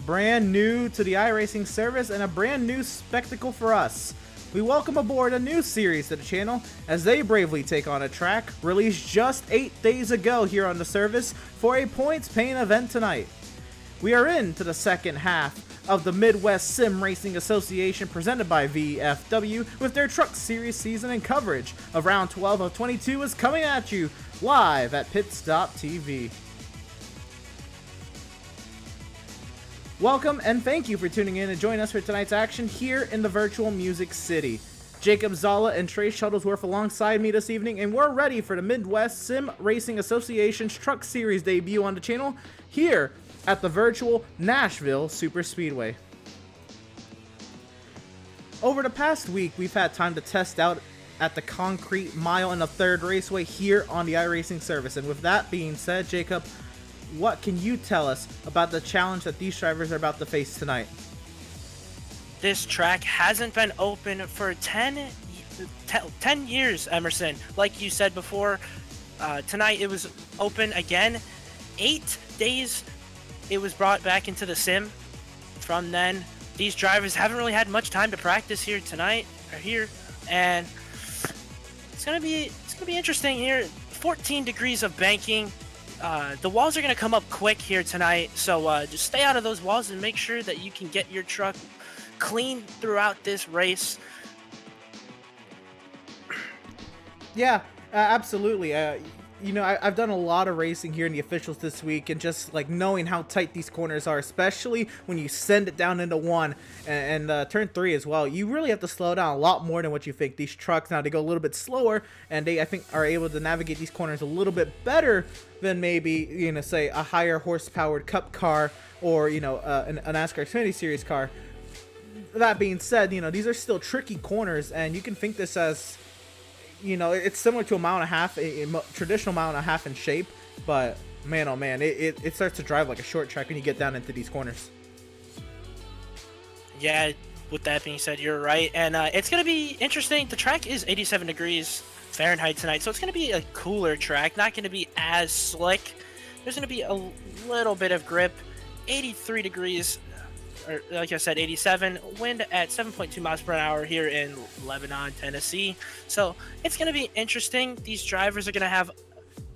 brand new to the iRacing service and a brand new spectacle for us. We welcome aboard a new series to the channel as they bravely take on a track released just 8 days ago here on the service for a points-paying event tonight. We are into the second half of the Midwest Sim Racing Association presented by VFW with their Truck Series season, and coverage of round 12 of 22 is coming at you live at PitStop TV. Welcome and thank you for tuning in and joining us for tonight's action here in the virtual Music City. Jacob Zala and Trey Shuttlesworth alongside me this evening, and we're ready for the Midwest Sim Racing Association's Truck Series debut on the channel here at the virtual Nashville Super Speedway. Over the past week, we've had time to test out at the concrete mile and a third raceway here on the iRacing service. And with that being said, Jacob, what can you tell us about the challenge that these drivers are about to face tonight? This track hasn't been open for 10 years, Emerson. Like you said before, tonight it was open again. 8 days it was brought back into the sim. From then, these drivers haven't really had much time to practice here tonight, and it's gonna be interesting here. 14 degrees of banking. The walls are gonna come up quick here tonight, so just stay out of those walls and make sure that you can get your truck clean throughout this race. Yeah, absolutely. I've done a lot of racing here in the officials this week, and just like knowing how tight these corners are, especially when you send it down into one and turn 3 as well, you really have to slow down a lot more than what you think. These trucks now, they go a little bit slower, and they, I think, are able to navigate these corners a little bit better than maybe, say a higher horsepowered Cup car or, a NASCAR Xfinity Series car. That being said, these are still tricky corners, and you can think this as, it's similar to a mile and a half, a traditional mile and a half in shape, but man, oh man, it starts to drive like a short track when you get down into these corners. Yeah, with that being said, you're right, and it's going to be interesting. The track is 87 degrees Fahrenheit tonight, so it's going to be a cooler track, not going to be as slick. There's going to be a little bit of grip. 83 degrees, or like I said, 87, wind at 7.2 miles per hour here in Lebanon, Tennessee. So it's going to be interesting. These drivers are going to have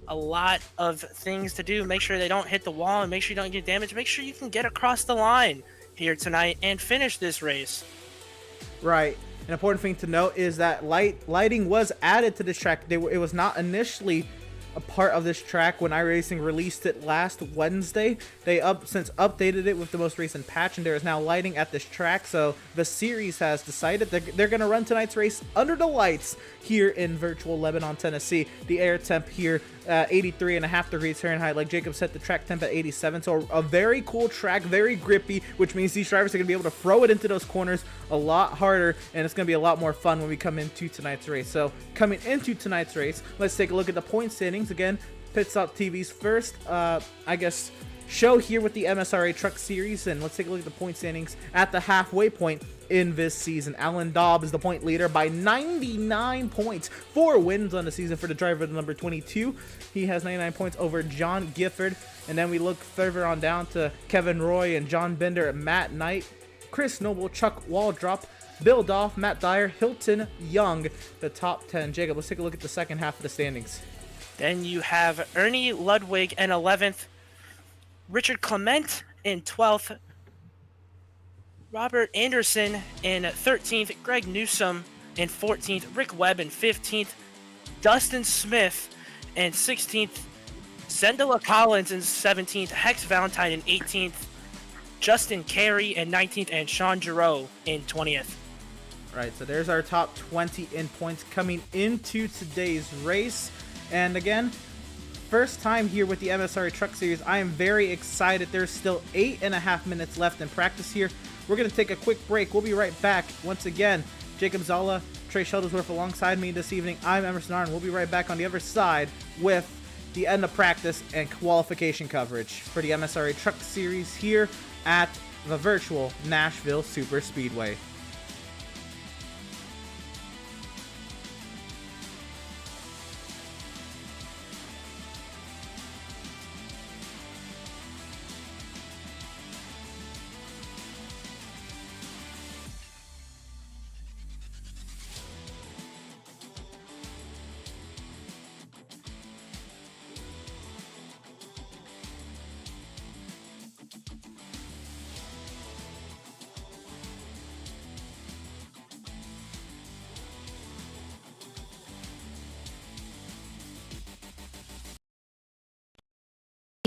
a lot of things to do. Make sure they don't hit the wall, and make sure you don't get damaged. Make sure you can get across the line here tonight and finish this race. Right. An important thing to note is that lighting was added to this track. It was not initially a part of this track when iRacing released it last Wednesday. They since updated it with the most recent patch, and there is now lighting at this track. So the series has decided that they're going to run tonight's race under the lights here in virtual Lebanon, Tennessee. The air temp here 83.5 degrees Fahrenheit. Like Jacob said, the track temp at 87. So a very cool track, very grippy, which means these drivers are going to be able to throw it into those corners a lot harder, and it's going to be a lot more fun when we come into tonight's race. So coming into tonight's race, let's take a look at the point standings. Again, PitStop TV's first, show here with the MSRA Truck Series, and let's take a look at the point standings at the halfway point in this season. Alan Dobb is the point leader by 99 points, 4 wins on the season for the driver number 22. He has 99 points over John Gifford, and then we look further on down to Kevin Roy and John Bender, Matt Knight, Chris Noble, Chuck Waldrop, Bill Doff, Matt Dyer, Hilton Young, the top 10. Jacob, let's take a look at the second half of the standings. Then you have Ernie Ludwig in 11th, Richard Clement in 12th, Robert Anderson in 13th, Greg Newsom in 14th, Rick Webb in 15th, Dustin Smith in 16th, Zendela Collins in 17th, Hex Valentine in 18th, Justin Carey in 19th, and Sean Giroux in 20th. Right, so there's our top 20 in points coming into today's race. And again, first time here with the MSRA Truck Series. I am very excited. There's still 8.5 minutes left in practice here. We're going to take a quick break. We'll be right back. Once again, Jacob Zala, Trey Shuttlesworth alongside me this evening. I'm Emerson Arn. We'll be right back on the other side with the end of practice and qualification coverage for the MSRA Truck Series here at the virtual Nashville Super Speedway.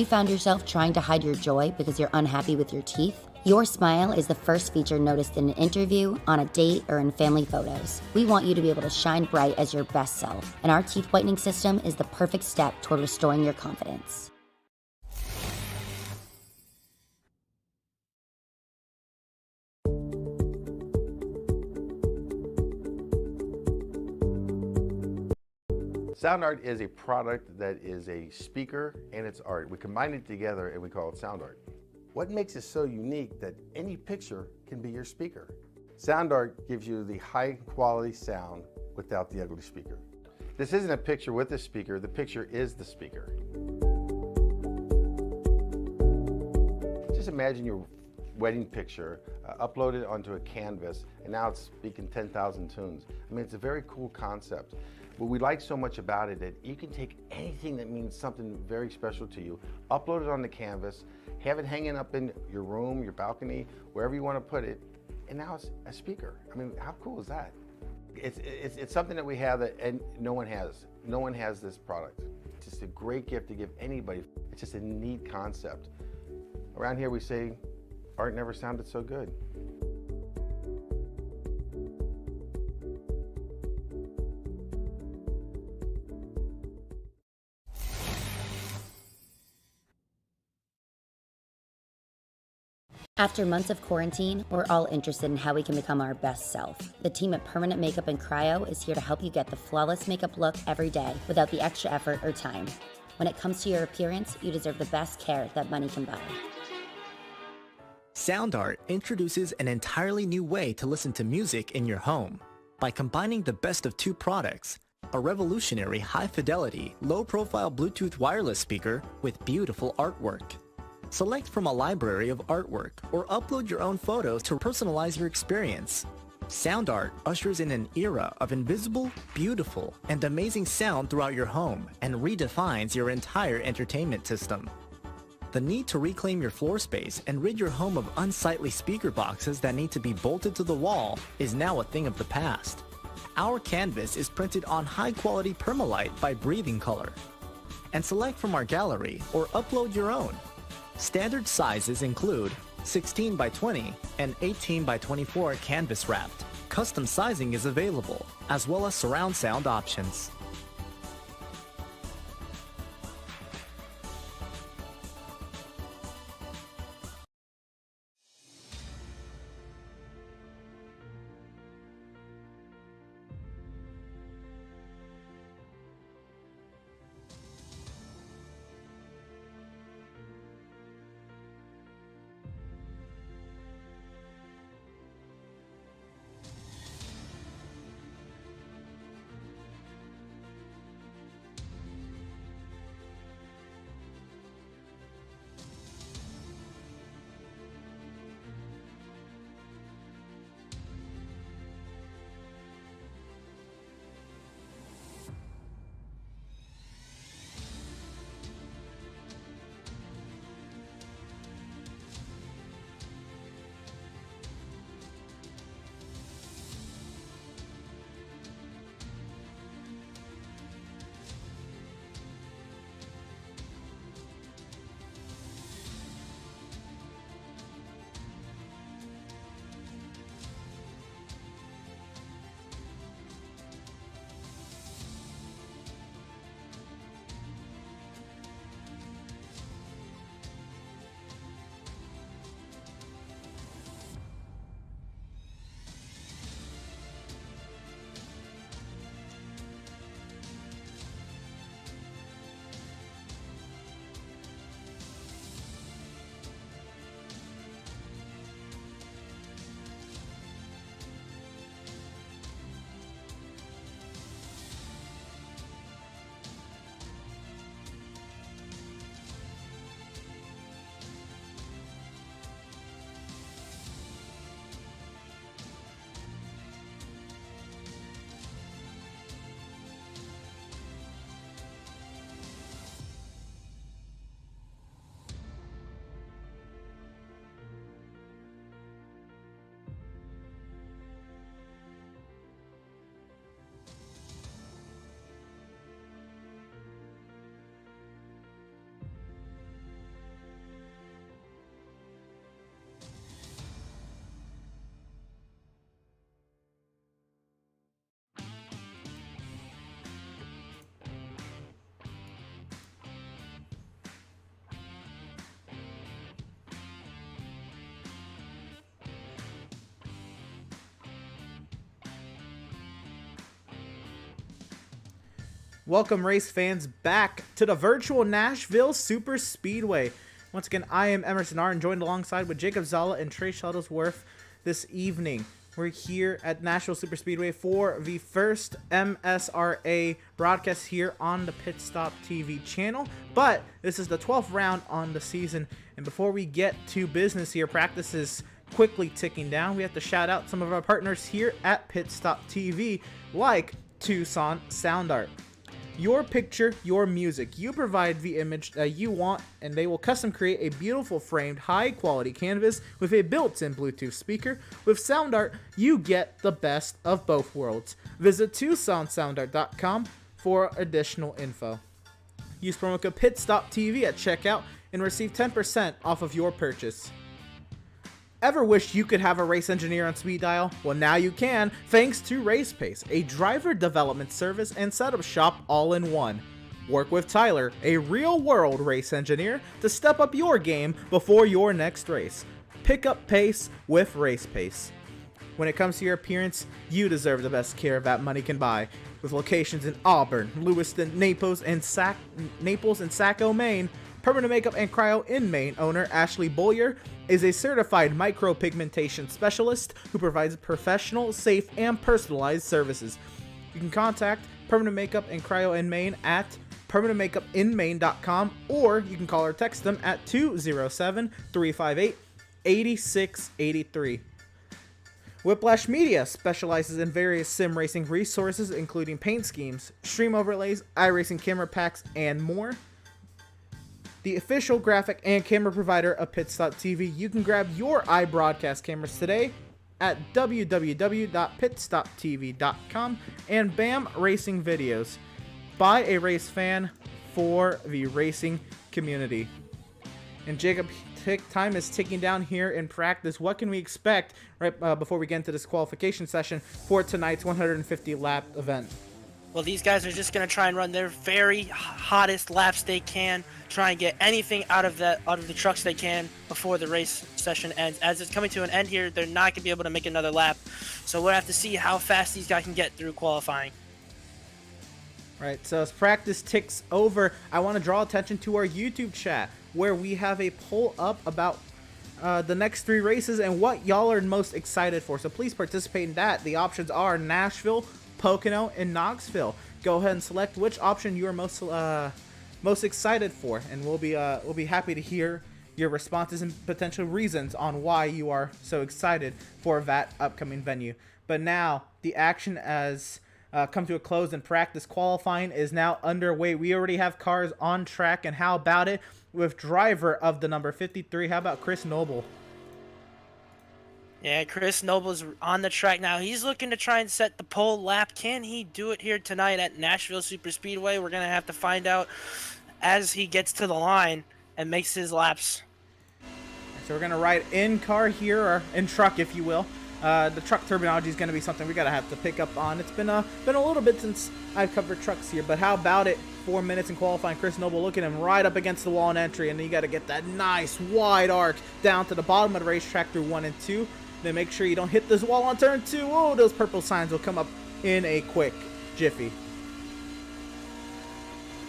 You found yourself trying to hide your joy because you're unhappy with your teeth? Your smile is the first feature noticed in an interview, on a date, or in family photos. We want you to be able to shine bright as your best self, and our teeth whitening system is the perfect step toward restoring your confidence. Sound art is a product that is a speaker and it's art. We combine it together and we call it sound art. What makes it so unique that any picture can be your speaker? Sound art gives you the high quality sound without the ugly speaker. This isn't a picture with a speaker, the picture is the speaker. Just imagine your wedding picture uploaded onto a canvas and now it's speaking 10,000 tunes. I mean, it's a very cool concept. What we like so much about it is you can take anything that means something very special to you, upload it on the canvas, have it hanging up in your room, your balcony, wherever you want to put it, and now it's a speaker. I mean, how cool is that? It's something that we have that and no one has. No one has this product. It's just a great gift to give anybody. It's just a neat concept. Around here we say, art never sounded so good. After months of quarantine, we're all interested in how we can become our best self. The team at Permanent Makeup and Cryo is here to help you get the flawless makeup look every day without the extra effort or time. When it comes to your appearance, you deserve the best care that money can buy. Sound art introduces an entirely new way to listen to music in your home. By combining the best of two products, a revolutionary high-fidelity, low-profile Bluetooth wireless speaker with beautiful artwork. Select from a library of artwork or upload your own photos to personalize your experience. Sound art ushers in an era of invisible, beautiful, and amazing sound throughout your home and redefines your entire entertainment system. The need to reclaim your floor space and rid your home of unsightly speaker boxes that need to be bolted to the wall is now a thing of the past. Our canvas is printed on high-quality permalite by Breathing Color. And select from our gallery or upload your own. Standard sizes include 16 by 20 and 18 by 24 canvas wrapped. Custom sizing is available, as well as surround sound options. Welcome, race fans, back to the virtual Nashville Super Speedway. Once again, I am Emerson R. and joined alongside with Jacob Zala and Trey Shuttlesworth this evening. We're here at Nashville Super Speedway for the first MSRA broadcast here on the PitStop TV channel. But this is the 12th round on the season. And before we get to business here, practice is quickly ticking down. We have to shout out some of our partners here at PitStop TV, like Tucson Sound Art. Your picture, your music. You provide the image that you want, and they will custom create a beautiful framed, high-quality canvas with a built-in Bluetooth speaker. With Sound Art, you get the best of both worlds. Visit TucsonSoundArt.com for additional info. Use promo code PitStop TV at checkout and receive 10% off of your purchase. Ever wished you could have a race engineer on speed dial? Well, now you can, thanks to RacePace, a driver development service and setup shop all in one. Work with Tyler, a real-world race engineer, to step up your game before your next race. Pick up pace with RacePace. When it comes to your appearance, you deserve the best care that money can buy. With locations in Auburn, Lewiston, Naples, and Saco, Maine, Permanent Makeup and Cryo in Maine owner Ashley Boyer is a certified micropigmentation specialist who provides professional, safe, and personalized services. You can contact Permanent Makeup and Cryo in Maine at permanentmakeupinmaine.com, or you can call or text them at 207-358-8683. Whiplash Media specializes in various sim racing resources, including paint schemes, stream overlays, iRacing camera packs, and more. The official graphic and camera provider of PitStop TV. You can grab your iBroadcast cameras today at www.pitstoptv.com and BAM Racing Videos. By a race fan for the racing community. And Jacob, time is ticking down here in practice. What can we expect right before we get into this qualification session for tonight's 150 lap event? Well, these guys are just going to try and run their very hottest laps they can, try and get anything out of the trucks they can before the race session ends. As it's coming to an end here, they're not going to be able to make another lap. So we'll have to see how fast these guys can get through qualifying. Right, so as practice ticks over, I want to draw attention to our YouTube chat, where we have a poll up about the next 3 races and what y'all are most excited for. So please participate in that. The options are Nashville, Pocono, and Knoxville. Go ahead and select which option you are most excited for, and we'll be happy to hear your responses and potential reasons on why you are so excited for that upcoming venue. But now the action has come to a close, and practice qualifying is now underway. We already have cars on track, and how about it with driver of the number 53? How about Chris Noble? Yeah, Chris Noble's on the track now. He's looking to try and set the pole lap. Can he do it here tonight at Nashville Super Speedway? We're going to have to find out as he gets to the line and makes his laps. So we're going to ride in car here, or in truck, if you will. The truck terminology is going to be something we're going to have to pick up on. It's been a little bit since I've covered trucks here, but how about it? 4 minutes in qualifying. Chris Noble, look at him right up against the wall in entry, and then you got to get that nice wide arc down to the bottom of the racetrack through 1 and 2. Then make sure you don't hit this wall on turn 2. Oh, those purple signs will come up in a quick jiffy.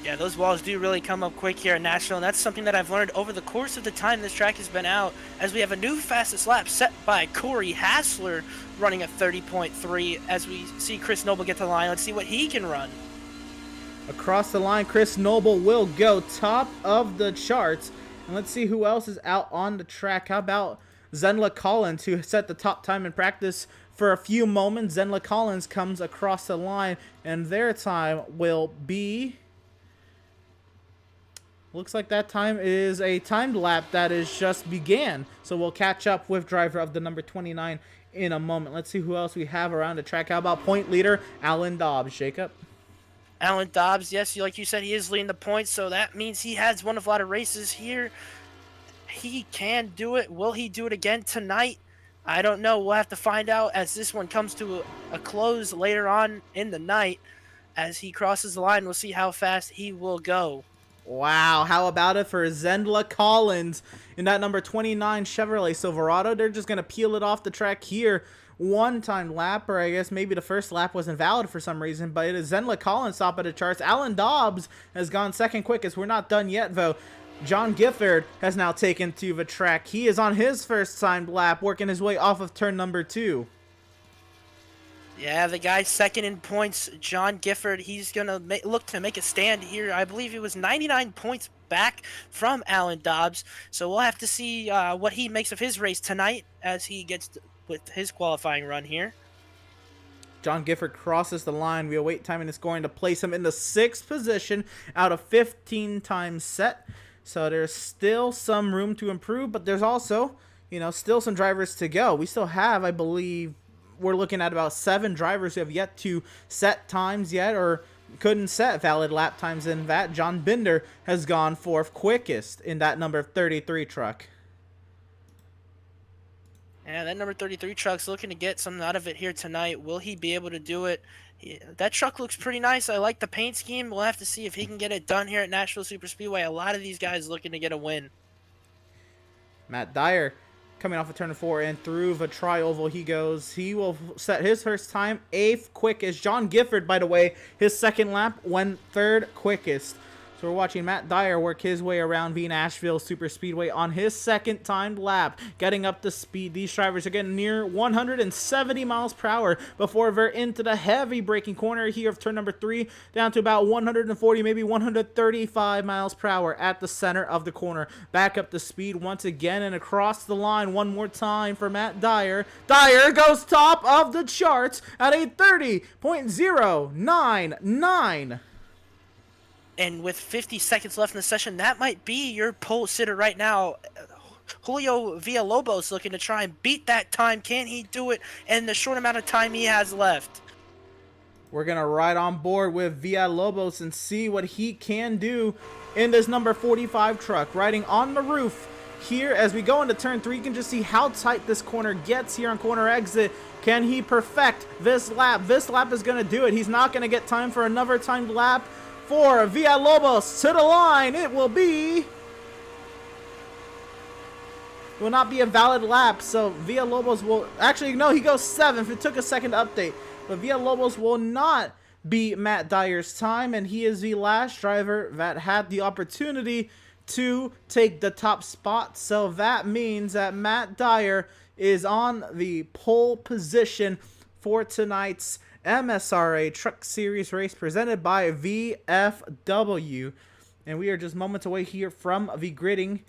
Yeah, those walls do really come up quick here in Nashville, and that's something that I've learned over the course of the time this track has been out, as we have a new fastest lap set by Corey Hassler running a 30.3 as we see Chris Noble get to the line. Let's see what he can run. Across the line, Chris Noble will go top of the charts. And let's see who else is out on the track. How about Zenla Collins, who set the top time in practice for a few moments? Zenla Collins comes across the line, and their time will be... Looks like that time is a timed lap that is just began. So we'll catch up with driver of the number 29 in a moment. Let's see who else we have around the track. How about point leader Alan Dobbs, Jacob? Alan Dobbs, yes, like you said, he is leading the points, so that means he has won a lot of races here. He can do it. Will he do it again tonight? I don't know. We'll have to find out as this one comes to a close later on in the night. As he crosses the line, we'll see how fast he will go. Wow, how about it for Zendla Collins in that number 29 Chevrolet Silverado? They're just going to peel it off the track here. One-time lap, or I guess maybe the first lap wasn't valid for some reason, but it is Zendla Collins top of the charts. Alan Dobbs has gone second quickest. We're not done yet, though. John Gifford has now taken to the track. He is on his first timed lap, working his way off of turn number 2. Yeah, the guy second in points, John Gifford, he's going to look to make a stand here. I believe he was 99 points back from Alan Dobbs. So we'll have to see what he makes of his race tonight as he gets with his qualifying run here. John Gifford crosses the line. We await time and it's going to place him in the 6th position out of 15 times set. So there's still some room to improve, but there's also, still some drivers to go. We still have, I believe, we're looking at about 7 drivers who have yet to set times yet or couldn't set valid lap times in that. John Binder has gone 4th quickest in that number 33 truck. Yeah, that number 33 truck's looking to get something out of it here tonight. Will he be able to do it? That truck looks pretty nice. I like the paint scheme. We'll have to see if he can get it done here at Nashville Superspeedway. A lot of these guys looking to get a win. Matt Dyer coming off of turn 4 and through the tri-oval he goes. He will set his first time 8th quickest. John Gifford, by the way, his second lap went 3rd quickest. So we're watching Matt Dyer work his way around the Nashville Superspeedway on his second timed lap, getting up to speed. These drivers are getting near 170 miles per hour before they're into the heavy braking corner here of turn number 3, down to about 140, maybe 135 miles per hour at the center of the corner. Back up to speed once again and across the line one more time for Matt Dyer. Dyer goes top of the charts at a 30.099. And with 50 seconds left in the session, that might be your pole sitter right now. Julio Villalobos looking to try and beat that time. Can he do it in the short amount of time he has left? We're going to ride on board with Villalobos and see what he can do in this number 45 truck. Riding on the roof here as we go into turn 3. You can just see how tight this corner gets here on corner exit. Can he perfect this lap? This lap is going to do it. He's not going to get time for another timed lap. For Villalobos to the line, it will not be a valid lap, so Villalobos will, actually no, he goes 7th. It took a second to update, but Villalobos will not beat Matt Dyer's time, and he is the last driver that had the opportunity to take the top spot, so that means that Matt Dyer is on the pole position for tonight's MSRA Truck Series race presented by VFW. And we are just moments away here from the gridding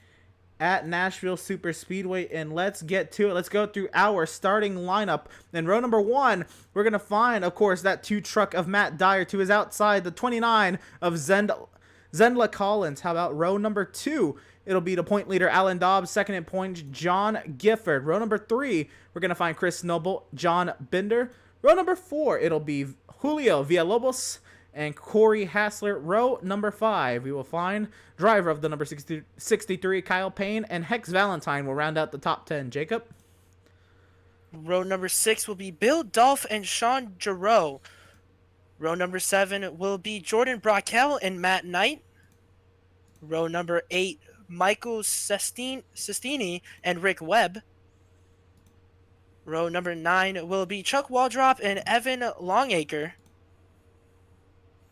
at Nashville Superspeedway. And let's get to it. Let's go through our starting lineup. In row number 1, we're going to find, of course, that 2 truck of Matt Dyer to his outside, the 29 of Zendla Collins. How about row number 2? It'll be the point leader, Alan Dobbs. Second in points, John Gifford. Row number 3, we're going to find Chris Noble, John Binder. Row number 4, it'll be Julio Villalobos and Corey Hassler. Row number 5, we will find driver of the number 63, Kyle Payne, and Hex Valentine will round out the top 10. Jacob? Row number 6 will be Bill Dolph and Sean Giroux. Row number 7 will be Jordan Brockel and Matt Knight. Row number 8, Michael Sestini and Rick Webb. Row number 9 will be Chuck Waldrop and Evan Longacre.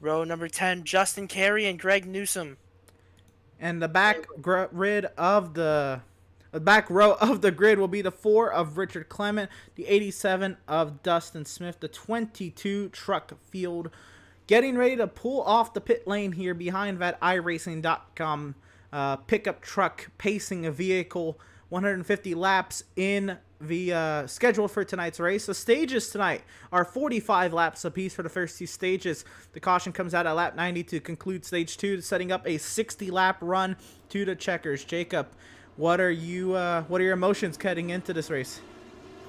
Row number 10, Justin Carey and Greg Newsom. And the back row of the grid will be the 4 of Richard Clement, the 87 of Dustin Smith, the 22 truck field. Getting ready to pull off the pit lane here behind that iRacing.com pickup truck pacing a vehicle. 150 laps in the schedule for tonight's race. The stages tonight are 45 laps apiece for the first 2 stages. The caution comes out at lap 90 to conclude stage 2, setting up a 60-lap run to the checkers. Jacob, what are your emotions heading into this race?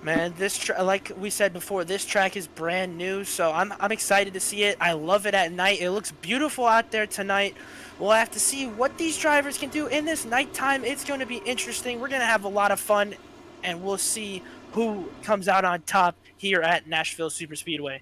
Man, like we said before, this track is brand new, so I'm excited to see it. I love it at night. It looks beautiful out there tonight. We'll have to see what these drivers can do in this nighttime. It's going to be interesting. We're going to have a lot of fun, and we'll see who comes out on top here at Nashville Superspeedway.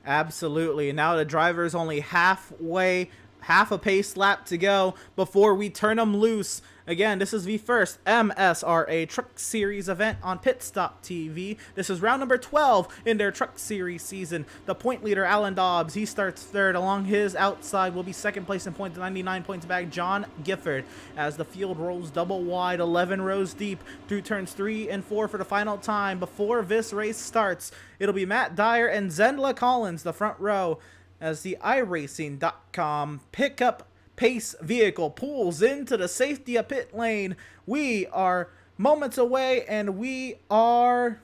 Absolutely. Now the driver is only halfway half a pace lap to go before we turn them loose. Again, this is the first MSRA Truck Series event on PitStop TV. This is round number 12 in their Truck Series season. The point leader, Alan Dobbs, he starts third. Along his outside will be second place in points, 99 points back, John Gifford. As the field rolls double wide, 11 rows deep, through turns 3 and 4 for the final time. Before this race starts, it'll be Matt Dyer and Zendla Collins, the front row, as the iRacing.com pickup pace vehicle pulls into the safety of pit lane. We are moments away, and we are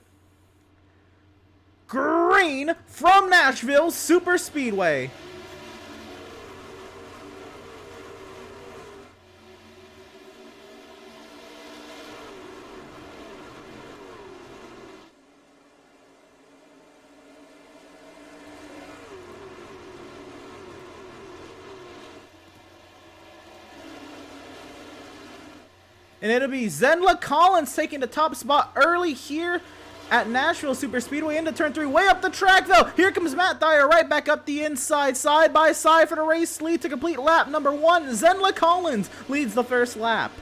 green from Nashville Super Speedway. And it'll be Zendla Collins taking the top spot early here at Nashville Super Speedway into turn 3. Way up the track, though. Here comes Matt Dyer right back up the inside, side by side for the race lead to complete lap number 1. Zendla Collins leads the first lap.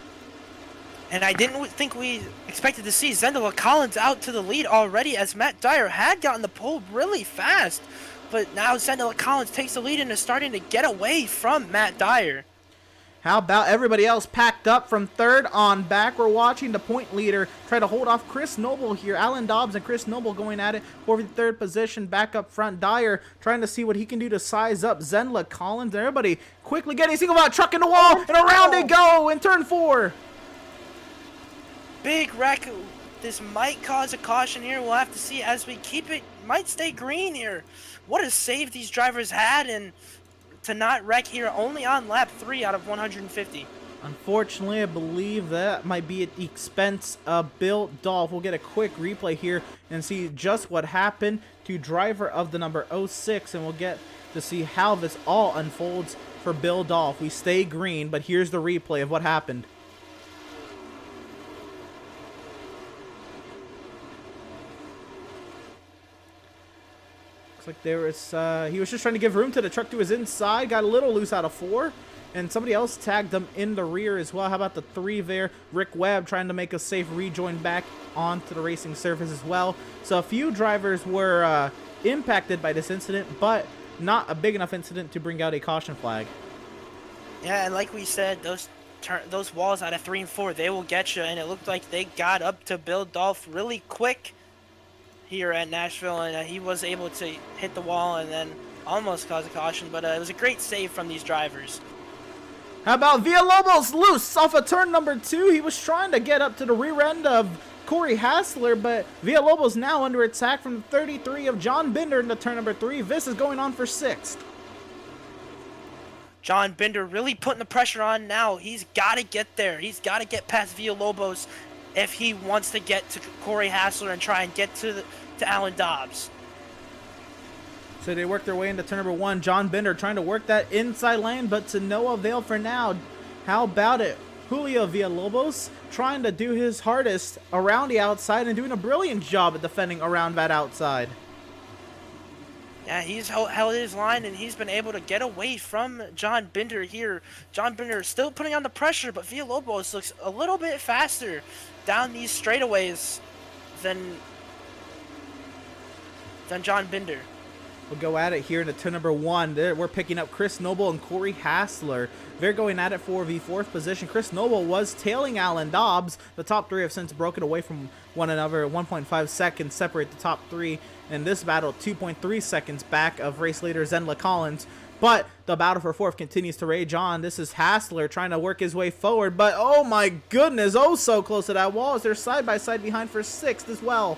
And I didn't think we expected to see Zendla Collins out to the lead already, as Matt Dyer had gotten the pole really fast. But now Zendla Collins takes the lead and is starting to get away from Matt Dyer. How about everybody else packed up from third on back? We're watching the point leader try to hold off Chris Noble here. Alan Dobbs and Chris Noble going at it for the third position back up front. Dyer trying to see what he can do to size up Zendla Collins. Everybody quickly getting a single out, truck in the wall, and around they go in turn 4. Big wreck. This might cause a caution here. We'll have to see as we keep it. Might stay green here. What a save these drivers had, and to not wreck here only on lap 3 out of 150. Unfortunately, I believe that might be at the expense of Bill Dolph. We'll get a quick replay here and see just what happened to driver of the number 06, and we'll get to see how this all unfolds for Bill Dolph. We stay green, but here's the replay of what happened. Like there was, he was just trying to give room to the truck to his inside, got a little loose out of 4, and somebody else tagged them in the rear as well. How about the 3 there? Rick Webb trying to make a safe rejoin back onto the racing surface as well. So a few drivers were impacted by this incident, but not a big enough incident to bring out a caution flag. Yeah, and like we said, those walls out of 3 and 4, they will get you, and it looked like they got up to Bill Dolph really quick here at Nashville, and he was able to hit the wall and then almost cause a caution, but it was a great save from these drivers. How about Villalobos loose off of turn number 2? He was trying to get up to the rear end of Corey Hassler, but Villalobos now under attack from the 33 of John Binder into turn number 3. This is going on for 6th. John Binder really putting the pressure on now. He's got to get there. He's got to get past Villalobos if he wants to get to Corey Hassler and try and get to Alan Dobbs. So they work their way into turn number 1. John Binder trying to work that inside lane, but to no avail for now. How about it? Julio Villalobos trying to do his hardest around the outside and doing a brilliant job at defending around that outside. Yeah, he's held his line, and he's been able to get away from John Binder here. John Binder is still putting on the pressure, but Villalobos looks a little bit faster down these straightaways than John Binder. We'll go at it here into turn number 1. We're picking up Chris Noble and Corey Hassler. They're going at it for the 4th position. Chris Noble was tailing Alan Dobbs. The top 3 have since broken away from one another. 1.5 seconds separate the top 3. In this battle, 2.3 seconds back of race leader Zendla Collins. But the battle for 4th continues to rage on. This is Hassler trying to work his way forward. But oh my goodness, oh so close to that wall as they're side by side behind for 6th as well.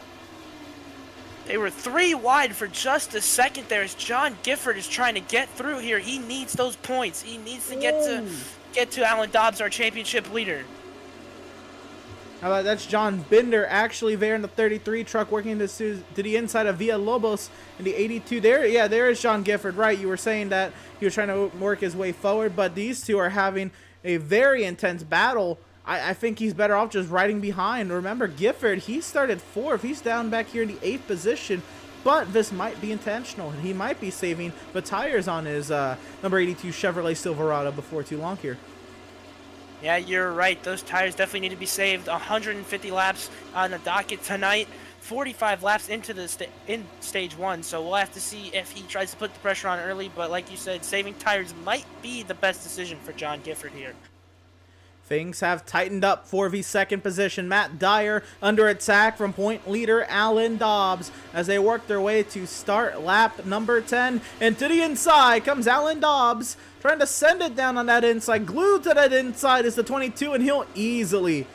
They were 3 wide for just a second there as John Gifford is trying to get through here. He needs those points. He needs to get to Alan Dobbs, our championship leader. How about that's John Binder actually there in the 33 truck working to the inside of Villalobos in the 82. There is John Gifford, right? You were saying that he was trying to work his way forward, but these two are having a very intense battle. I think he's better off just riding behind. Remember, Gifford, he started 4th. He's down back here in the 8th position. but this might be intentional, and he might be saving the tires on his number 82 Chevrolet Silverado before too long here. Yeah, you're right. Those tires definitely need to be saved. 150 laps on the docket tonight. 45 laps into the in stage 1, so we'll have to see if he tries to put the pressure on early. But like you said, saving tires might be the best decision for John Gifford here. Things have tightened up for the second position. Matt Dyer under attack from point leader Alan Dobbs as they work their way to start lap number 10. And to the inside comes Alan Dobbs, trying to send it down on that inside. Glued to that inside is the 22, and he'll easily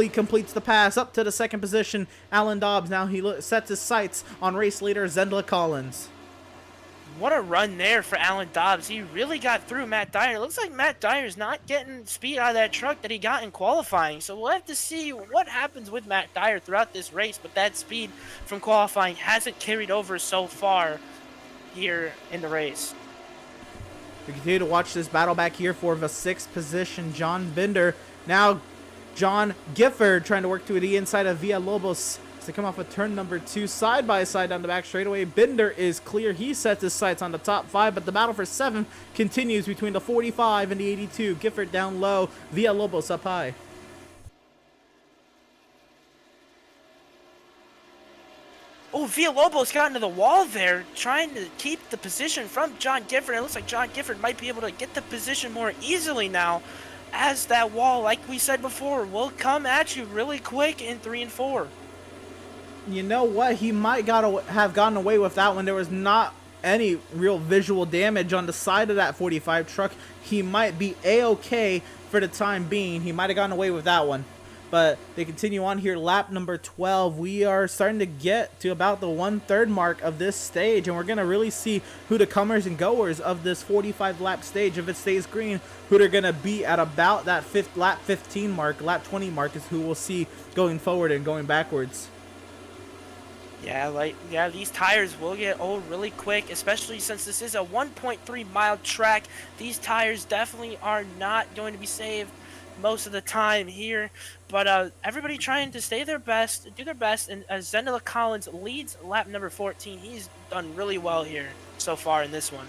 completes the pass up to the second position. Alan Dobbs, now he sets his sights on race leader Zendla Collins. What a run there for Alan Dobbs. He really got through Matt Dyer. It looks like Matt Dyer's not getting speed out of that truck that he got in qualifying. So we'll have to see what happens with Matt Dyer throughout this race. But that speed from qualifying hasn't carried over so far here in the race. We continue to watch this battle back here for the sixth position. John Binder. Now John Gifford trying to work to the inside of Villalobos. To come off of turn number 2, side by side down the back straightaway. Binder is clear. He sets his sights on the top 5, but the battle for 7 continues between the 45 and the 82. Gifford down low, Villalobos up high. Oh, Villalobos got into the wall there, trying to keep the position from John Gifford. It looks like John Gifford might be able to get the position more easily now, as that wall, like we said before, will come at you really quick in 3 and 4. You know what? He might have gotten away with that one. There was not any real visual damage on the side of that 45 truck. He might be A-okay for the time being. He might have gotten away with that one. But they continue on here. Lap number 12. We are starting to get to about the 1/3 mark of this stage, and we're going to really see who the comers and goers of this 45 lap stage, if it stays green, who they're going to be at about that lap 15 mark. Lap 20 mark is who we'll see going forward and going backwards. Yeah, these tires will get old really quick, especially since this is a 1.3 mile track. These tires definitely are not going to be saved most of the time here, but everybody trying to do their best, and as Zendla Collins leads lap number 14, he's done really well here so far in this one.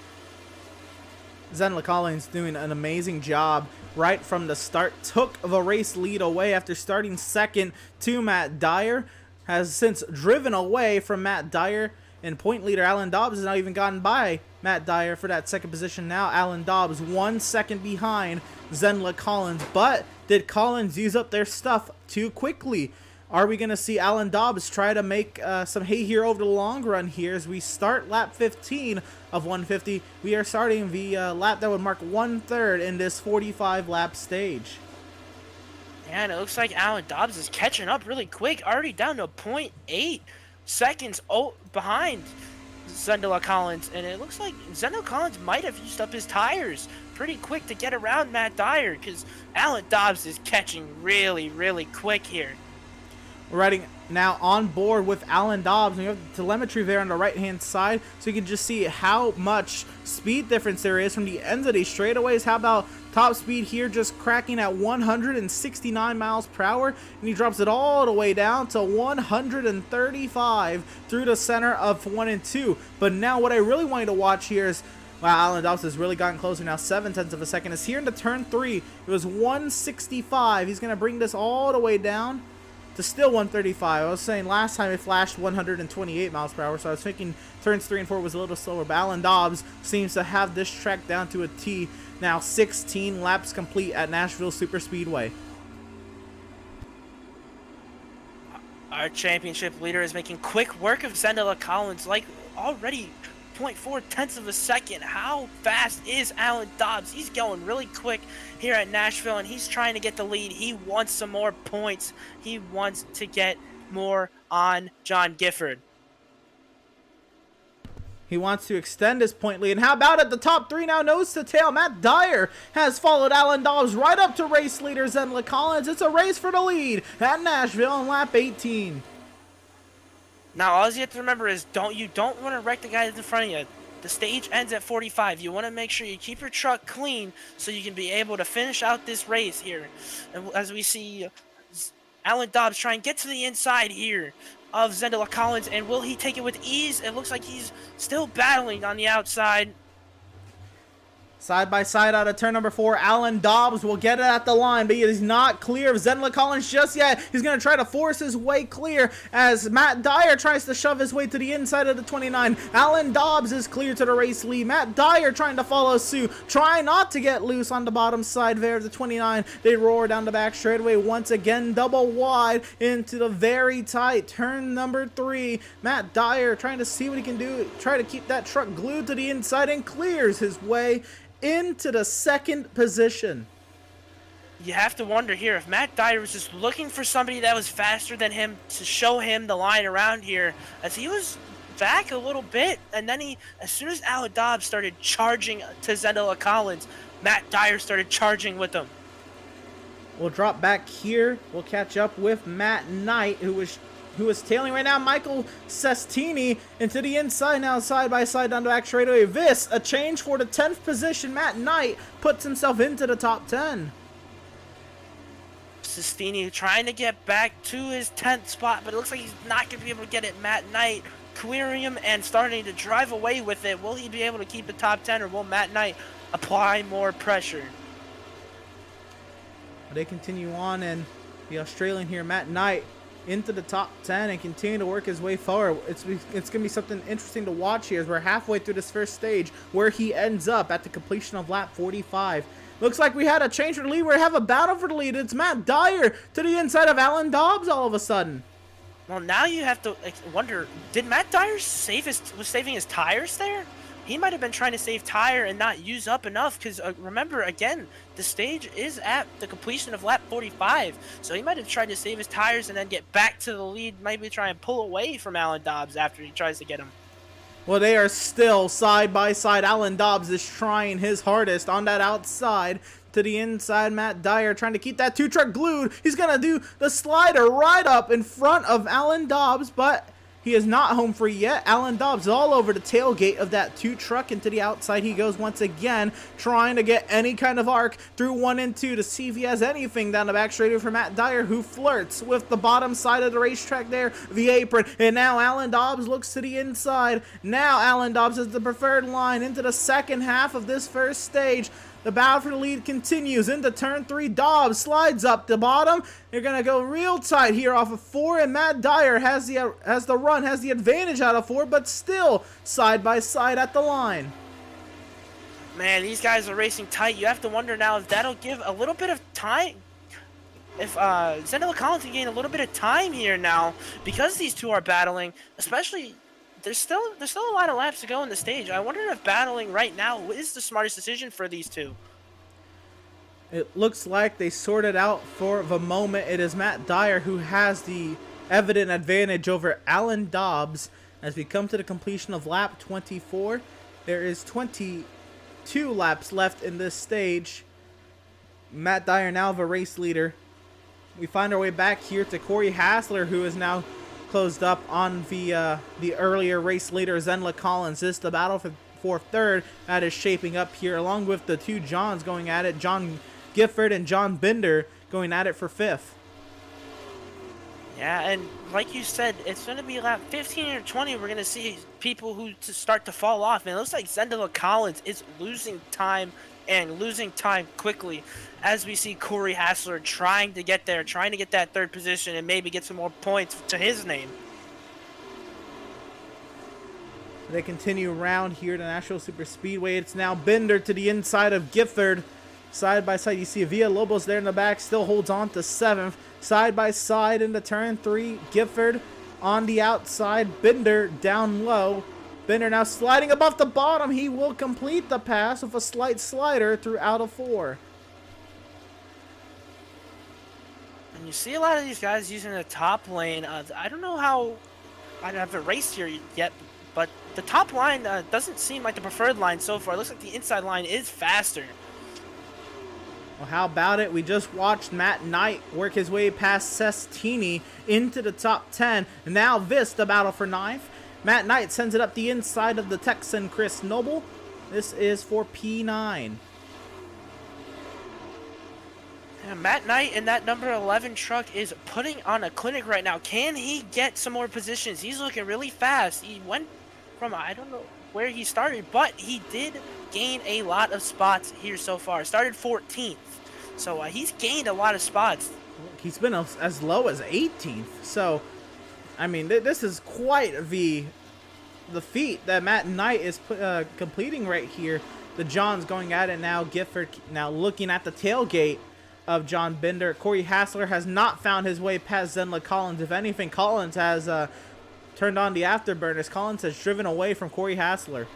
Zendla Collins doing an amazing job right from the start. Took the race lead away after starting second to Matt Dyer. Has since driven away from Matt Dyer, and point leader Alan Dobbs has not even gotten by Matt Dyer for that second position. Now Alan Dobbs 1 second behind Zendla Collins, but did Collins use up their stuff too quickly? Are we going to see Alan Dobbs try to make some hay here over the long run here as we start lap 15 of 150? We are starting the lap that would mark 1/3 in this 45 lap stage. Yeah, and it looks like Alan Dobbs is catching up really quick, already down to 0.8 seconds behind Zendla Collins, and it looks like Zendla Collins might have used up his tires pretty quick to get around Matt Dyer, because Alan Dobbs is catching really, really quick here. We're riding now on board with Alan Dobbs, and you have the telemetry there on the right hand side, so you can just see how much speed difference there is from the ends of these straightaways. How about top speed here just cracking at 169 miles per hour, and he drops it all the way down to 135 through the center of 1 and 2. But now what I really want you to watch here is, wow, Alan Dobbs has really gotten closer now. 0.7 of a second is here into turn 3. It was 165. He's going to bring this all the way down to still 135. I was saying last time it flashed 128 miles per hour, so I was thinking turns 3 and 4 was a little slower. But Alan Dobbs seems to have this track down to a T. Now 16 laps complete at Nashville Super Speedway. Our championship leader is making quick work of Zendla Collins, like already 0.4 of a second. How fast is Alan Dobbs? He's going really quick here at Nashville, and he's trying to get the lead. He wants some more points. He wants to get more on John Gifford. He wants to extend his point lead. And how about at the top 3 now, nose to tail? Matt Dyer has followed Alan Dobbs right up to race leader Zendla Collins. It's a race for the lead at Nashville on lap 18. Now, all you have to remember is you don't want to wreck the guys in front of you. The stage ends at 45. You want to make sure you keep your truck clean so you can be able to finish out this race here. And as we see Alan Dobbs trying to get to the inside here of Zendela Collins, and will he take it with ease? It looks like he's still battling on the outside. Side by side out of turn number 4, Alan Dobbs will get it at the line, but he is not clear of Zendela Collins just yet. He's going to try to force his way clear as Matt Dyer tries to shove his way to the inside of the 29. Alan Dobbs is clear to the race lead. Matt Dyer trying to follow suit, trying not to get loose on the bottom side there of the 29. They roar down the back straightaway once again, double wide into the very tight turn number 3. Matt Dyer trying to see what he can do, try to keep that truck glued to the inside, and clears his way into the second position. You have to wonder here if Matt Dyer was just looking for somebody that was faster than him to show him the line around here, as he was back a little bit, and then as soon as Alan Dobbs started charging to Zendela Collins, Matt Dyer started charging with him. We'll drop back here. We'll catch up with Matt Knight, who is tailing right now. Michael Sestini into the inside now, side by side down the back straightaway. This, a change for the 10th position. Matt Knight puts himself into the top 10. Sestini trying to get back to his 10th spot, but it looks like he's not going to be able to get it. Matt Knight clearing him and starting to drive away with it. Will he be able to keep the top 10, or will Matt Knight apply more pressure? They continue on, and the Australian here, Matt Knight, into the top 10 and continue to work his way forward. It's going to be something interesting to watch here as we're halfway through this first stage, where he ends up at the completion of lap 45. Looks like we had a change for the lead. We have a battle for the lead. It's Matt Dyer to the inside of Alan Dobbs all of a sudden. Well, now you have to wonder, did Matt Dyer was saving his tires there? He might have been trying to save tire and not use up enough, because remember, again, the stage is at the completion of lap 45, so he might have tried to save his tires and then get back to the lead, maybe try and pull away from Alan Dobbs after he tries to get him. Well, they are still side by side. Alan Dobbs is trying his hardest on that outside to the inside. Matt Dyer trying to keep that 2-truck glued. He's going to do the slider right up in front of Alan Dobbs, but he is not home free yet. Alan Dobbs all over the tailgate of that 2-truck, and to the outside he goes once again, trying to get any kind of arc through 1 and 2 to see if he has anything down the back straightaway for Matt Dyer, who flirts with the bottom side of the racetrack there, the apron. And now Alan Dobbs looks to the inside. Now Alan Dobbs is the preferred line into the second half of this first stage. The battle for the lead continues into turn 3. Dobbs slides up the bottom. They're going to go real tight here off of 4, and Matt Dyer has the advantage out of 4, but still side by side at the line. Man, these guys are racing tight. You have to wonder now if that'll give a little bit of time. If Zendela Collins can gain a little bit of time here now, because these two are battling, especially. There's still a lot of laps to go in the stage. I wonder if battling right now is the smartest decision for these two. It looks like they sorted out for the moment. It is Matt Dyer who has the evident advantage over Alan Dobbs as we come to the completion of lap 24. There is 22 laps left in this stage. Matt Dyer now the race leader. We find our way back here to Corey Hassler, who is now closed up on the earlier race leader, Zendela Collins. This is the battle for third that is shaping up here, along with the two Johns going at it, John Gifford and John Binder going at it for 5th. Yeah, and like you said, it's going to be lap 15 or 20. We're going to see people who start to fall off. And it looks like Zendela Collins is losing time, and losing time quickly, as we see Corey Hassler trying to get there, trying to get that 3rd position and maybe get some more points to his name. They continue around here to Nashville Super Speedway. It's now Binder to the inside of Gifford. Side by side, you see Villalobos there in the back, still holds on to 7th. Side by side into turn 3, Gifford on the outside, Binder down low. Binder now sliding above the bottom. He will complete the pass with a slight slider through out of 4. And you see a lot of these guys using the top lane. I don't know how, I haven't raced here yet, but the top line doesn't seem like the preferred line so far. It looks like the inside line is faster. Well, how about it? We just watched Matt Knight work his way past Sestini into the top 10. And now this, the battle for 9th. Matt Knight sends it up the inside of the Texan Chris Noble. This is for P9. Yeah, Matt Knight in that number 11 truck is putting on a clinic right now. Can he get some more positions? He's looking really fast. He went from, I don't know where he started, but he did gain a lot of spots here so far. Started 14th. So he's gained a lot of spots. He's been as low as 18th. So, I mean, this is quite the feat that Matt Knight is completing right here. The John's going at it now. Gifford now looking at the tailgate of John Binder. Corey Hassler has not found his way past Zenla Collins. If anything, Collins has turned on the afterburners. Collins has driven away from Corey Hassler.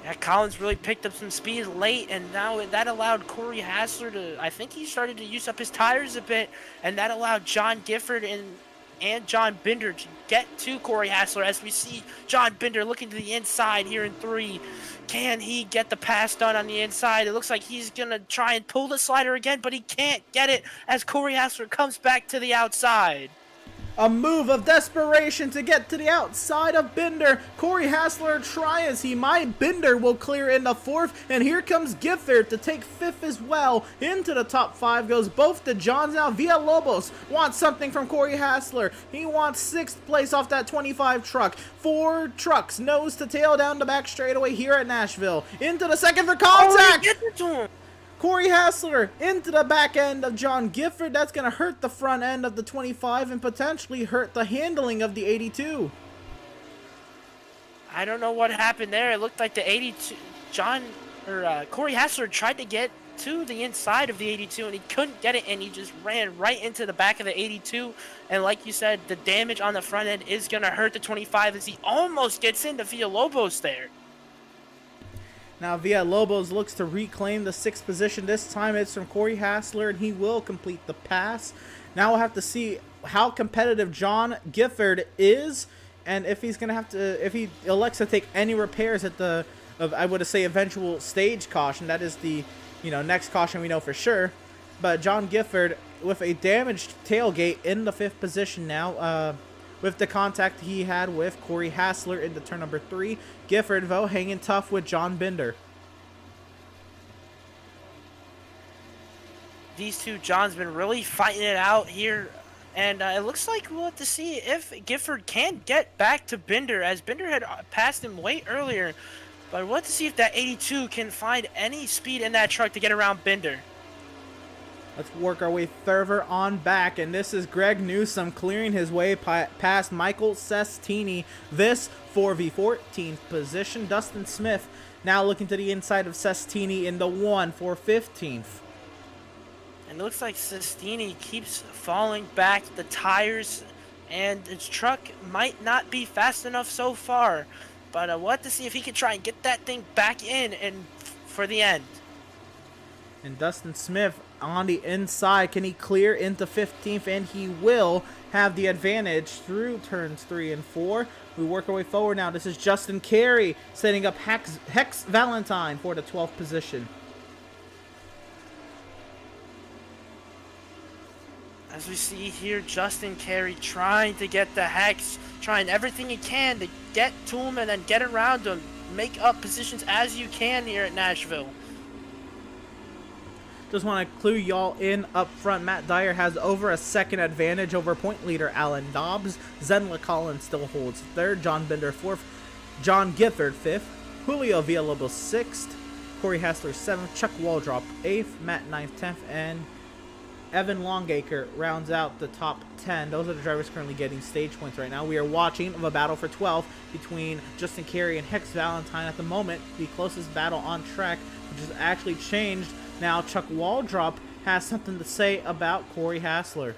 Yeah, Collins really picked up some speed late, and now that allowed Corey Hassler to, I think he started to use up his tires a bit, and that allowed John Gifford and John Binder to get to Corey Hassler, as we see John Binder looking to the inside here in 3. Can he get the pass done on the inside? It looks like he's going to try and pull the slider again, but he can't get it as Corey Hassler comes back to the outside. A move of desperation to get to the outside of Binder. Corey Hassler try as he might. Binder will clear in the 4th, and here comes Gifford to take 5th as well. Into the top 5 goes both the Johns now. Villalobos wants something from Corey Hassler. He wants 6th place off that 25 truck. 4 trucks nose to tail down the back straightaway here at Nashville. Into the 2nd for contact. Get it to him. Corey Hassler into the back end of John Gifford. That's going to hurt the front end of the 25 and potentially hurt the handling of the 82. I don't know what happened there. It looked like the 82, Corey Hassler tried to get to the inside of the 82 and he couldn't get it, and he just ran right into the back of the 82. And like you said, the damage on the front end is going to hurt the 25 as he almost gets into Villalobos there. Now Villalobos looks to reclaim the 6th position. This time it's from Corey Hassler, and he will complete the pass. Now we'll have to see how competitive John Gifford is, and if he's gonna have to, if he elects to take any repairs at the, I would say, eventual stage caution. That is the, next caution we know for sure. But John Gifford with a damaged tailgate in the 5th position now. With the contact he had with Corey Hassler into turn number 3. Gifford, though, hanging tough with John Binder. These two Johns been really fighting it out here, and it looks like we'll have to see if Gifford can get back to Binder, as Binder had passed him way earlier. But we'll have to see if that 82 can find any speed in that truck to get around Binder. Let's work our way further on back, and this is Greg Newsom clearing his way past Michael Sestini. This for the 14th position. Dustin Smith now looking to the inside of Sestini in the 1 for 15th. And it looks like Sestini keeps falling back. The tires and his truck might not be fast enough so far, but we'll have to see if he can try and get that thing back in and for the end. And Dustin Smith on the inside. Can he clear into 15th? And he will have the advantage through turns 3 and 4. We work our way forward now. This is Justin Carey setting up Hex Valentine for the 12th position. As we see here, Justin Carey trying to get the Hex, trying everything he can to get to him and then get around him. Make up positions as you can here at Nashville. Just want to clue y'all in up front. Matt Dyer has over a 2nd advantage over point leader Alan Dobbs. Zenla Collins still holds 3rd. John Binder 4th. John Gifford 5th. Julio Villalobos 6th. Corey Hassler 7th. Chuck Waldrop 8th. Matt 9th, 10th. And Evan Longacre rounds out the top 10. Those are the drivers currently getting stage points right now. We are watching a battle for 12th between Justin Carey and Hex Valentine. At the moment, the closest battle on track, which has actually changed. Now Chuck Waldrop has something to say about Corey Hassler.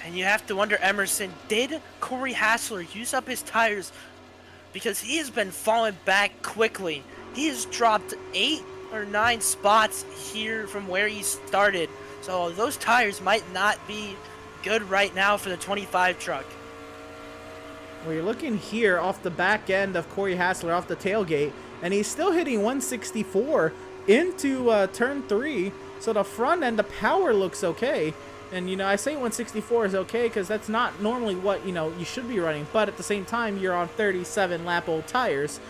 And you have to wonder, Emerson, did Corey Hassler use up his tires? Because he has been falling back quickly. He has dropped 8 or 9 spots here from where he started. So those tires might not be good right now for the 25 truck. Well, you're looking here off the back end of Corey Hassler, off the tailgate, and he's still hitting 164 into turn 3. So the front end, the power looks okay. And, I say 164 is okay because that's not normally what, you should be running. But at the same time, you're on 37 lap old tires.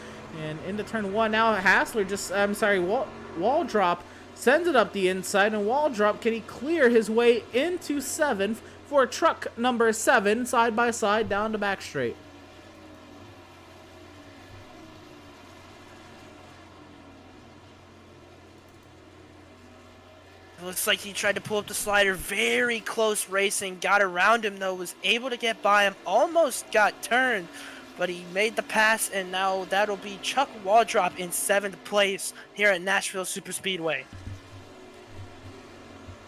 And into turn one now, Hassler Waldrop sends it up the inside, and Waldrop, can he clear his way into 7th for truck number 7, side by side down the back straight. Looks like he tried to pull up the slider. Very close racing. Got around him, though. Was able to get by him. Almost got turned. But he made the pass, and now that'll be Chuck Waldrop in 7th place here at Nashville Superspeedway.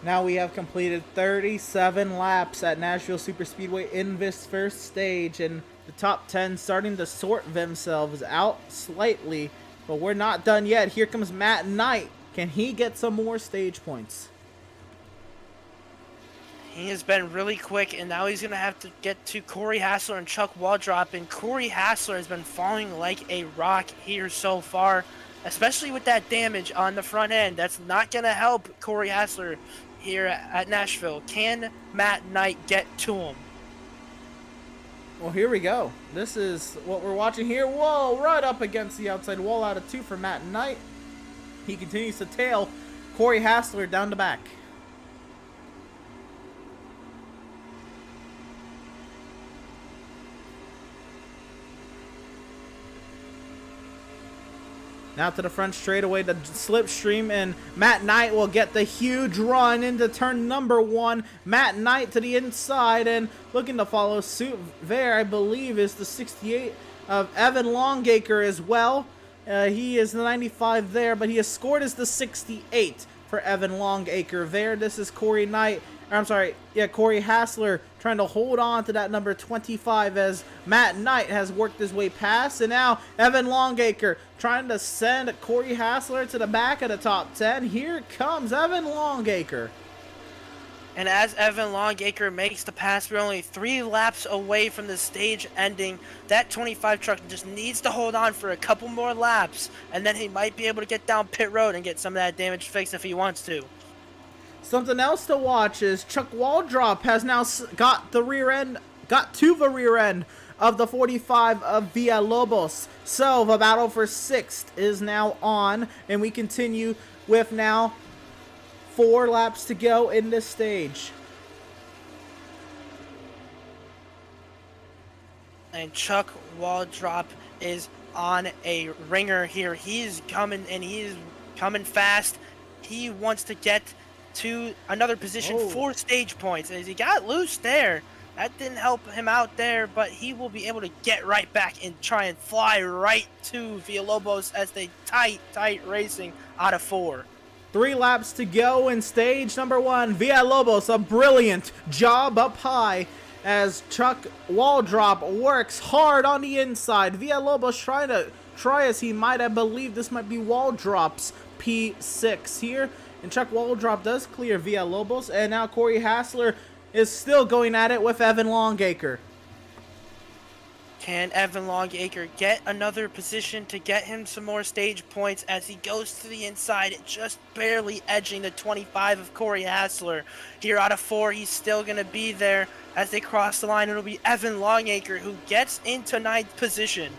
Now we have completed 37 laps at Nashville Superspeedway in this first stage, and the top 10 starting to sort themselves out slightly, but we're not done yet. Here comes Matt Knight. Can he get some more stage points? He has been really quick, and now he's going to have to get to Corey Hassler and Chuck Waldrop, and Corey Hassler has been falling like a rock here so far, especially with that damage on the front end. That's not going to help Corey Hassler here at Nashville. Can Matt Knight get to him? Well, here we go. This is what we're watching here. Whoa, right up against the outside wall out of 2 for Matt Knight. He continues to tail Corey Hassler down the back. Now to the front straightaway, the slipstream, and Matt Knight will get the huge run into turn number 1. Matt Knight to the inside, and looking to follow suit there, I believe, is the 68 of Evan Longacre as well. He is the 95 there, but he has scored as the 68 for Evan Longacre there. This is Corey Hassler trying to hold on to that number 25 as Matt Knight has worked his way past, and now Evan Longacre trying to send Corey Hassler to the back of the top 10. Here comes Evan Longacre. And as Evan Longacre makes the pass, we're only 3 laps away from the stage ending. That 25 truck just needs to hold on for a couple more laps, and then he might be able to get down pit road and get some of that damage fixed if he wants to. Something else to watch is Chuck Waldrop has now got to the rear end of the 45 of Villalobos. So the battle for 6th is now on, and we continue with now 4 laps to go in this stage. And Chuck Waldrop is on a ringer here. He's coming, and he's coming fast. He wants to get to another position for stage points. As he got loose there, that didn't help him out there, but he will be able to get right back and try and fly right to Villalobos as they tight racing out of 4. 3 laps to go in stage number 1. Villalobos, a brilliant job up high as Chuck Waldrop works hard on the inside. Villalobos try as he might. I believe this might be Waldrop's P6 here. And Chuck Waldrop does clear Villalobos. And now Corey Hassler is still going at it with Evan Longacre. Can Evan Longacre get another position to get him some more stage points as he goes to the inside, just barely edging the 25 of Corey Hassler. Here out of 4, he's still going to be there as they cross the line. It'll be Evan Longacre who gets into 9th position.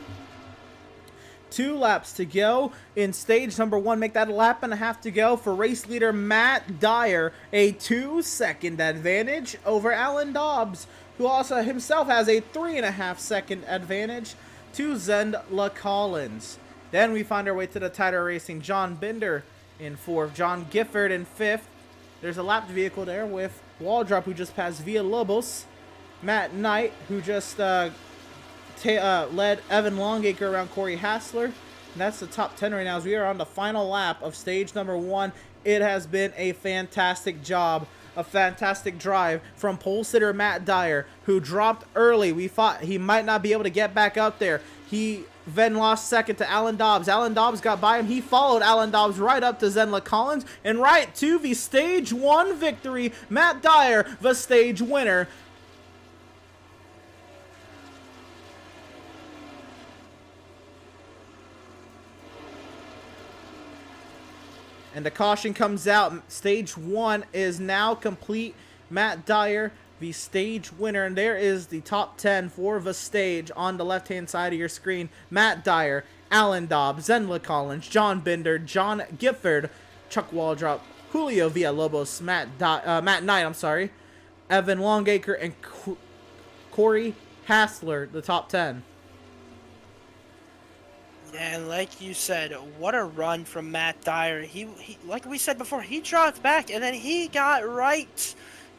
2 laps to go in stage number 1. Make that a lap and a half to go for race leader Matt Dyer. A 2-second advantage over Alan Dobbs, who also himself has a 3.5-second advantage to Zendla Collins. Then we find our way to the title racing. John Binder in 4th, John Gifford in 5th. There's a lapped vehicle there with Waldrop, who just passed Villalobos. Matt Knight, who just led Evan Longacre around Corey Hassler. And that's the top 10 right now as we are on the final lap of stage number 1. It has been a fantastic job, a fantastic drive from pole sitter Matt Dyer, who dropped early. We thought he might not be able to get back up there. He then lost second to Alan Dobbs. Alan Dobbs got by him. He followed Alan Dobbs right up to Zendla Collins and right to the stage 1 victory. Matt Dyer, the stage winner. And the caution comes out. Stage 1 is now complete. Matt Dyer, the stage winner. And there is the top 10 for the stage on the left-hand side of your screen. Matt Dyer Alan Dobbs, Zenla Collins, John Binder, John Gifford, Chuck Waldrop, Julio Villalobos, Matt Knight, Evan Longacre, and Corey Hassler, the top 10. Yeah, and like you said, what a run from Matt Dyer. He like we said before, he dropped back and then he got right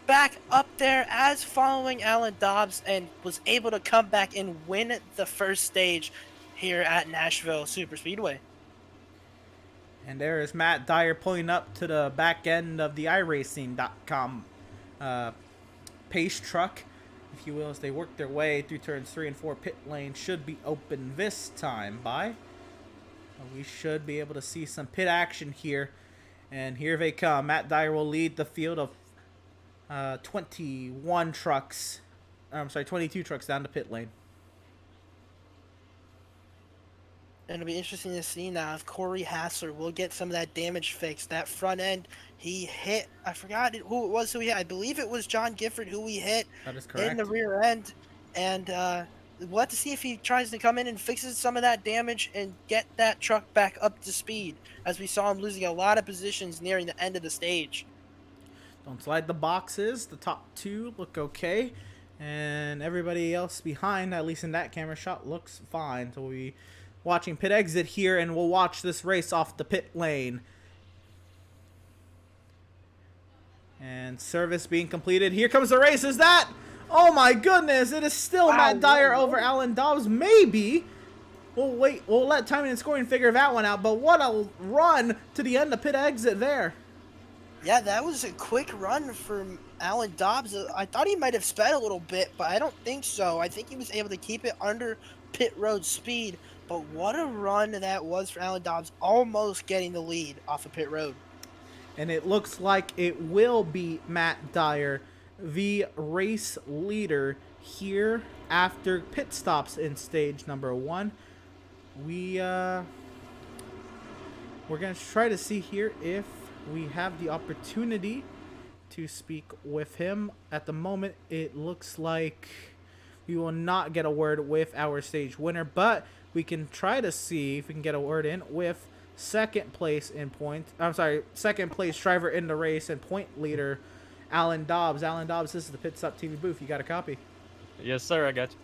back up there as following Alan Dobbs and was able to come back and win the first stage here at Nashville Super Speedway. And there is Matt Dyer pulling up to the back end of the iRacing.com pace truck, if you will, as they work their way through turns 3 and 4. Pit lane should be open this time by. We should be able to see some pit action here. And here they come. Matt Dyer will lead the field of 22 trucks down the pit lane. And it'll be interesting to see now if Corey Hassler will get some of that damage fixed. That front end, he hit, I forgot who it was who he hit. I believe it was John Gifford who he hit. That is correct. In the rear end. And we'll have to see if he tries to come in and fixes some of that damage and get that truck back up to speed, as we saw him losing a lot of positions nearing the end of the stage. Don't slide the boxes. The top 2 look okay. And everybody else behind, at least in that camera shot, looks fine. So we'll be watching pit exit here, and we'll watch this race off the pit lane. And service being completed. Here comes the race. Is that? Oh my goodness. It is still Matt Dyer over Alan Dobbs. Maybe. We'll wait. We'll let timing and scoring figure that one out. But what a run to the end of pit exit there. Yeah, that was a quick run from Alan Dobbs. I thought he might have sped a little bit, but I don't think so. I think he was able to keep it under pit road speed. But what a run that was for Alan Dobbs, almost getting the lead off of pit road. And it looks like it will be Matt Dyer, the race leader here after pit stops in stage number 1. We're going to try to see here if we have the opportunity to speak with him. At the moment, it looks like we will not get a word with our stage winner, but we can try to see if we can get a word in with second place driver in the race and point leader, Alan Dobbs. Alan Dobbs, this is the PitStop TV booth. You got a copy? Yes, sir, I got you.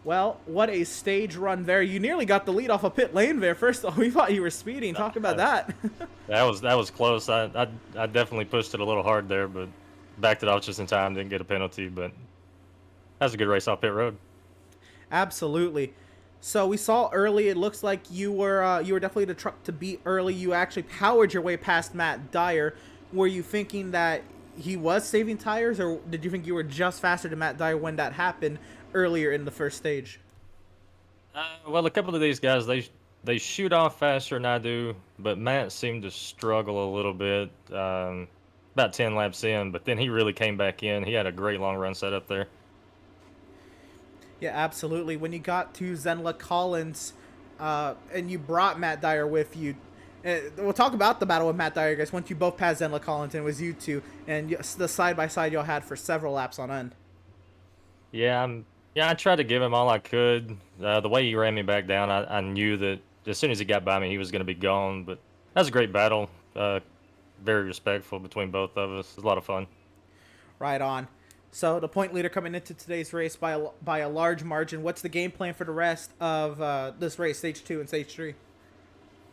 Well, what a stage run there. You nearly got the lead off of pit lane there. First, we thought you were speeding. Talk about that. That was close. I definitely pushed it a little hard there, but backed it off just in time. Didn't get a penalty, but that's a good race off pit road. Absolutely. So we saw early, it looks like you were definitely the truck to beat early. You actually powered your way past Matt Dyer. Were you thinking that he was saving tires, or did you think you were just faster than Matt Dyer when that happened earlier in the first stage? Well, a couple of these guys, they shoot off faster than I do, but Matt seemed to struggle a little bit about 10 laps in, but then he really came back in. He had a great long run set up there. Yeah, absolutely. When you got to Zenla Collins and you brought Matt Dyer with you, we'll talk about the battle with Matt Dyer, guys. Once you both passed Zenla Collins, and it was you two, and the side-by-side y'all had for several laps on end. Yeah, I tried to give him all I could. The way he ran me back down, I knew that as soon as he got by me, he was going to be gone. But that was a great battle. Very respectful between both of us. It was a lot of fun. Right on. So the point leader coming into today's race by a large margin. What's the game plan for the rest of this race, stage 2 and stage 3?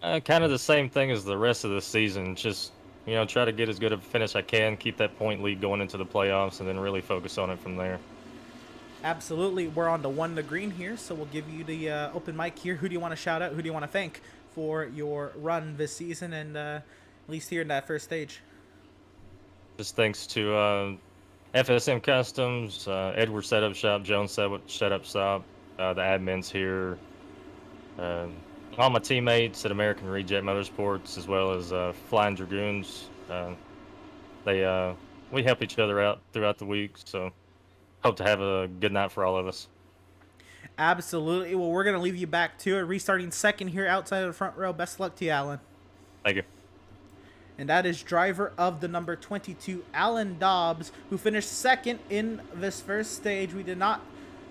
Kind of the same thing as the rest of the season. Just, try to get as good a finish I can, keep that point lead going into the playoffs, and then really focus on it from there. Absolutely. We're on to 1 to green here, so we'll give you the open mic here. Who do you want to shout out? Who do you want to thank for your run this season, and at least here in that first stage? Just thanks to FSM Customs, Edward Setup Shop, Jones Setup Shop, the admins here, all my teammates at American Reject Motorsports, as well as Flying Dragoons. We help each other out throughout the week, so hope to have a good night for all of us. Absolutely. Well, we're going to leave you back to it. Restarting second here outside of the front row. Best of luck to you, Alan. Thank you. And that is driver of the number 22, Alan Dobbs, who finished second in this first stage. We did not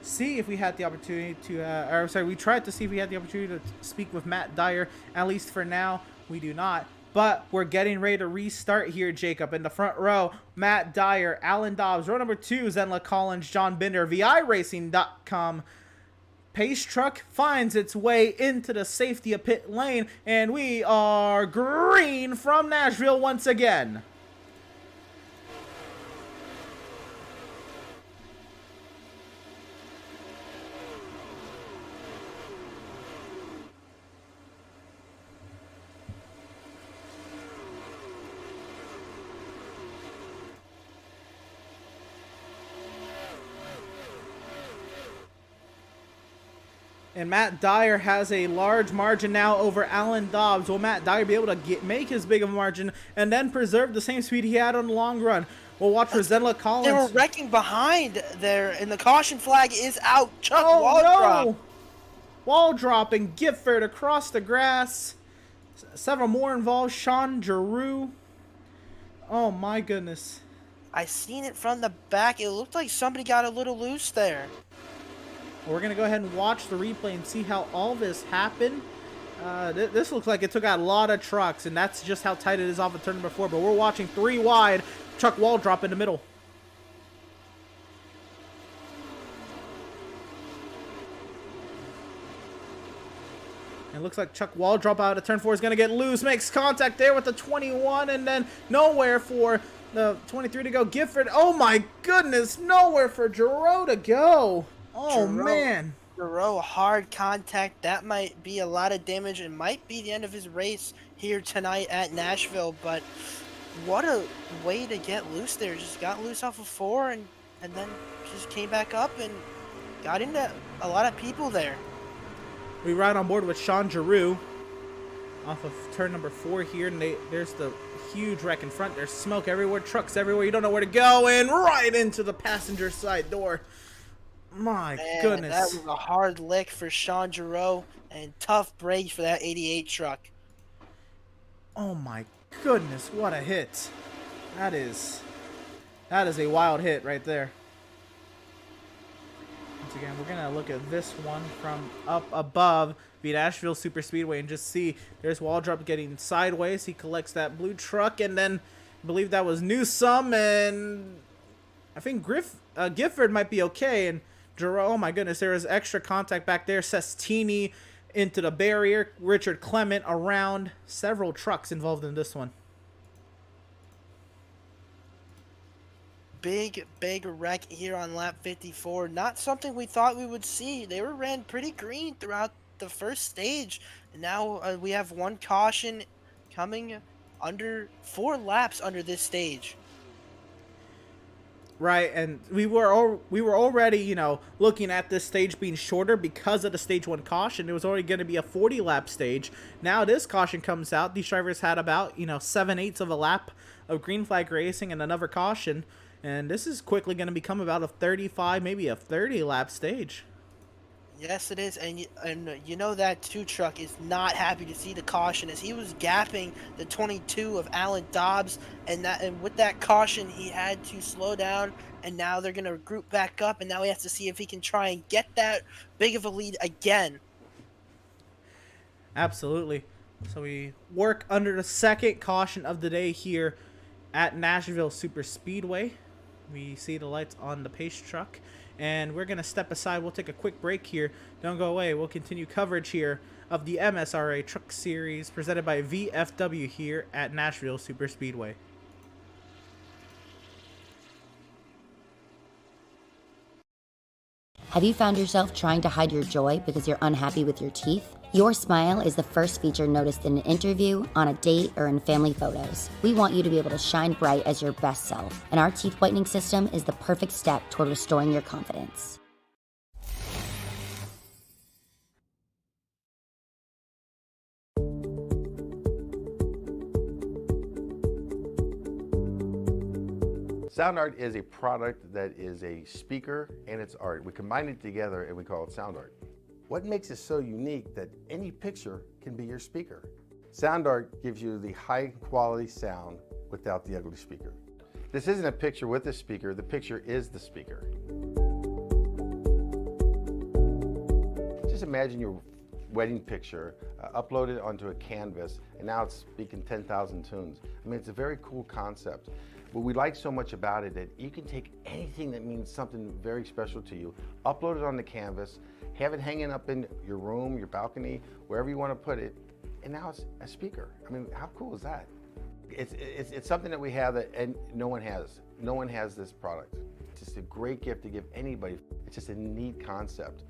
see if we had the opportunity to, we tried to see if we had the opportunity to speak with Matt Dyer. At least for now, we do not. But we're getting ready to restart here, Jacob. In the front row, Matt Dyer, Alan Dobbs. Row number 2, Zenla Collins, John Binder, VIRacing.com. Pace truck finds its way into the safety of pit lane, and we are green from Nashville once again. And Matt Dyer has a large margin now over Alan Dobbs. Will Matt Dyer be able to make his big of a margin and then preserve the same speed he had on the long run? We'll watch for Zenla Collins. They were wrecking behind there, and the caution flag is out. Chuck Wall Wall dropping Gifford across the grass. Several more involved. Sean Giroux. Oh my goodness. I seen it from the back. It looked like somebody got a little loose there. We're going to go ahead and watch the replay and see how all this happened. This looks like it took out a lot of trucks, and that's just how tight it is off of turn number 4. But we're watching 3 wide. Chuck Wall drop in the middle. It looks like Chuck Wall drop out of turn 4 is going to get loose. Makes contact there with the 21, and then nowhere for the 23 to go. Gifford, oh my goodness, nowhere for Giroux to go. Oh, man. Giroux, hard contact. That might be a lot of damage. It might be the end of his race here tonight at Nashville. But what a way to get loose there. Just got loose off of 4 and then just came back up and got into a lot of people there. We ride on board with Sean Giroux off of turn number 4 here. And there's the huge wreck in front. There's smoke everywhere, trucks everywhere. You don't know where to go. And right into the passenger side door. My goodness. That was a hard lick for Sean Giroux and tough break for that 88 truck. Oh my goodness, what a hit. That is a wild hit right there. Once again, we're going to look at this one from up above the Nashville Super Speedway and just see there's Waldrop getting sideways. He collects that blue truck, and then I believe that was Newsome, and I think Gifford might be okay, and Giroux, oh my goodness, there is extra contact back there. Sestini into the barrier. Richard Clement around. Several trucks involved in this one. Big wreck here on lap 54. Not something we thought we would see. They were ran pretty green throughout the first stage. And now we have one caution coming under 4 laps under this stage. Right, and we were already, you know, looking at this stage being shorter because of the stage 1 caution. It was already going to be a 40-lap stage. Now this caution comes out. These drivers had about, 7/8 of a lap of green flag racing and another caution. And this is quickly going to become about a 35, maybe a 30-lap stage. Yes, it is, and you know that 2 truck is not happy to see the caution as he was gapping the 22 of Alan Dobbs, and with that caution he had to slow down, and now they're gonna group back up, and now he has to see if he can try and get that big of a lead again. Absolutely. So we work under the second caution of the day here at Nashville Super Speedway. We see the lights on the pace truck. And we're going to step aside. We'll take a quick break here. Don't go away. We'll continue coverage here of the MSRA Truck Series presented by VFW here at Nashville Super Speedway. Have you found yourself trying to hide your joy because you're unhappy with your teeth? Your smile is the first feature noticed in an interview, on a date, or in family photos. We want you to be able to shine bright as your best self, and our teeth whitening system is the perfect step toward restoring your confidence. Sound art is a product that is a speaker and it's art. We combine it together and we call it sound art. What makes it so unique that any picture can be your speaker? Sound art gives you the high quality sound without the ugly speaker. This isn't a picture with a speaker, the picture is the speaker. Just imagine your wedding picture uploaded onto a canvas, and now it's speaking 10,000 tunes. I mean, it's a very cool concept. What we like so much about it that you can take anything that means something very special to you, upload it on the canvas, have it hanging up in your room, your balcony, wherever you want to put it, and now it's a speaker. I mean, how cool is that? It's something that we have that and no one has. No one has this product. It's just a great gift to give anybody. It's just a neat concept.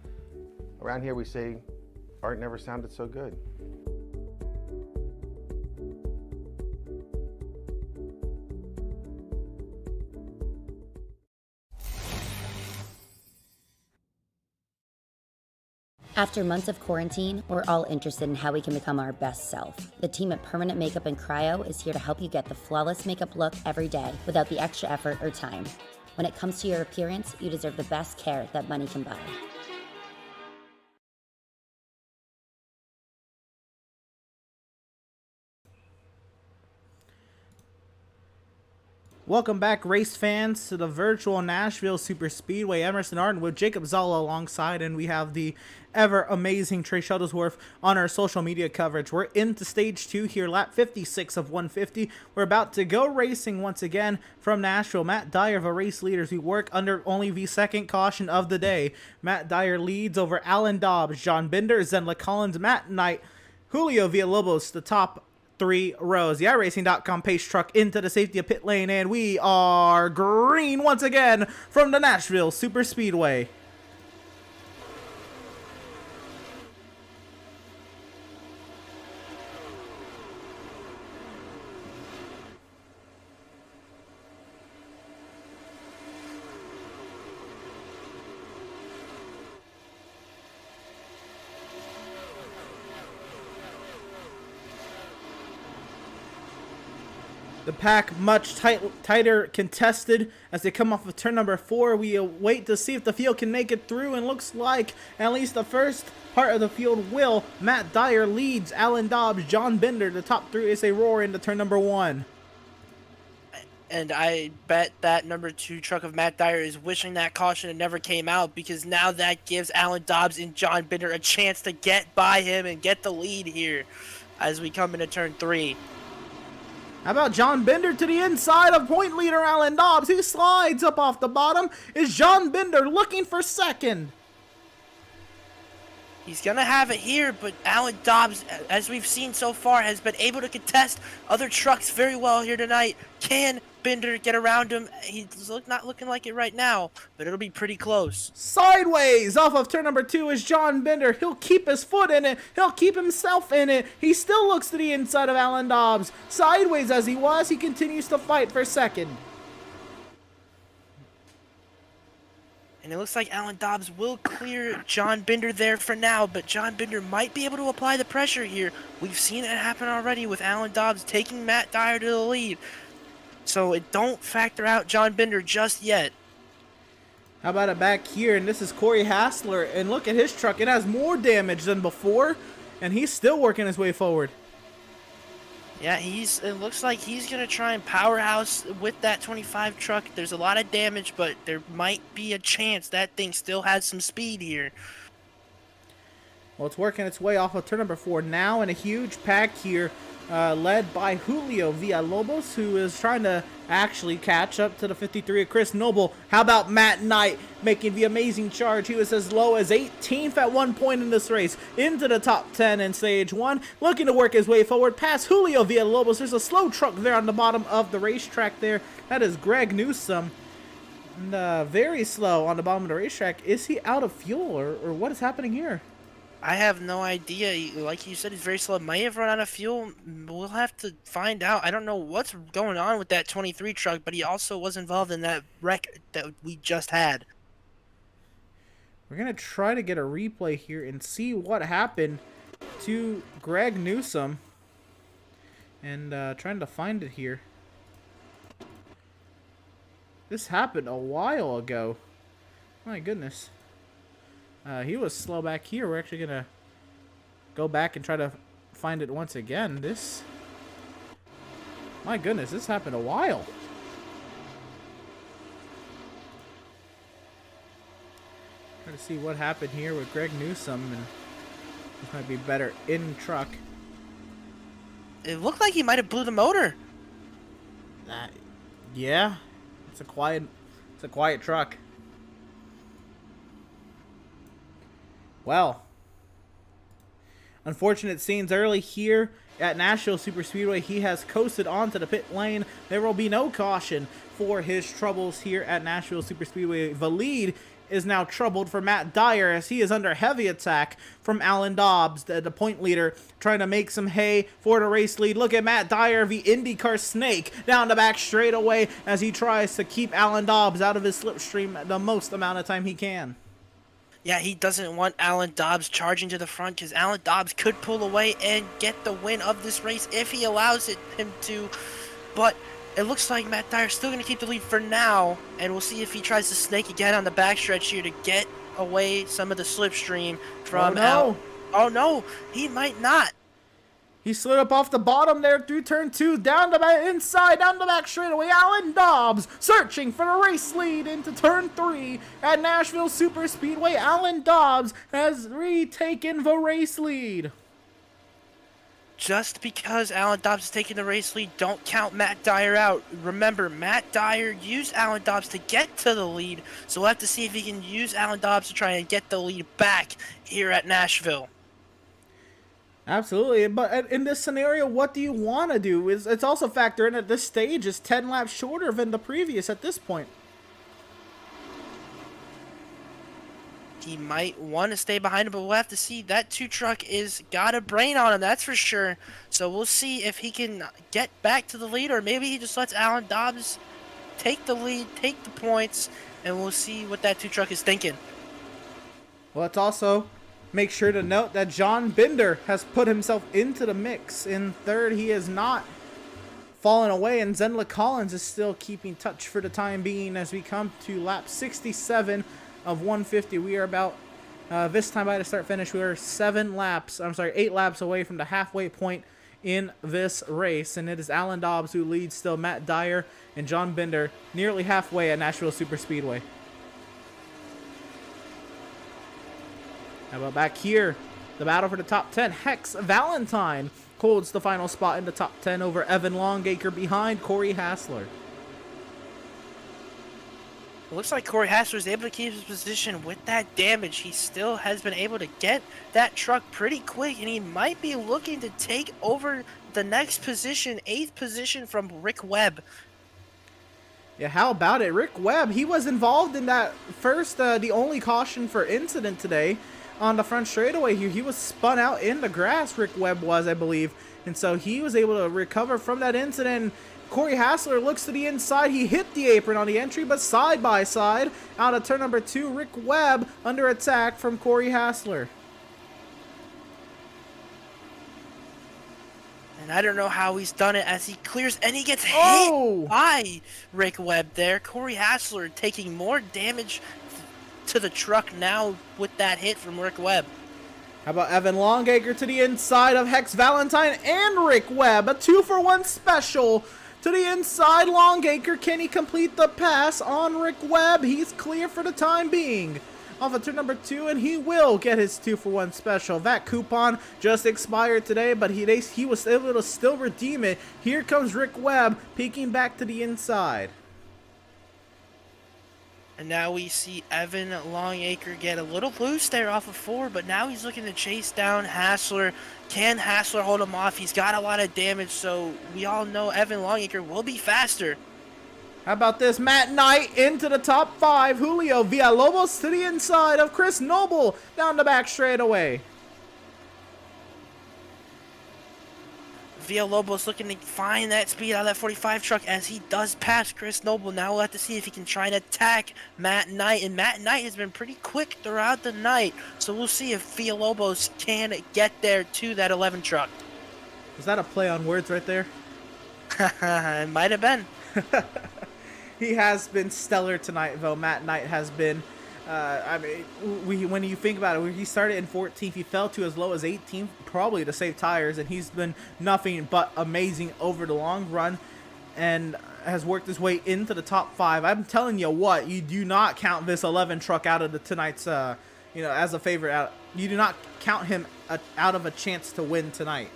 Around here we say, art never sounded so good. After months of quarantine, we're all interested in how we can become our best self. The team at Permanent Makeup and Cryo is here to help you get the flawless makeup look every day without the extra effort or time. When it comes to your appearance, you deserve the best care that money can buy. Welcome back, race fans, to the virtual Nashville Super Speedway. Emerson Arden with Jacob Zala alongside, and we have the ever amazing Trey Shuttlesworth on our social media coverage. We're into stage 2 here, lap 56 of 150. We're about to go racing once again from Nashville. Matt Dyer, the race leaders, we work under only the second caution of the day. Matt Dyer leads over Alan Dobbs, John Binder, Zenla Collins, Matt Knight, Julio Villalobos, the top 3 rows. The iRacing.com pace truck into the safety of pit lane, and we are green once again from the Nashville Super Speedway. The pack much tighter contested as they come off of turn number 4. We wait to see if the field can make it through, and looks like at least the first part of the field will. Matt Dyer leads Alan Dobbs, John Binder, the top 3 as they roar into turn number 1. And I bet that number 2 truck of Matt Dyer is wishing that caution had never came out, because now that gives Alan Dobbs and John Binder a chance to get by him and get the lead here as we come into turn 3. How about John Binder to the inside of point leader Alan Dobbs? He slides up off the bottom. Is John Binder looking for second? He's going to have it here, but Alan Dobbs, as we've seen so far, has been able to contest other trucks very well here tonight. Can Binder get around him? He's not looking like it right now, but it'll be pretty close. Sideways off of turn number 2 is John Binder. He'll keep his foot in it. He'll keep himself in it. He still looks to the inside of Alan Dobbs. Sideways as he was, he continues to fight for second. And it looks like Alan Dobbs will clear John Binder there for now, but John Binder might be able to apply the pressure here. We've seen it happen already with Alan Dobbs taking Matt Dyer to the lead. So it don't factor out John Binder just yet. How about it back here? And this is Corey Hassler. And look at his truck. It has more damage than before. And he's still working his way forward. Yeah, it looks like he's going to try and powerhouse with that 25 truck. There's a lot of damage, but there might be a chance that thing still has some speed here. Well, it's working its way off of turn number 4 now, in a huge pack here, led by Julio Villalobos, who is trying to actually catch up to the 53 of Chris Noble. How about Matt Knight making the amazing charge? He was as low as 18th at one point in this race, into the top 10 in stage 1, looking to work his way forward past Julio Villalobos. There's a slow truck there on the bottom of the racetrack there. That is Greg Newsom. And very slow on the bottom of the racetrack. Is he out of fuel, or what is happening here? I have no idea. Like you said, he's very slow. Might have run out of fuel. We'll have to find out. I don't know what's going on with that 23 truck, but he also was involved in that wreck that we just had. We're going to try to get a replay here and see what happened to Greg Newsom. And trying to find it here. This happened a while ago. My goodness. He was slow back here. We're actually going to go back and try to find it once again. My goodness, this happened a while. Try to see what happened here with Greg Newsom, and this might be better in truck. It looked like he might have blew the motor. Yeah, it's a quiet truck. Well, unfortunate scenes early here at Nashville Superspeedway. He has coasted onto the pit lane. There will be no caution for his troubles here at Nashville Superspeedway. The lead is now troubled for Matt Dyer as he is under heavy attack from Alan Dobbs, the point leader, trying to make some hay for the race lead. Look at Matt Dyer, the IndyCar snake, down the back straightaway as he tries to keep Alan Dobbs out of his slipstream the most amount of time he can. Yeah, he doesn't want Alan Dobbs charging to the front because Alan Dobbs could pull away and get the win of this race if he allows him to. But it looks like Matt Dyer's still going to keep the lead for now, and we'll see if he tries to snake again on the backstretch here to get away some of the slipstream from Alan. Oh no, he might not. He slid up off the bottom there through turn 2, down the back, inside, down the back straightaway. Alan Dobbs searching for the race lead into turn 3 at Nashville Superspeedway. Alan Dobbs has retaken the race lead. Just because Alan Dobbs is taking the race lead, don't count Matt Dyer out. Remember, Matt Dyer used Alan Dobbs to get to the lead, so we'll have to see if he can use Alan Dobbs to try and get the lead back here at Nashville. Absolutely, but in this scenario, what do you want to do? It's also factor in at this stage is 10 laps shorter than the previous at this point. He might want to stay behind him, but we'll have to see. That 2 truck is got a brain on him, that's for sure. So we'll see if he can get back to the lead, or maybe he just lets Alan Dobbs take the lead, take the points, and we'll see what that 2 truck is thinking. Well, it's also make sure to note that John Binder has put himself into the mix. In third, he has not fallen away, and Zenla Collins is still keeping touch for the time being as we come to lap 67 of 150. We are about, this time by the start finish, we are 8 laps away from the halfway point in this race, and it is Alan Dobbs who leads still. Matt Dyer and John Binder nearly halfway at Nashville Superspeedway. How about back here? The battle for the top 10. Hex Valentine holds the final spot in the top 10 over Evan Longacre behind Corey Hassler. It looks like Corey Hassler is able to keep his position with that damage. He still has been able to get that truck pretty quick, and he might be looking to take over the next position, 8th position, from Rick Webb. Yeah, how about it? Rick Webb, he was involved in that first, the only caution for incident today on the front straightaway here. He was spun out in the grass, Rick Webb was, I believe. And so he was able to recover from that incident. Corey Hassler looks to the inside. He hit the apron on the entry, but side by side, out of turn number 2, Rick Webb under attack from Corey Hassler. And I don't know how he's done it as he clears and he gets hit by Rick Webb there. Corey Hassler taking more damage to the truck now with that hit from Rick Webb. How about Evan Longacre to the inside of Hex Valentine and Rick Webb? A 2-for-1 special to the inside. Longacre, can he complete the pass on Rick Webb? He's clear for the time being off of turn number 2, and he will get his 2-for-1 special. That coupon just expired today, but he was able to still redeem it. Here comes Rick Webb peeking back to the inside. And now we see Evan Longacre get a little loose there off of 4, but now he's looking to chase down Hassler. Can Hassler hold him off? He's got a lot of damage, so we all know Evan Longacre will be faster. How about this? Matt Knight into the top 5. Julio Villalobos to the inside of Chris Noble down the back straightaway. Villalobos looking to find that speed out of that 45 truck as he does pass Chris Noble. Now we'll have to see if he can try and attack Matt Knight. And Matt Knight has been pretty quick throughout the night. So we'll see if Villalobos can get there to that 11 truck. Was that a play on words right there? It might have been. He has been stellar tonight, though. Matt Knight has been, when you think about it, when he started in 14th, he fell to as low as 18th, probably to save tires, and he's been nothing but amazing over the long run. And has worked his way into the top 5. I'm telling you what, you do not count this 11 truck out of the tonight's, as a favorite. You do not count him out of a chance to win tonight.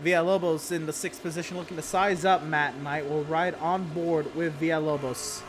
Villalobos in the 6th position, looking to size up Matt Knight. Will ride on board with Villalobos.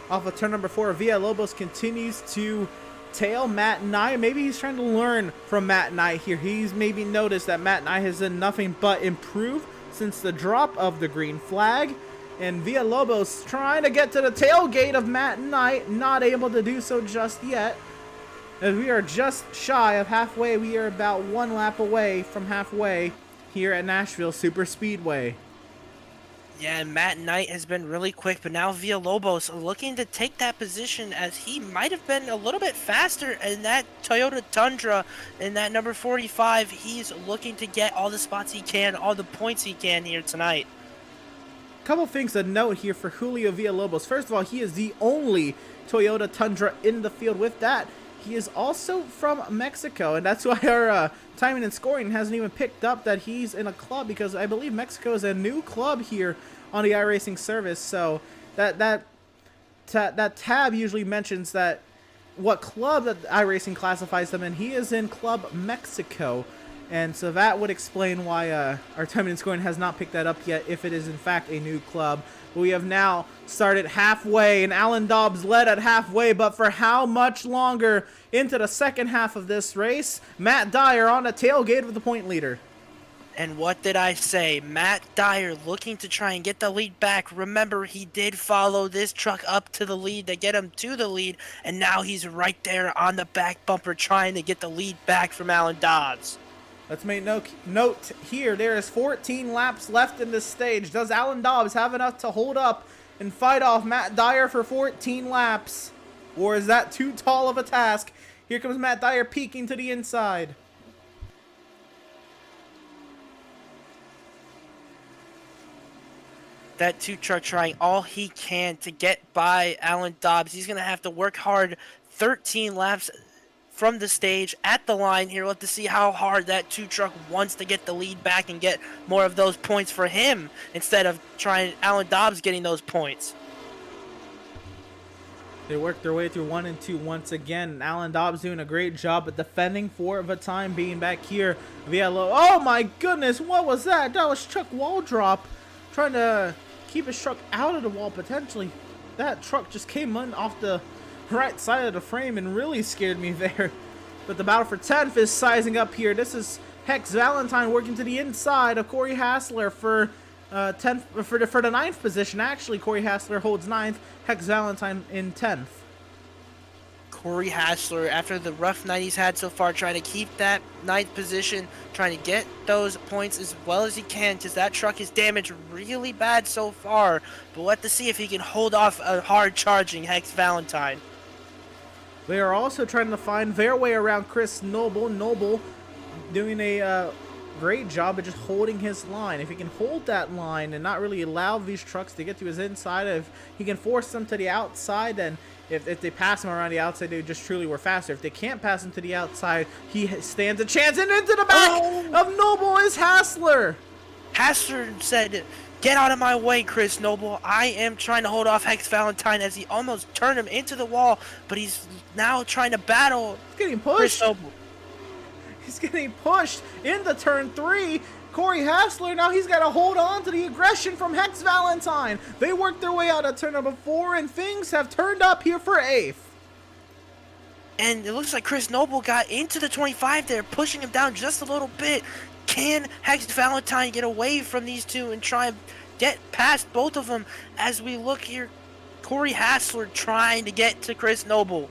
Off of turn number 4, Villalobos continues to tail Matt Knight. Maybe he's trying to learn from Matt Knight here. He's maybe noticed that Matt Knight has done nothing but improve since the drop of the green flag. And Villalobos trying to get to the tailgate of Matt Knight, not able to do so just yet. As we are just shy of halfway, we are about 1 lap away from halfway here at Nashville Super Speedway. Yeah, Matt Knight has been really quick, but now Villalobos looking to take that position as he might have been a little bit faster in that Toyota Tundra in that number 45. He's looking to get all the spots he can, all the points he can here tonight. Couple things to note here for Julio Villalobos. First of all, he is the only Toyota Tundra in the field. With that, he is also from Mexico, and that's why our timing and scoring hasn't even picked up that he's in a club, because I believe Mexico is a new club here on the iRacing service. So that tab usually mentions that what club that iRacing classifies them in. He is in Club Mexico, and so that would explain why our timing and scoring has not picked that up yet, if it is in fact a new club. We have now started halfway, and Alan Dobbs led at halfway, but for how much longer into the second half of this race? Matt Dyer on the tailgate with the point leader. And what did I say? Matt Dyer looking to try and get the lead back. Remember, he did follow this truck up to the lead to get him to the lead, and now he's right there on the back bumper trying to get the lead back from Alan Dobbs. Let's make note here. There is 14 laps left in this stage. Does Alan Dobbs have enough to hold up and fight off Matt Dyer for 14 laps? Or is that too tall of a task? Here comes Matt Dyer peeking to the inside. That 2 truck trying all he can to get by Alan Dobbs. He's going to have to work hard 13 laps from the stage at the line here. We'll have to see how hard that 2 truck wants to get the lead back and get more of those points for him instead of trying Alan Dobbs getting those points. They work their way through 1 and 2 once again. Alan Dobbs doing a great job at defending for the time being back here. Oh my goodness, what was that? That was Chuck wall drop. Trying to keep his truck out of the wall potentially. That truck just came in off the right side of the frame and really scared me there. But the battle for 10th is sizing up here. This is Hex Valentine working to the inside of Corey Hassler for 10th for the 9th position. Actually, Corey Hassler holds 9th. Hex Valentine in 10th. Corey Hassler, after the rough night he's had so far, trying to keep that 9th position, trying to get those points as well as he can, because that truck is damaged really bad so far. But we'll have to see if he can hold off a hard charging Hex Valentine. They are also trying to find their way around Chris Noble. Noble doing a great job of just holding his line. If he can hold that line and not really allow these trucks to get to his inside, if he can force them to the outside, then if they pass him around the outside, they just truly were faster. If they can't pass him to the outside, he stands a chance. And into the back of Noble is Hassler. Hassler said, "Get out of my way, Chris Noble. I am trying to hold off Hex Valentine," as he almost turned him into the wall, but he's now trying to battle He's getting pushed. Chris Noble. He's getting pushed into turn 3. Corey Hassler, now he's got to hold on to the aggression from Hex Valentine. They work their way out of turn number 4, and things have turned up here for 8th. And it looks like Chris Noble got into the 25 there, pushing him down just a little bit. Can Hex Valentine get away from these two and try and get past both of them? As we look here, Corey Hassler trying to get to Chris Noble.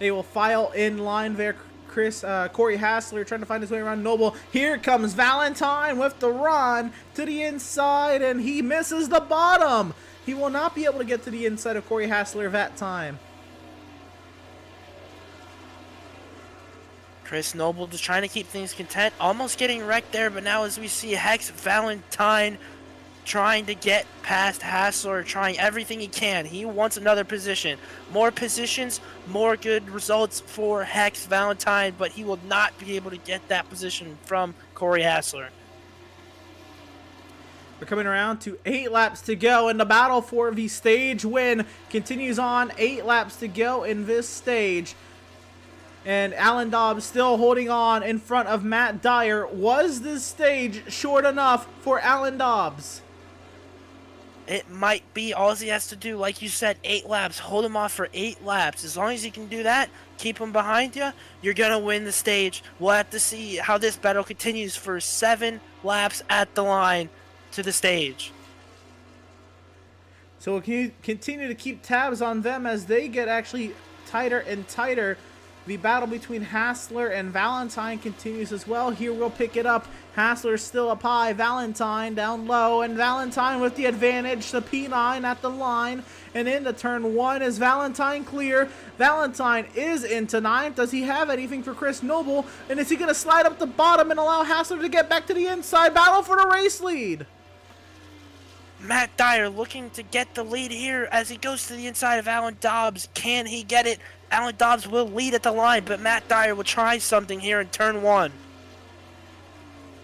They will file in line there. Corey Hassler trying to find his way around Noble. Here comes Valentine with the run to the inside, and he misses the bottom. He will not be able to get to the inside of Corey Hassler that time. Chris Noble just trying to keep things content, almost getting wrecked there, but now as we see Hex Valentine trying to get past Hassler, trying everything he can. He wants another position. More positions, more good results for Hex Valentine, but he will not be able to get that position from Corey Hassler. We're coming around to 8 laps to go, and the battle for the stage win continues on. 8 laps to go in this stage. And Alan Dobbs still holding on in front of Matt Dyer. Was this stage short enough for Alan Dobbs? It might be. All he has to do, like you said, 8 laps. Hold him off for 8 laps. As long as you can do that, keep him behind you, you're going to win the stage. We'll have to see how this battle continues for 7 laps at the line to the stage. So we'll continue to keep tabs on them as they get actually tighter and tighter. The battle between Hassler and Valentine continues as well. Here we'll pick it up. Hassler still up high, Valentine down low, and Valentine with the advantage. The P9 at the line, and into turn 1 is Valentine clear. Valentine is into 9th. Does he have anything for Chris Noble? And is he going to slide up the bottom and allow Hassler to get back to the inside? Battle for the race lead. Matt Dyer looking to get the lead here as he goes to the inside of Alan Dobbs. Can he get it? Alan Dobbs will lead at the line, but Matt Dyer will try something here in turn 1.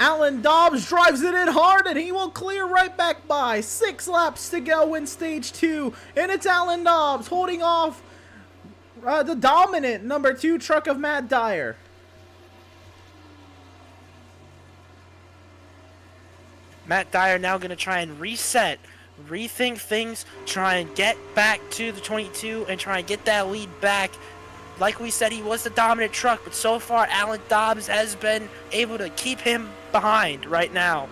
Alan Dobbs drives it in hard, and he will clear right back by. 6 laps to go in stage 2, and it's Alan Dobbs holding off the dominant number 2 truck of Matt Dyer. Matt Dyer now going to try and reset, rethink things, try and get back to the 22 and try and get that lead back. Like we said, he was the dominant truck, but so far Alan Dobbs has been able to keep him behind right now.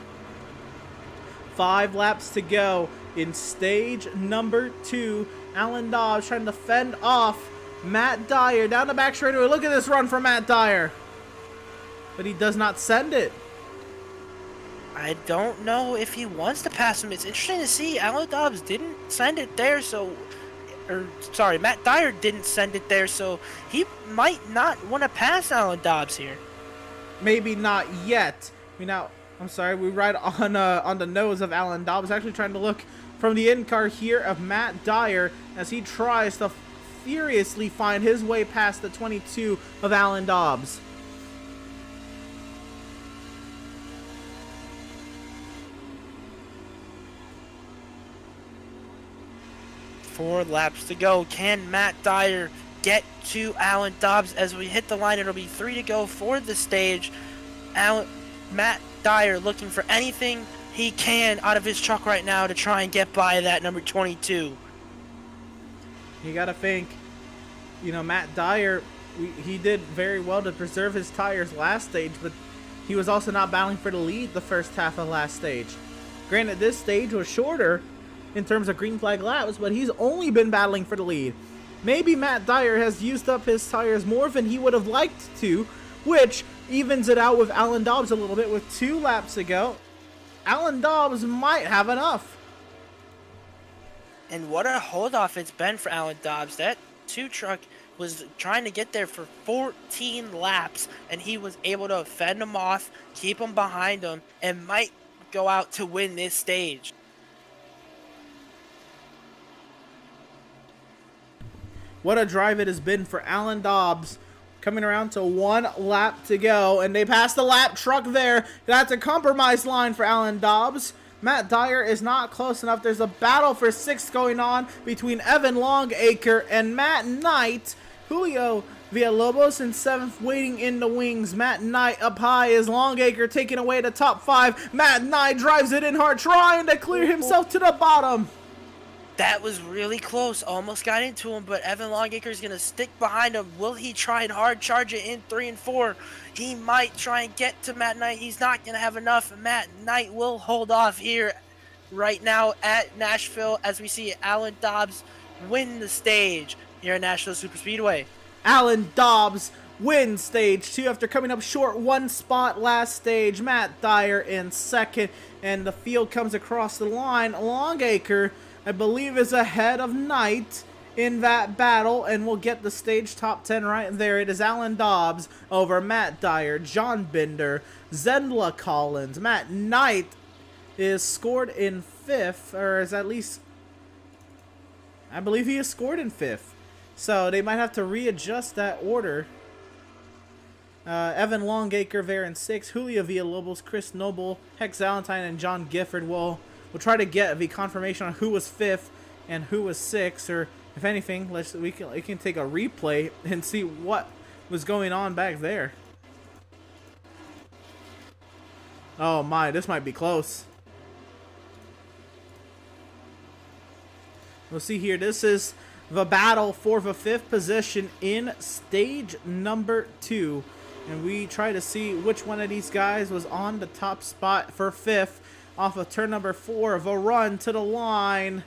5 laps to go in stage number 2. Alan Dobbs trying to fend off Matt Dyer down the back straightaway. Look at this run from Matt Dyer. But he does not send it. I don't know if he wants to pass him. It's interesting to see. Alan Dobbs didn't send it there, Matt Dyer didn't send it there, so he might not want to pass Alan Dobbs here. Maybe not yet. We ride on the nose of Alan Dobbs, actually trying to look from the in-car here of Matt Dyer as he tries to furiously find his way past the 22 of Alan Dobbs. Four laps to go. Can Matt Dyer get to Alan Dobbs? As we hit the line, it'll be 3 to go for the stage. Matt Dyer looking for anything he can out of his truck right now to try and get by that number 22. You got to think, Matt Dyer, he did very well to preserve his tires last stage, but he was also not battling for the lead the first half of last stage. Granted, this stage was shorter in terms of green flag laps, but he's only been battling for the lead. Maybe Matt Dyer has used up his tires more than he would have liked to, which evens it out with Alan Dobbs a little bit with 2 laps to go. Alan Dobbs might have enough. And what a hold-off it's been for Alan Dobbs. That 2 truck was trying to get there for 14 laps, and he was able to fend him off, keep him behind him, and might go out to win this stage. What a drive it has been for Alan Dobbs. Coming around to 1 lap to go, and they pass the lap truck there. That's a compromise line for Alan Dobbs. Matt Dyer is not close enough. There's a battle for 6th going on between Evan Longacre and Matt Knight. Julio Villalobos in 7th, waiting in the wings. Matt Knight up high as Longacre taking away the top 5. Matt Knight drives it in hard, trying to clear himself to the bottom. That was really close. Almost got into him, but Evan Longacre is going to stick behind him. Will he try and hard charge it in 3 and 4? He might try and get to Matt Knight. He's not going to have enough. Matt Knight will hold off here right now at Nashville as we see Alan Dobbs win the stage here at Nashville Super Speedway. Alan Dobbs wins stage 2 after coming up short 1 spot last stage. Matt Dyer in 2nd, and the field comes across the line. Longacre, I believe, is ahead of Knight, in that battle, and we'll get the stage top 10 right there. It is Alan Dobbs over Matt Dyer, John Binder, Zendla Collins. Matt Knight is scored in 5th, or is at least, I believe he is scored in 5th. So they might have to readjust that order. Evan Longacre there in 6th, Julio Villalobos, Chris Noble, Hex Valentine, and John Gifford. We'll try to get the confirmation on who was 5th and who was 6th, or if anything, we can take a replay and see what was going on back there. Oh my, this might be close. We'll see here. This is the battle for the 5th position in stage number 2. And we try to see which one of these guys was on the top spot for 5th off of turn number 4 of a run to the line.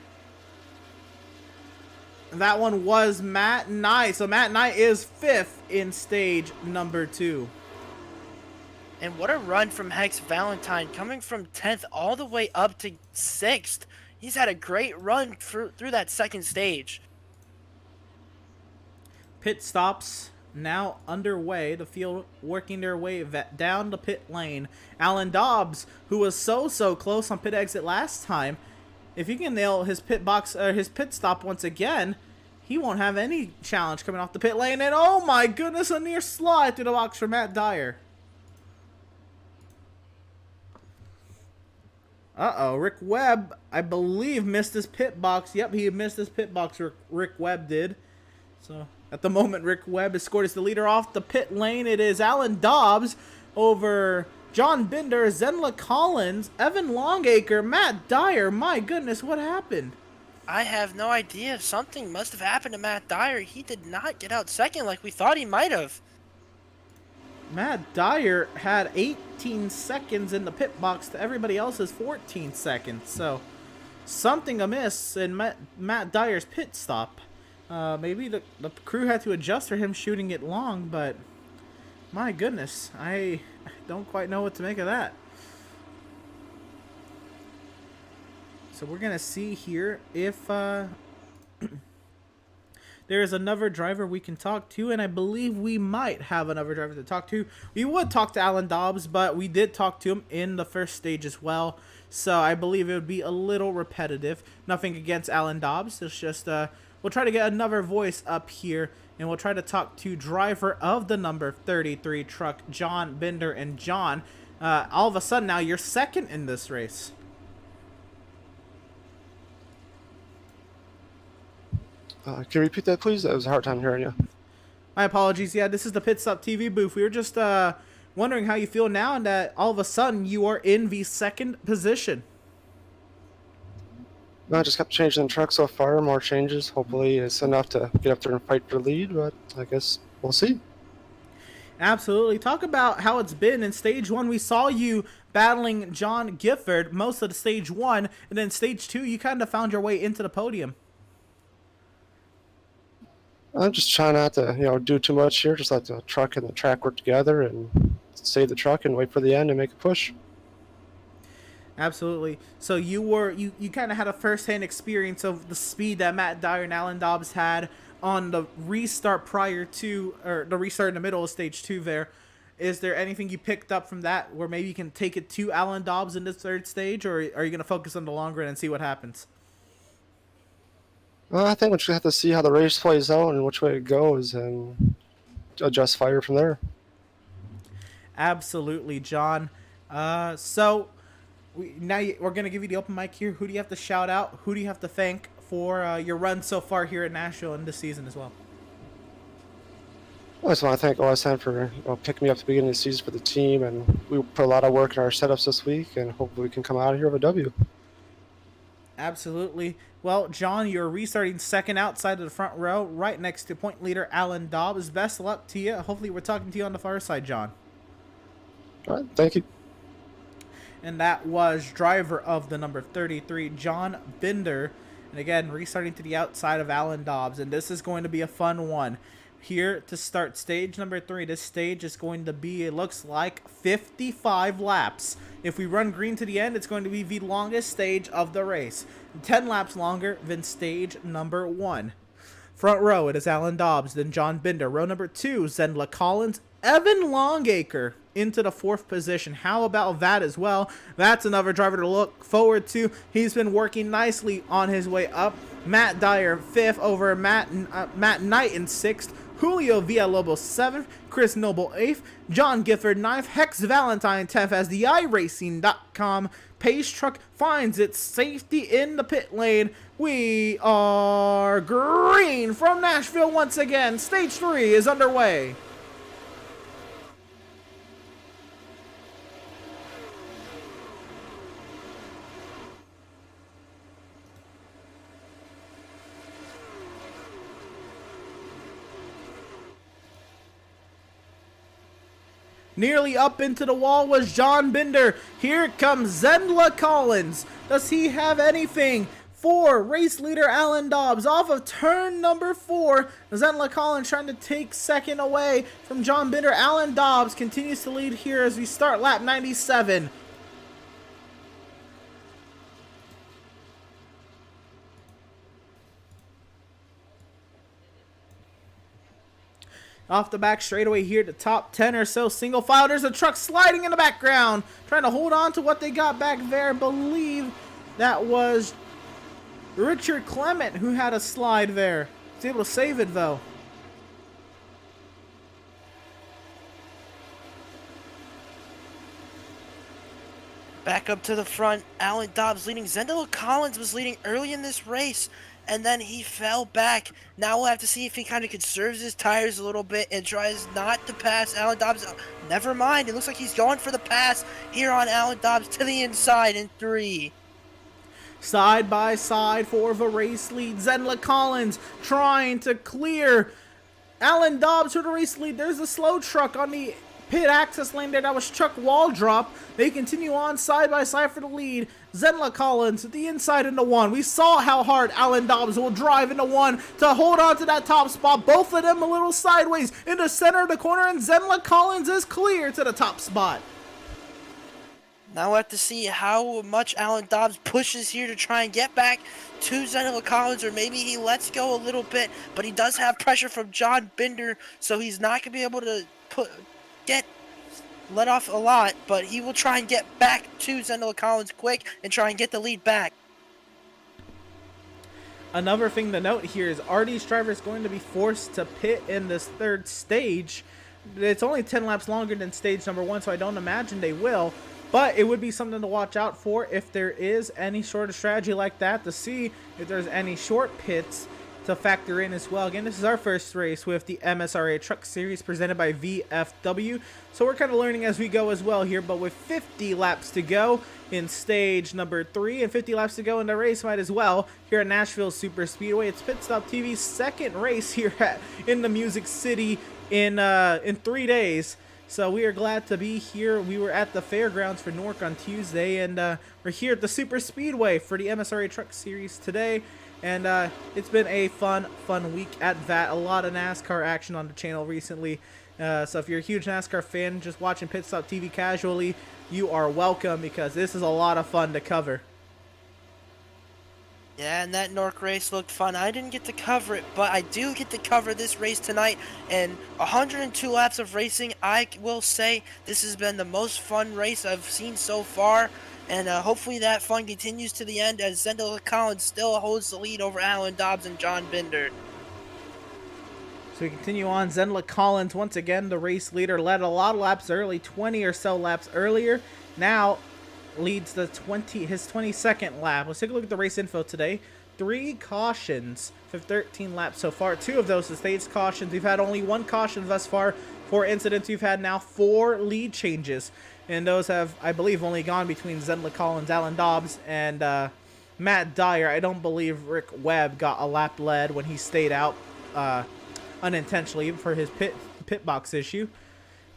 That one was Matt Knight. So Matt Knight is 5th in stage number 2. And what a run from Hex Valentine, coming from 10th all the way up to 6th. He's had a great run through that second stage. Pit stops now underway. The field working their way down the pit lane. Alan Dobbs, who was so close on pit exit last time, if he can nail his his pit stop once again, he won't have any challenge coming off the pit lane. And oh my goodness, a near slide through the box for Matt Dyer. Uh-oh, Rick Webb, I believe, missed his pit box. Yep, he missed his pit box, Rick Webb did. So at the moment, Rick Webb is scored as the leader off the pit lane. It is Alan Dobbs over John Binder, Zenla Collins, Evan Longacre, Matt Dyer. My goodness, what happened? I have no idea. Something must have happened to Matt Dyer. He did not get out second like we thought he might have. Matt Dyer had 18 seconds in the pit box to everybody else's 14 seconds. So something amiss in Matt Dyer's pit stop. Maybe the crew had to adjust for him shooting it long, but my goodness, I don't quite know what to make of that. So we're going to see here if there is another driver we can talk to, and I believe we might have another driver to talk to. We would talk to Alan Dobbs, but we did talk to him in the first stage as well, so I believe it would be a little repetitive. Nothing against Alan Dobbs. It's just we'll try to get another voice up here, and we'll try to talk to driver of the number 33 truck, John Binder. And John, all of a sudden now you're second in this race. Can you repeat that, please? That was a hard time hearing you. My apologies. Yeah, this is the PitStop TV booth. We were just wondering how you feel now, and that all of a sudden you are in the second position. No, I just kept changing the truck so far. More changes. Hopefully it's enough to get up there and fight for the lead, but I guess we'll see. Absolutely. Talk about how it's been in stage 1. We saw you battling John Gifford most of the stage 1, and then stage 2 you kind of found your way into the podium. I'm just trying not to, do too much here. Just let the truck and the track work together and save the truck and wait for the end and make a push. Absolutely. So you kind of had a first-hand experience of the speed that Matt Dyer and Alan Dobbs had on the restart prior to, or the restart in the middle of stage 2 there. Is there anything you picked up from that where maybe you can take it to Alan Dobbs in this third stage, or are you going to focus on the long run and see what happens? Well, I think we just have to see how the race plays out and which way it goes and adjust fire from there. Absolutely, John. So we're going to give you the open mic here. Who do you have to shout out? Who do you have to thank for your run so far here at Nashville and this season as well? I just want to thank OSN for picking me up at the beginning of the season for the team, and we put a lot of work in our setups this week, and hopefully we can come out of here with a W. Absolutely. Well, John, you're restarting second outside of the front row, right next to point leader Alan Dobbs. Best of luck to you. Hopefully we're talking to you on the far side, John. All right, thank you. And that was driver of the number 33, John Binder. And again, restarting to the outside of Alan Dobbs. And this is going to be a fun one. Here to start stage number 3. This stage is going to be, it looks like, 55 laps. If we run green to the end, it's going to be the longest stage of the race. 10 laps longer than stage number 1. Front row, it is Alan Dobbs, then John Binder. Row number 2, Zendla Collins, Evan Longacre into the 4th position. How about that as well? That's another driver to look forward to. He's been working nicely on his way up. Matt Dyer 5th over Matt Knight in 6th. Julio Villalobos 7th, Chris Noble 8th, John Gifford 9th, Hex Valentine 10th as the iRacing.com pace truck finds its safety in the pit lane. We are green from Nashville once again. Stage 3 is underway. Nearly up into the wall was John Binder. Here comes Zendla Collins. Does he have anything for race leader Alan Dobbs off of turn number 4? Zendla Collins trying to take second away from John Binder. Alan Dobbs continues to lead here as we start lap 97. Off the back straightaway here, the top 10 or so single file. There's a truck sliding in the background, trying to hold on to what they got back there. I believe that was Richard Clement who had a slide there. He's able to save it though. Back up to the front, Alan Dobbs leading. Zendla Collins was leading early in this race, and then he fell back. Now we'll have to see if he kind of conserves his tires a little bit and tries not to pass Alan Dobbs. Never mind, it looks like he's going for the pass here on Alan Dobbs to the inside in 3. Side by side for the race lead. Zendla Collins trying to clear Alan Dobbs for the race lead. There's a slow truck on the pit access lane there. That was Chuck Waldrop. They continue on side by side for the lead. Zendla Collins at the inside into 1. We saw how hard Alan Dobbs will drive into 1 to hold on to that top spot. Both of them a little sideways in the center of the corner, and Zendla Collins is clear to the top spot. Now we'll have to see how much Alan Dobbs pushes here to try and get back to Zendla Collins, or maybe he lets go a little bit, but he does have pressure from John Binder, so he's not going to be able to let off a lot, but he will try and get back to Zendla Collins quick and try and get the lead back. Another thing to note here is RD's driver is going to be forced to pit in this 3rd stage. It's only 10 laps longer than stage number 1, so I don't imagine they will. But it would be something to watch out for if there is any sort of strategy like that, to see if there's any short pits to factor in as well. Again, this is our first race with the MSRA Truck Series presented by VFW, so we're kind of learning as we go as well here. But with 50 laps to go in stage number 3 and 50 laps to go in the race might as well here at Nashville Super Speedway, it's PitStop TV's 2nd race here in the Music City in 3 days. So we are glad to be here. We were at the fairgrounds for Newark on Tuesday, and we're here at the Super Speedway for the MSRA Truck Series today. And it's been a fun week at that. A lot of NASCAR action on the channel recently. So if you're a huge NASCAR fan just watching PitStop TV casually, you are welcome, because this is a lot of fun to cover. Yeah, and that Newark race looked fun. I didn't get to cover it, but I do get to cover this race tonight. And 102 laps of racing, I will say this has been the most fun race I've seen so far. And hopefully that fun continues to the end, as Zendla Collins still holds the lead over Alan Dobbs and John Binder. So we continue on. Zendla Collins, once again, the race leader, led a lot of laps early, 20 or so laps earlier. Now leads his 22nd lap. Let's take a look at the race info today. 3 cautions for 13 laps so far. 2 of those are staged cautions. We've had only 1 caution thus far. 4 incidents. We've had now 4 lead changes, and those have, I believe, only gone between Zendla Collins, Alan Dobbs, and Matt Dyer. I don't believe Rick Webb got a lap lead when he stayed out unintentionally for his pit box issue.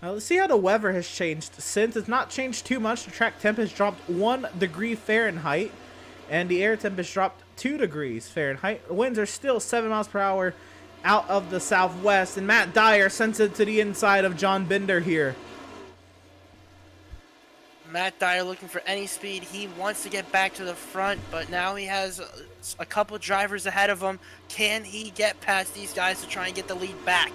Let's see how the weather has changed since. It's not changed too much. The track temp has dropped 1 degree Fahrenheit, and the air temp has dropped 2 degrees Fahrenheit. The winds are still 7 miles per hour out of the southwest, and Matt Dyer sends it to the inside of John Binder here. Matt Dyer looking for any speed. He wants to get back to the front, but now he has a couple drivers ahead of him. Can he get past these guys to try and get the lead back?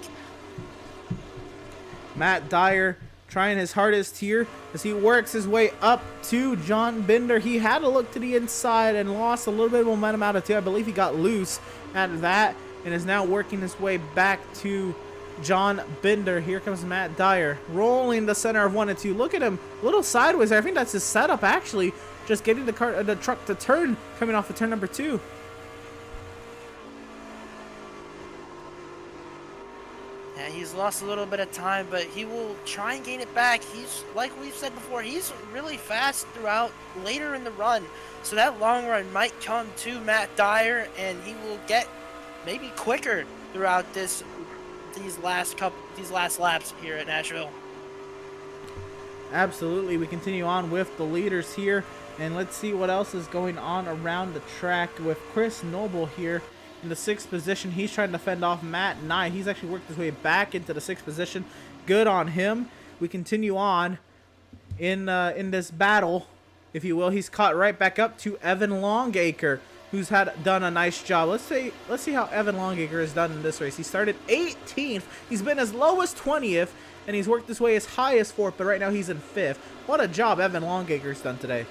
Matt Dyer trying his hardest here as he works his way up to John Binder. He had to look to the inside and lost a little bit of momentum out of two. I believe he got loose at that and is now working his way back to John Binder. Here comes Matt Dyer rolling the center of 1 and 2. Look at him, a little sideways there. I think that's his setup actually, just getting the truck to turn, coming off of turn number 2. Yeah, he's lost a little bit of time, but he will try and gain it back. He's, like we've said before, he's really fast throughout later in the run. So that long run might come to Matt Dyer, and he will get maybe quicker throughout these last laps here at Nashville. Absolutely. We continue on with the leaders here, and let's see what else is going on around the track with Chris Noble here in the 6th position. He's trying to fend off Matt Knight. He's actually worked his way back into the 6th position. Good on him. We continue on in this battle, if you will. He's caught right back up to Evan Longacre, who's done a nice job. Let's see how Evan Longacre has done in this race. He started 18th. He's been as low as 20th, and he's worked his way as high as 4th, but right now he's in 5th. What a job Evan Longacre's done today.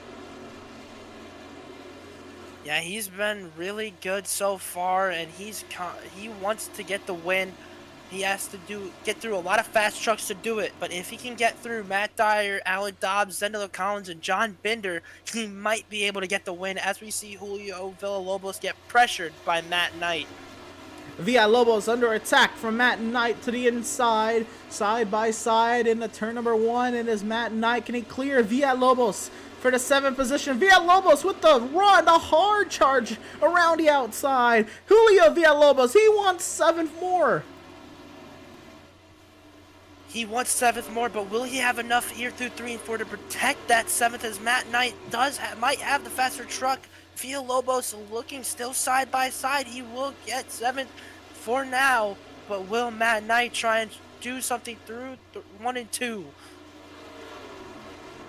Yeah, he's been really good so far, and he wants to get the win. He has to get through a lot of fast trucks to do it, but if he can get through Matt Dyer, Alan Dobbs, Zendalo Collins, and John Binder, he might be able to get the win as we see Julio Villalobos get pressured by Matt Knight. Villalobos under attack from Matt Knight to the inside, side by side in the turn number 1, and as Matt Knight, can he clear Villalobos for the 7th position? Villalobos with the run, the hard charge around the outside. Julio Villalobos, he wants 7th more. He wants 7th more, but will he have enough here through 3 and 4 to protect that 7th, as Matt Knight might have the faster truck? Villalobos looking still side by side. He will get 7th for now, but will Matt Knight try and do something through 1 and 2?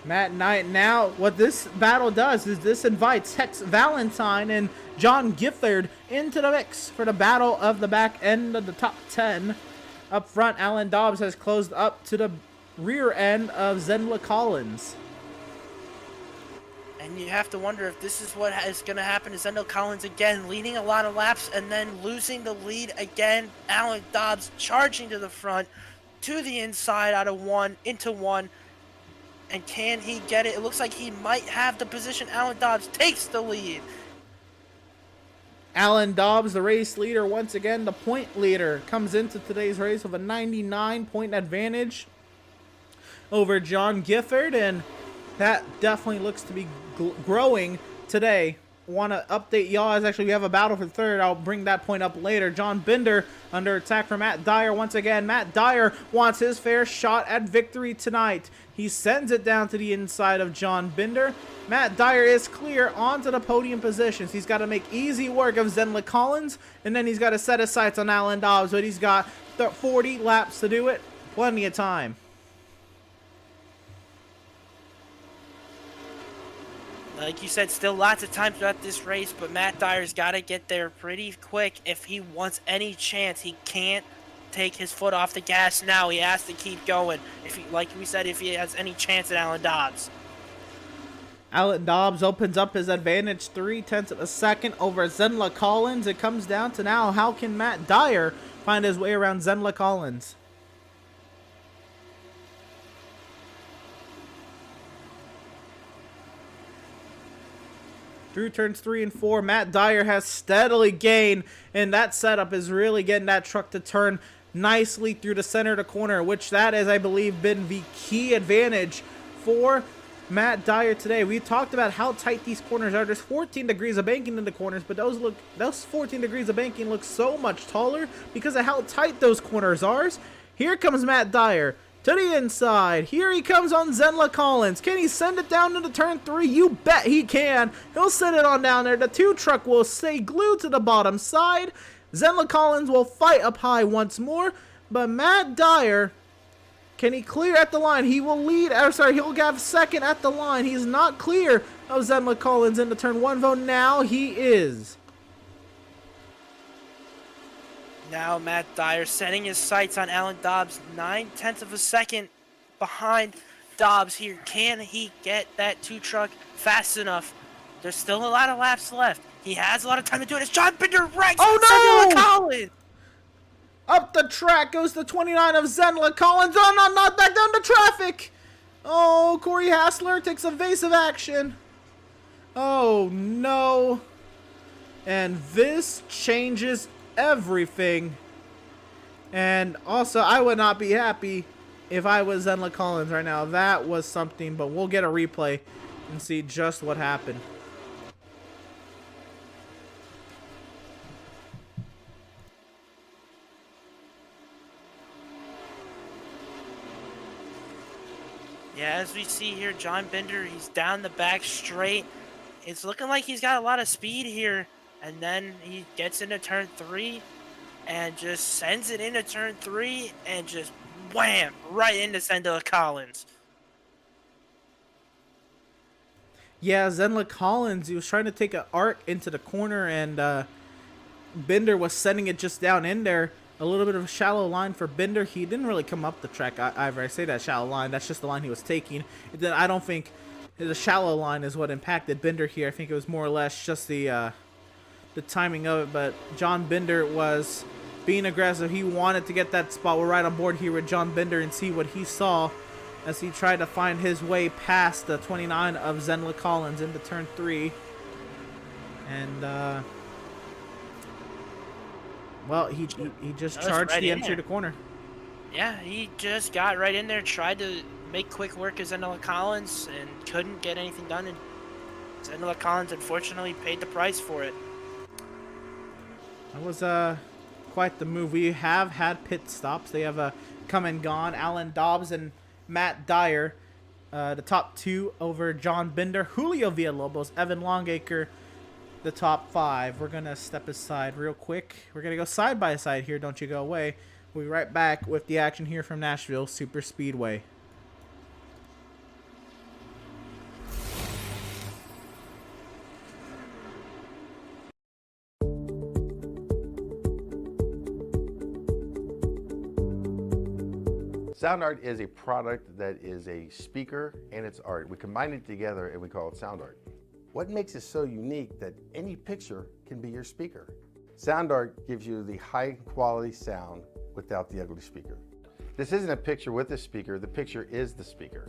Matt Knight now, what this battle does is this invites Hex Valentine and John Gifford into the mix for the battle of the back end of the top 10. Up front, Alan Dobbs has closed up to the rear end of Zendla Collins. And you have to wonder if this is what is going to happen to Zendalo Collins again, leading a lot of laps and then losing the lead again. Alan Dobbs charging to the front, to the inside out of 1, into 1. And can he get it? It looks like he might have the position. Alan Dobbs takes the lead. Alan Dobbs, the race leader, once again, the point leader, comes into today's race with a 99-point advantage over John Gifford, and that definitely looks to be growing today. Want to update y'all as actually we have a battle for 3rd. I'll bring that point up later. John Binder under attack from Matt Dyer once again. Matt Dyer wants his fair shot at victory tonight. He sends it down to the inside of John Binder. Matt Dyer is clear onto the podium positions. He's got to make easy work of Zendla Collins, and then he's got to set his sights on Alan Dobbs, but he's got 40 laps to do it. Plenty of time. Like you said, still lots of time throughout this race, but Matt Dyer's got to get there pretty quick if he wants any chance. He can't take his foot off the gas now. He has to keep going, like we said, if he has any chance at Alan Dobbs. Alan Dobbs opens up his advantage 0.3 of a second over Zendla Collins. It comes down to now, how can Matt Dyer find his way around Zendla Collins? Through turns 3 and 4, Matt Dyer has steadily gained, and that setup is really getting that truck to turn nicely through the center of the corner, which that has, I believe, been the key advantage for Matt Dyer today. We talked about how tight these corners are. There's 14 degrees of banking in the corners, but those 14 degrees of banking look so much taller because of how tight those corners are. Here comes Matt Dyer to the inside. Here he comes on Zendla Collins. Can he send it down into turn 3? You bet he can. He'll send it on down there. The 2 truck will stay glued to the bottom side. Zendla Collins will fight up high once more, but Matt Dyer Can he clear at the line? He will lead. He'll have second at the line. He's not clear of Zenla Collins into turn 1 vote. Now he is. Now Matt Dyer setting his sights on Alan Dobbs, 9/10 of a second behind Dobbs here. Can he get that 2 truck fast enough? There's still a lot of laps left. He has a lot of time to do it. It's John Binder wrecks Oh, no! Collins. Up the track goes the 29 of Zenla Collins. Oh, no, not back down to traffic. Oh, Corey Hassler takes evasive action. Oh, no. And this changes everything. And also, I would not be happy if I was Zenla Collins right now. That was something, but we'll get a replay and see just what happened. Yeah, as we see here, John Binder, he's down the back straight. It's looking like he's got a lot of speed here. And then he gets into turn 3 and just sends it into turn 3 and just wham, right into Zenla Collins. Yeah, Zenla Collins, he was trying to take an arc into the corner, and Binder was sending it just down in there. A little bit of a shallow line for Binder. He didn't really come up the track either. I say that shallow line. That's just the line he was taking. And then I don't think the shallow line is what impacted Binder here. I think it was more or less just the timing of it. But John Binder was being aggressive. He wanted to get that spot. We're right on board here with John Binder and see what he saw as he tried to find his way past the 29 of Zenla Collins into turn 3. And well, he just charged right the in entry there. to corner. Yeah, he just got right in there, tried to make quick work of Zenla Collins, and couldn't get anything done. And Zenla Collins, unfortunately, paid the price for it. That was quite the move. We have had pit stops. They have come and gone. Alan Dobbs and Matt Dyer, the top 2 over John Binder. Julio Villalobos, Evan Longacre, the top 5. We're going to step aside real quick. We're going to go side by side here. Don't you go away. We'll be right back with the action here from Nashville Super Speedway. Sound art is a product that is a speaker and it's art. We combine it together and we call it sound art. What makes it so unique that any picture can be your speaker? Sound art gives you the high quality sound without the ugly speaker. This isn't a picture with a speaker, the picture is the speaker.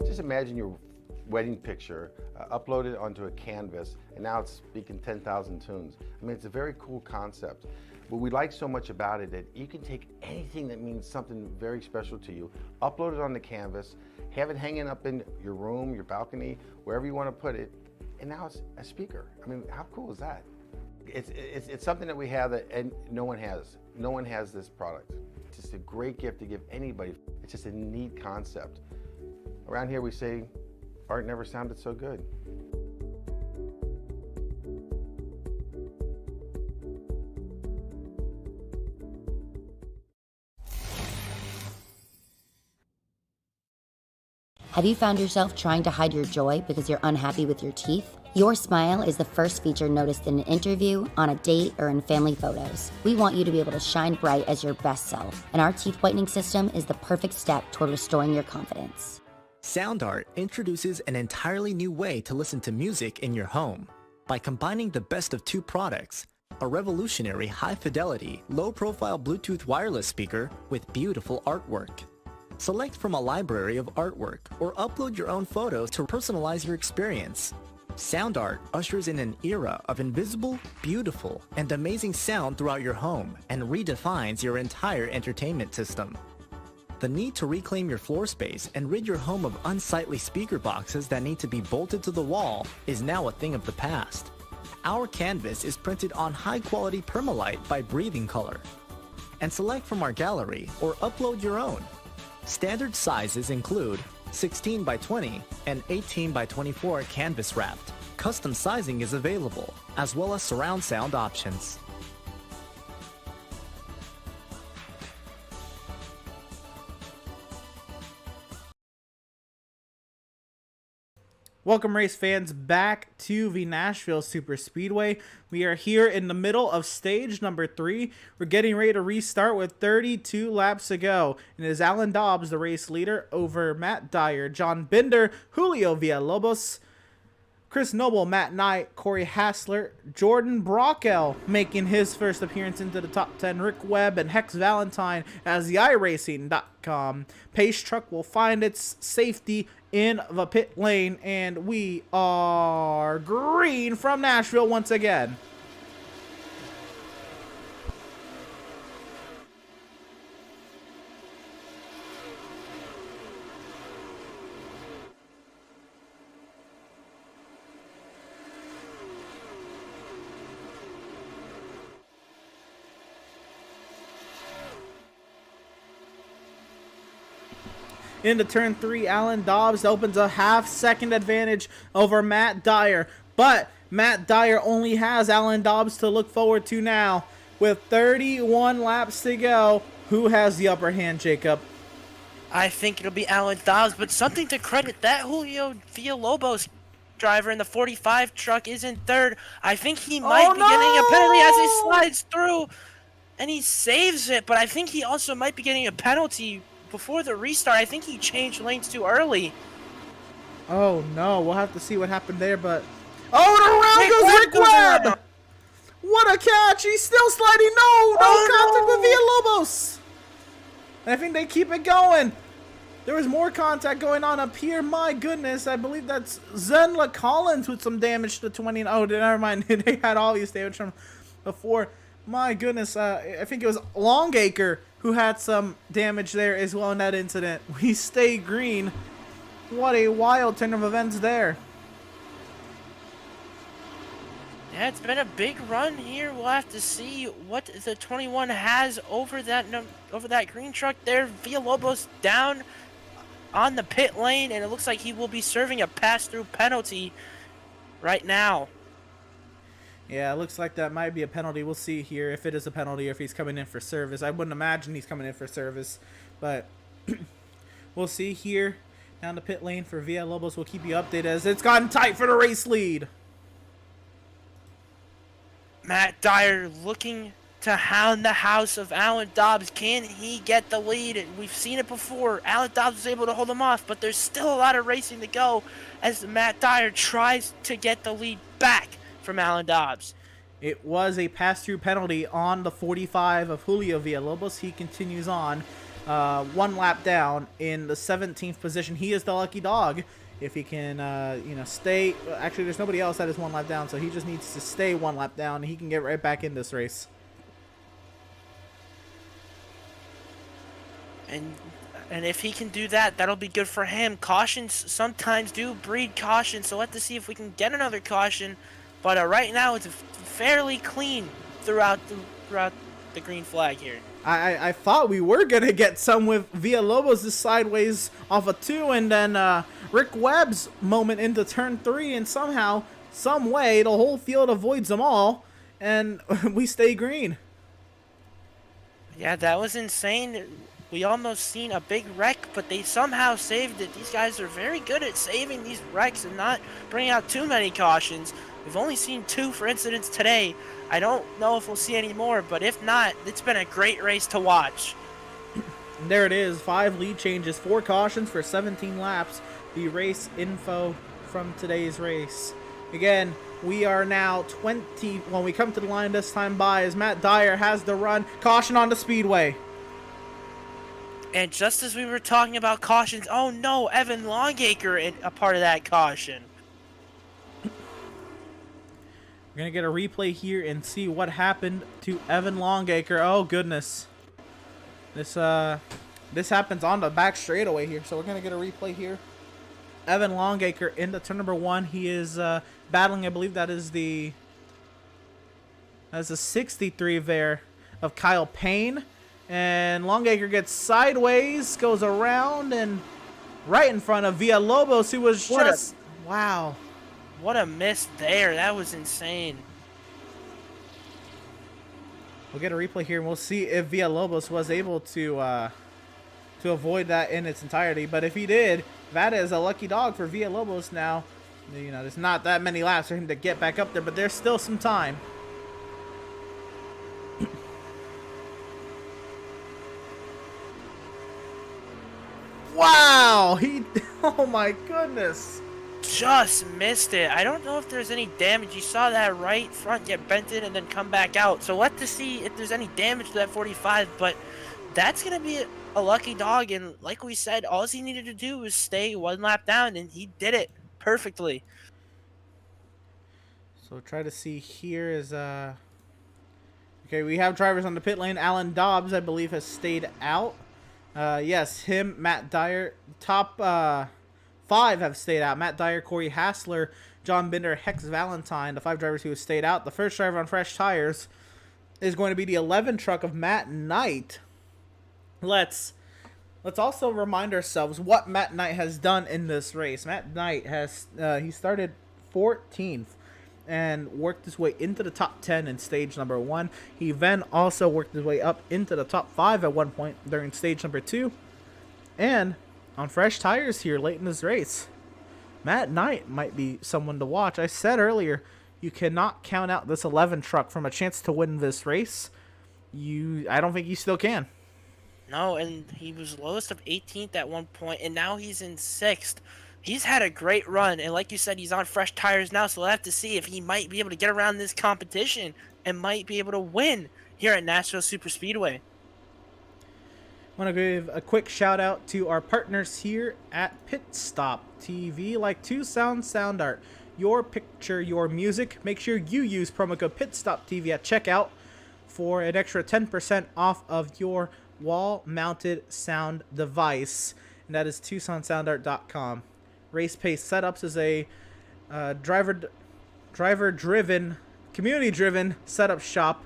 Just imagine your wedding picture uploaded onto a canvas and now it's speaking 10,000 tunes. I mean, it's a very cool concept. What we like so much about it that you can take anything that means something very special to you, upload it on the canvas, have it hanging up in your room, your balcony, wherever you want to put it, and now it's a speaker. I mean, how cool is that? It's something that we have that and no one has. No one has this product. It's just a great gift to give anybody. It's just a neat concept. Around here we say, art never sounded so good. Have you found yourself trying to hide your joy because you're unhappy with your teeth? Your smile is the first feature noticed in an interview, on a date, or in family photos. We want you to be able to shine bright as your best self, and our teeth whitening system is the perfect step toward restoring your confidence. SoundArt introduces an entirely new way to listen to music in your home. By combining the best of 2 products, a revolutionary high-fidelity, low-profile Bluetooth wireless speaker with beautiful artwork. Select from a library of artwork or upload your own photos to personalize your experience. SoundArt ushers in an era of invisible, beautiful, and amazing sound throughout your home and redefines your entire entertainment system. The need to reclaim your floor space and rid your home of unsightly speaker boxes that need to be bolted to the wall is now a thing of the past. Our canvas is printed on high-quality permalite by Breathing Color. And select from our gallery or upload your own. Standard sizes include 16 by 20 and 18 by 24 canvas wrapped. Custom sizing is available, as well as surround sound options. Welcome, race fans, back to the Nashville Super Speedway. We are here in the middle of stage number 3. We're getting ready to restart with 32 laps to go. And it is Alan Dobbs, the race leader, over Matt Dyer, John Binder, Julio Villalobos, Chris Noble, Matt Knight, Corey Hassler, Jordan Brockel making his first appearance into the top 10, Rick Webb, and Hex Valentine as the iRacing.com. Pace Truck will find its safety in the pit lane, and we are green from Nashville once again. Into turn 3, Alan Dobbs opens a half-second advantage over Matt Dyer. But Matt Dyer only has Alan Dobbs to look forward to now. With 31 laps to go, who has the upper hand, Jacob? I think it'll be Alan Dobbs, but something to credit, that Julio Villalobos driver in the 45 truck is in third. I think he might be getting a penalty as he slides through, and he saves it, but I think he also might be getting a penalty before the restart. I think he changed lanes too early. Oh no, we'll have to see what happened there, but... Oh, and around goes Rick Webb! What a catch! He's still sliding! No contact with Villalobos! And I think they keep it going. There was more contact going on up here. My goodness, I believe that's Zenla Collins with some damage to 20. Oh, never mind. They had all these damage from before. My goodness, I think it was Longacre who had some damage there as well in that incident. We stay green. What a wild turn of events there. Yeah, it's been a big run here. We'll have to see what the 21 has over that green truck there. Villalobos down on the pit lane, and it looks like he will be serving a pass-through penalty right now. Yeah, it looks like that might be a penalty. We'll see here if it is a penalty or if he's coming in for service. I wouldn't imagine he's coming in for service, but we'll see here. Down the pit lane for Villalobos. We'll keep you updated as it's gotten tight for the race lead. Matt Dyer looking to hound the house of Alan Dobbs. Can he get the lead? We've seen it before. Alan Dobbs was able to hold him off, but there's still a lot of racing to go as Matt Dyer tries to get the lead back from Alan Dobbs. It was a pass-through penalty on the 45 of Julio Villalobos. He continues on 1 lap down in the 17th position. He is the lucky dog if he can, stay. Actually, there's nobody else that is 1 lap down, so he just needs to stay 1 lap down, and he can get right back in this race. And if he can do that, that'll be good for him. Cautions sometimes do breed caution, so we'll have to see if we can get another caution. But right now, it's fairly clean throughout the green flag here. I thought we were going to get some with Villalobos' sideways off of 2, and then Rick Webb's moment into turn 3, and somehow, some way, the whole field avoids them all, and we stay green. Yeah, that was insane. We almost seen a big wreck, but they somehow saved it. These guys are very good at saving these wrecks and not bringing out too many cautions. We've only seen 2 for incidents today. I don't know if we'll see any more, but if not, it's been a great race to watch. There it is, 5 lead changes, 4 cautions for 17 laps. The race info from today's race. Again, we are now 20, when we come to the line this time by, as Matt Dyer has the run. Caution on the Speedway. And just as we were talking about cautions, oh no, Evan Longacre a part of that caution. We're going to get a replay here and see what happened to Evan Longacre. Oh, goodness. This happens on the back straightaway here, so we're going to get a replay here. Evan Longacre into turn number 1. He is battling, I believe that is the 63 there of Kyle Payne. And Longacre gets sideways, goes around, and right in front of Villalobos, who was wow. What a miss there. That was insane. We'll get a replay here, and we'll see if Villalobos was able to avoid that in its entirety. But if he did, that is a lucky dog for Villalobos now. You know, there's not that many laps for him to get back up there, but there's still some time. Wow! Oh my goodness! Just missed it. I don't know if there's any damage. You saw that right front get bent in and then come back out. So let's to see if there's any damage to that 45, but that's going to be a lucky dog. And like we said, all he needed to do was stay one lap down, and he did it perfectly. So try to see here is, okay, we have drivers on the pit lane. Alan Dobbs, I believe, has stayed out. Yes, him, Matt Dyer, top 5 have stayed out. Matt Dyer, Corey Hassler, John Binder, Hex Valentine, the 5 drivers who have stayed out. The first driver on fresh tires is going to be the 11 truck of Matt Knight. Let's also remind ourselves what Matt Knight has done in this race. Matt Knight has he started 14th and worked his way into the top 10 in stage number 1. He then also worked his way up into the top 5 at one point during stage number 2. And on fresh tires here late in this race, Matt Knight might be someone to watch. I said earlier, you cannot count out this 11 truck from a chance to win this race. I don't think you still can. No, and he was lowest of 18th at one point, and now he's in 6th. He's had a great run, and like you said, he's on fresh tires now, so we'll have to see if he might be able to get around this competition and might be able to win here at Nashville Super Speedway. I want to give a quick shout out to our partners here at PitStop TV, like 2 Sound Art. Your picture, your music. Make sure you use promo code PitStop TV at checkout for an extra 10% off of your wall-mounted sound device, and that is TucsonSoundArt.com. Race Pace Setups is a driver-driven, community-driven setup shop.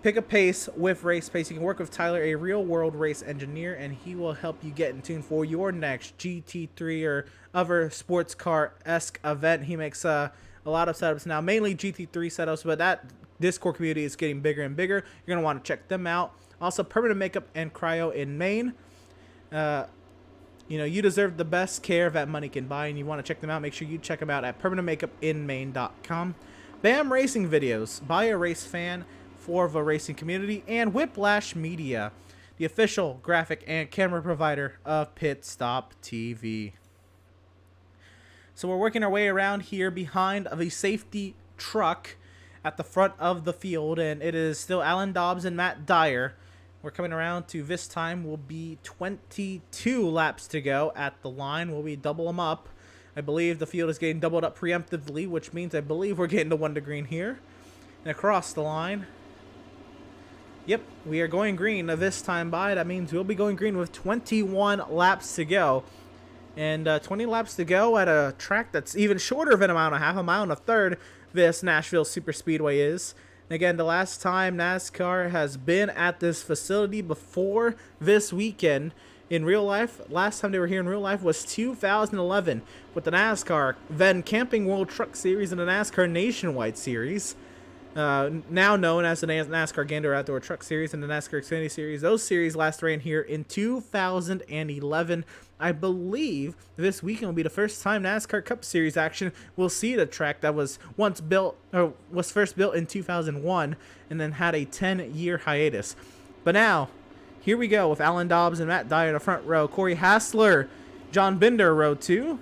Pick a pace with Race Pace. You can work with Tyler, a real-world race engineer, and he will help you get in tune for your next GT3 or other sports car-esque event. He makes a lot of setups now, mainly GT3 setups, but that Discord community is getting bigger and bigger. You're going to want to check them out. Also, permanent makeup and cryo in Maine. You know, you deserve the best care that money can buy, and you want to check them out. Make sure you check them out at permanentmakeupinmaine.com. BAM Racing Videos, by a race fan for the racing community, and Whiplash Media, the official graphic and camera provider of PitStop TV. So we're working our way around here behind the safety truck at the front of the field, and it is still Alan Dobbs and Matt Dyer. We're coming around to this time will be 22 laps to go at the line. Will we double them up? I believe the field is getting doubled up preemptively, which means I believe we're getting to 1 to green here. And across the line. Yep, we are going green this time by. That means we'll be going green with 21 laps to go. And 20 laps to go at a track that's even shorter than a mile and a half, a mile and a third, this Nashville Super Speedway is. And again, the last time NASCAR has been at this facility before this weekend in real life, last time they were here in real life was 2011 with the NASCAR, then Camping World Truck Series and the NASCAR Nationwide Series. Now known as the NASCAR Gander Outdoor Truck Series and the NASCAR Xfinity Series. Those series last ran here in 2011. I believe this weekend will be the first time NASCAR Cup Series action will see the track that was once built, or was first built in 2001 and then had a 10-year hiatus. But now, here we go with Alan Dobbs and Matt Dyer in the front row. Corey Hassler, John Binder, row 2.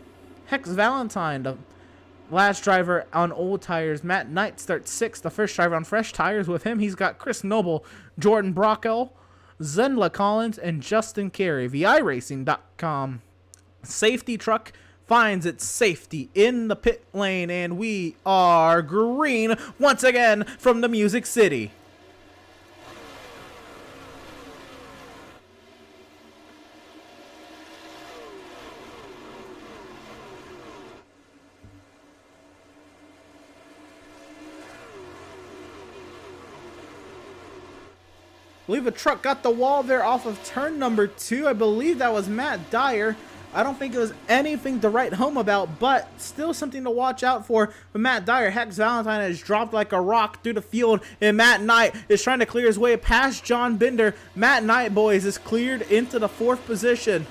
Hex Valentine, the last driver on old tires. Matt Knight starts 6th, the first driver on fresh tires. With him, he's got Chris Noble, Jordan Brockel, Zenla Collins, and Justin Carey. VIRacing.com. Safety truck finds its safety in the pit lane, and we are green once again from the Music City. I believe a truck got the wall there off of turn number 2. I believe that was Matt Dyer. I don't think it was anything to write home about, but still something to watch out for. But Matt Dyer, Hex Valentine has dropped like a rock through the field, and Matt Knight is trying to clear his way past John Binder. Matt Knight, boys, is cleared into the 4th position.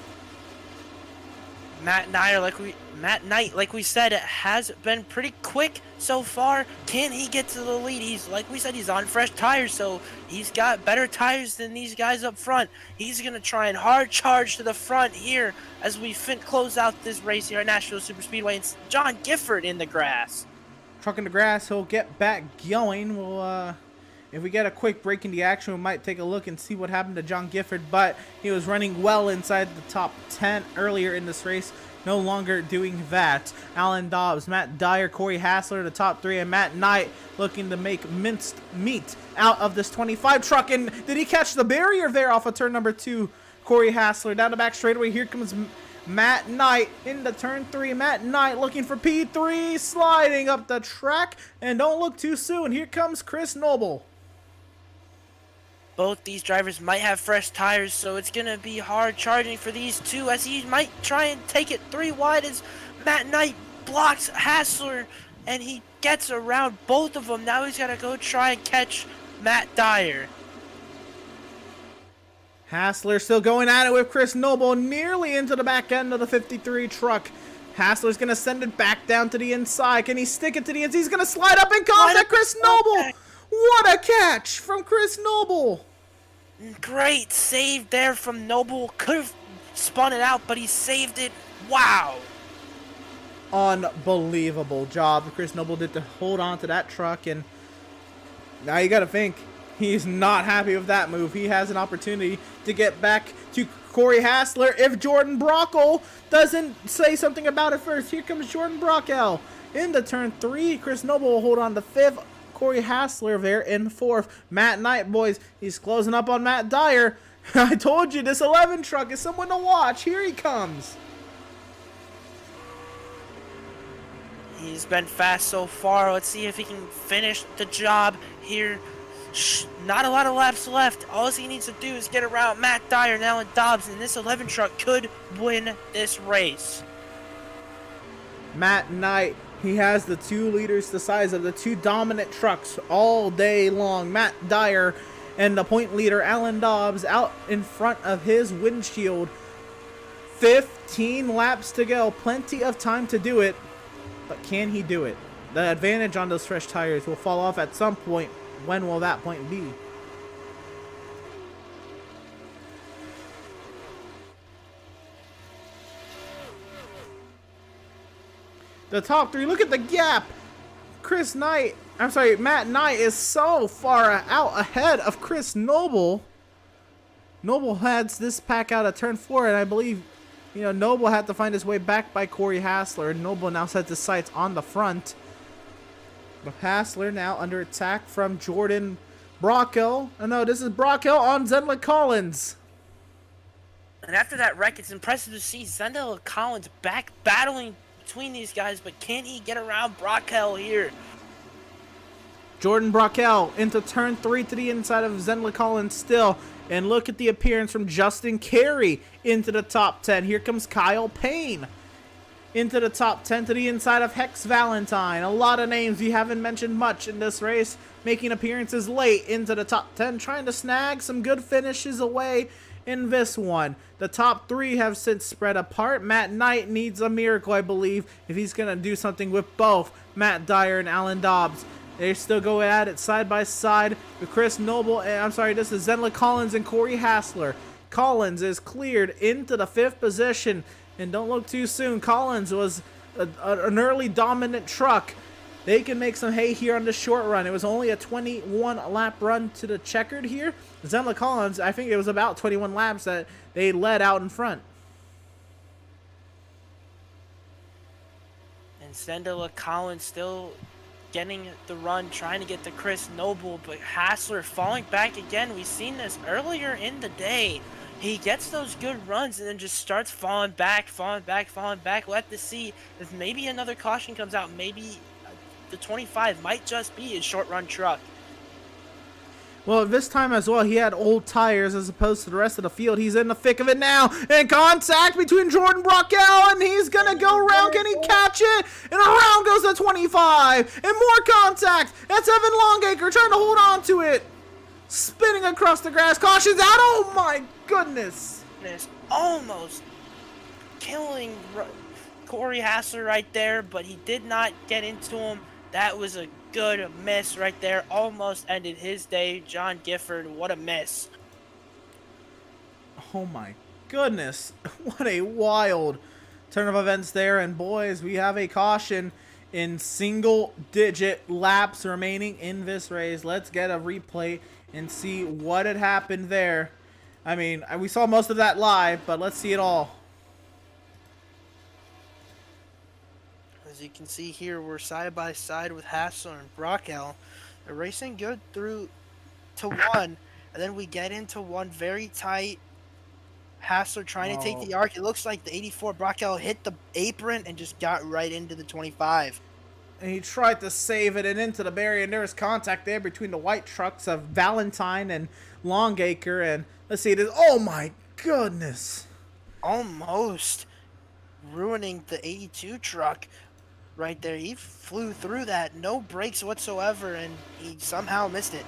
Matt Knight, like we said, has been pretty quick so far. Can he get to the lead? He's, like we said, he's on fresh tires, so he's got better tires than these guys up front. He's gonna try and hard charge to the front here as we close out this race here at Nashville Super Speedway. It's John Gifford in the grass. Truck in the grass, he'll get back going. We'll, if we get a quick break in the action, we might take a look and see what happened to John Gifford, but he was running well inside the top 10 earlier in this race. No longer doing that. Alan Dobbs, Matt Dyer, Corey Hassler, the top 3, and Matt Knight looking to make minced meat out of this 25 truck. And did he catch the barrier there off of turn number 2? Corey Hassler down the back straightaway. Here comes Matt Knight into turn 3. Matt Knight looking for P3, sliding up the track. And don't look too soon. Here comes Chris Noble. Both these drivers might have fresh tires, so it's going to be hard charging for these two as he might try and take it 3 wide as Matt Knight blocks Hassler, and he gets around both of them. Now he's got to go try and catch Matt Dyer. Hassler still going at it with Chris Noble, nearly into the back end of the 53 truck. Hassler's going to send it back down to the inside. Can he stick it to the inside? He's going to slide up and contact Chris Noble. What a catch from Chris Noble. Great save there from Noble. Could have spun it out, but he saved it. Wow. Unbelievable job Chris Noble did to hold on to that truck. And now you got to think he's not happy with that move. He has an opportunity to get back to Corey Hassler if Jordan Brockle doesn't say something about it first. Here comes Jordan Brockle into turn 3. Chris Noble will hold on to 5th. Corey Hassler there in 4th. Matt Knight, boys, he's closing up on Matt Dyer. I told you, this 11 truck is someone to watch. Here he comes. He's been fast so far. Let's see if he can finish the job here. Not a lot of laps left. All he needs to do is get around Matt Dyer and Alan Dobbs, and this 11 truck could win this race. Matt Knight, he has the 2 leaders the size of the 2 dominant trucks all day long. Matt Dyer and the point leader Alan Dobbs out in front of his windshield. 15 laps to go. Plenty of time to do it. But can he do it? The advantage on those fresh tires will fall off at some point. When will that point be? The top 3, look at the gap. Matt Knight is so far out ahead of Chris Noble. Noble heads this pack out of turn 4, and I believe, Noble had to find his way back by Corey Hassler. Noble now sets his sights on the front. But Hassler now under attack from Jordan Brockle. Oh no, this is Brockle on Zendla Collins. And after that wreck, it's impressive to see Zendla Collins back battling between these guys, but can he get around Brockle here? Jordan Brockle into turn 3 to the inside of Zendla Collins still. And look at the appearance from Justin Carey into the top 10. Here comes Kyle Payne into the top 10 to the inside of Hex Valentine. A lot of names we haven't mentioned much in this race, making appearances late into the top 10, trying to snag some good finishes away in this one. The top 3 have since spread apart. Matt Knight needs a miracle, I believe, if he's going to do something with both Matt Dyer and Alan Dobbs. They still go at it side by side with Chris Noble. This is Zendla Collins and Corey Hassler. Collins is cleared into the 5th position. And don't look too soon. Collins was an early dominant truck. They can make some hay here on the short run. It was only a 21 lap run to the checkered here. Zendla Collins, I think it was about 21 laps that they led out in front. And Zendla Collins still getting the run, trying to get to Chris Noble, but Hassler falling back again. We've seen this earlier in the day. He gets those good runs and then just starts falling back. We'll have to see if maybe another caution comes out. Maybe the 25 might just be a short run truck. Well, this time as well, he had old tires as opposed to the rest of the field. He's in the thick of it now. And contact between Jordan Brockle, and he's going to go around. Can he catch it? And around goes the 25. And more contact. That's Evan Longacre trying to hold on to it. Spinning across the grass. Caution's out. Oh, my goodness. Almost killing Corey Hassler right there, but he did not get into him. That was a good miss right there. Almost ended his day. John Gifford, what a miss. Oh my goodness. What a wild turn of events there. And boys, we have a caution in single-digit laps remaining in this race. Let's get a replay and see what had happened there. I mean, we saw most of that live, but let's see it all. As you can see here, we're side by side with Hassler and Brockel. They're racing good through to one, and then we get into one very tight. Hassler trying to take the arc. It looks like the 84 Brockel hit the apron and just got right into the 25. And he tried to save it and into the barrier, and there was contact there between the white trucks of Valentine and Longacre. And let's see, it is, oh my goodness. Almost ruining the 82 truck right there. He flew through that, no brakes whatsoever, and he somehow missed it.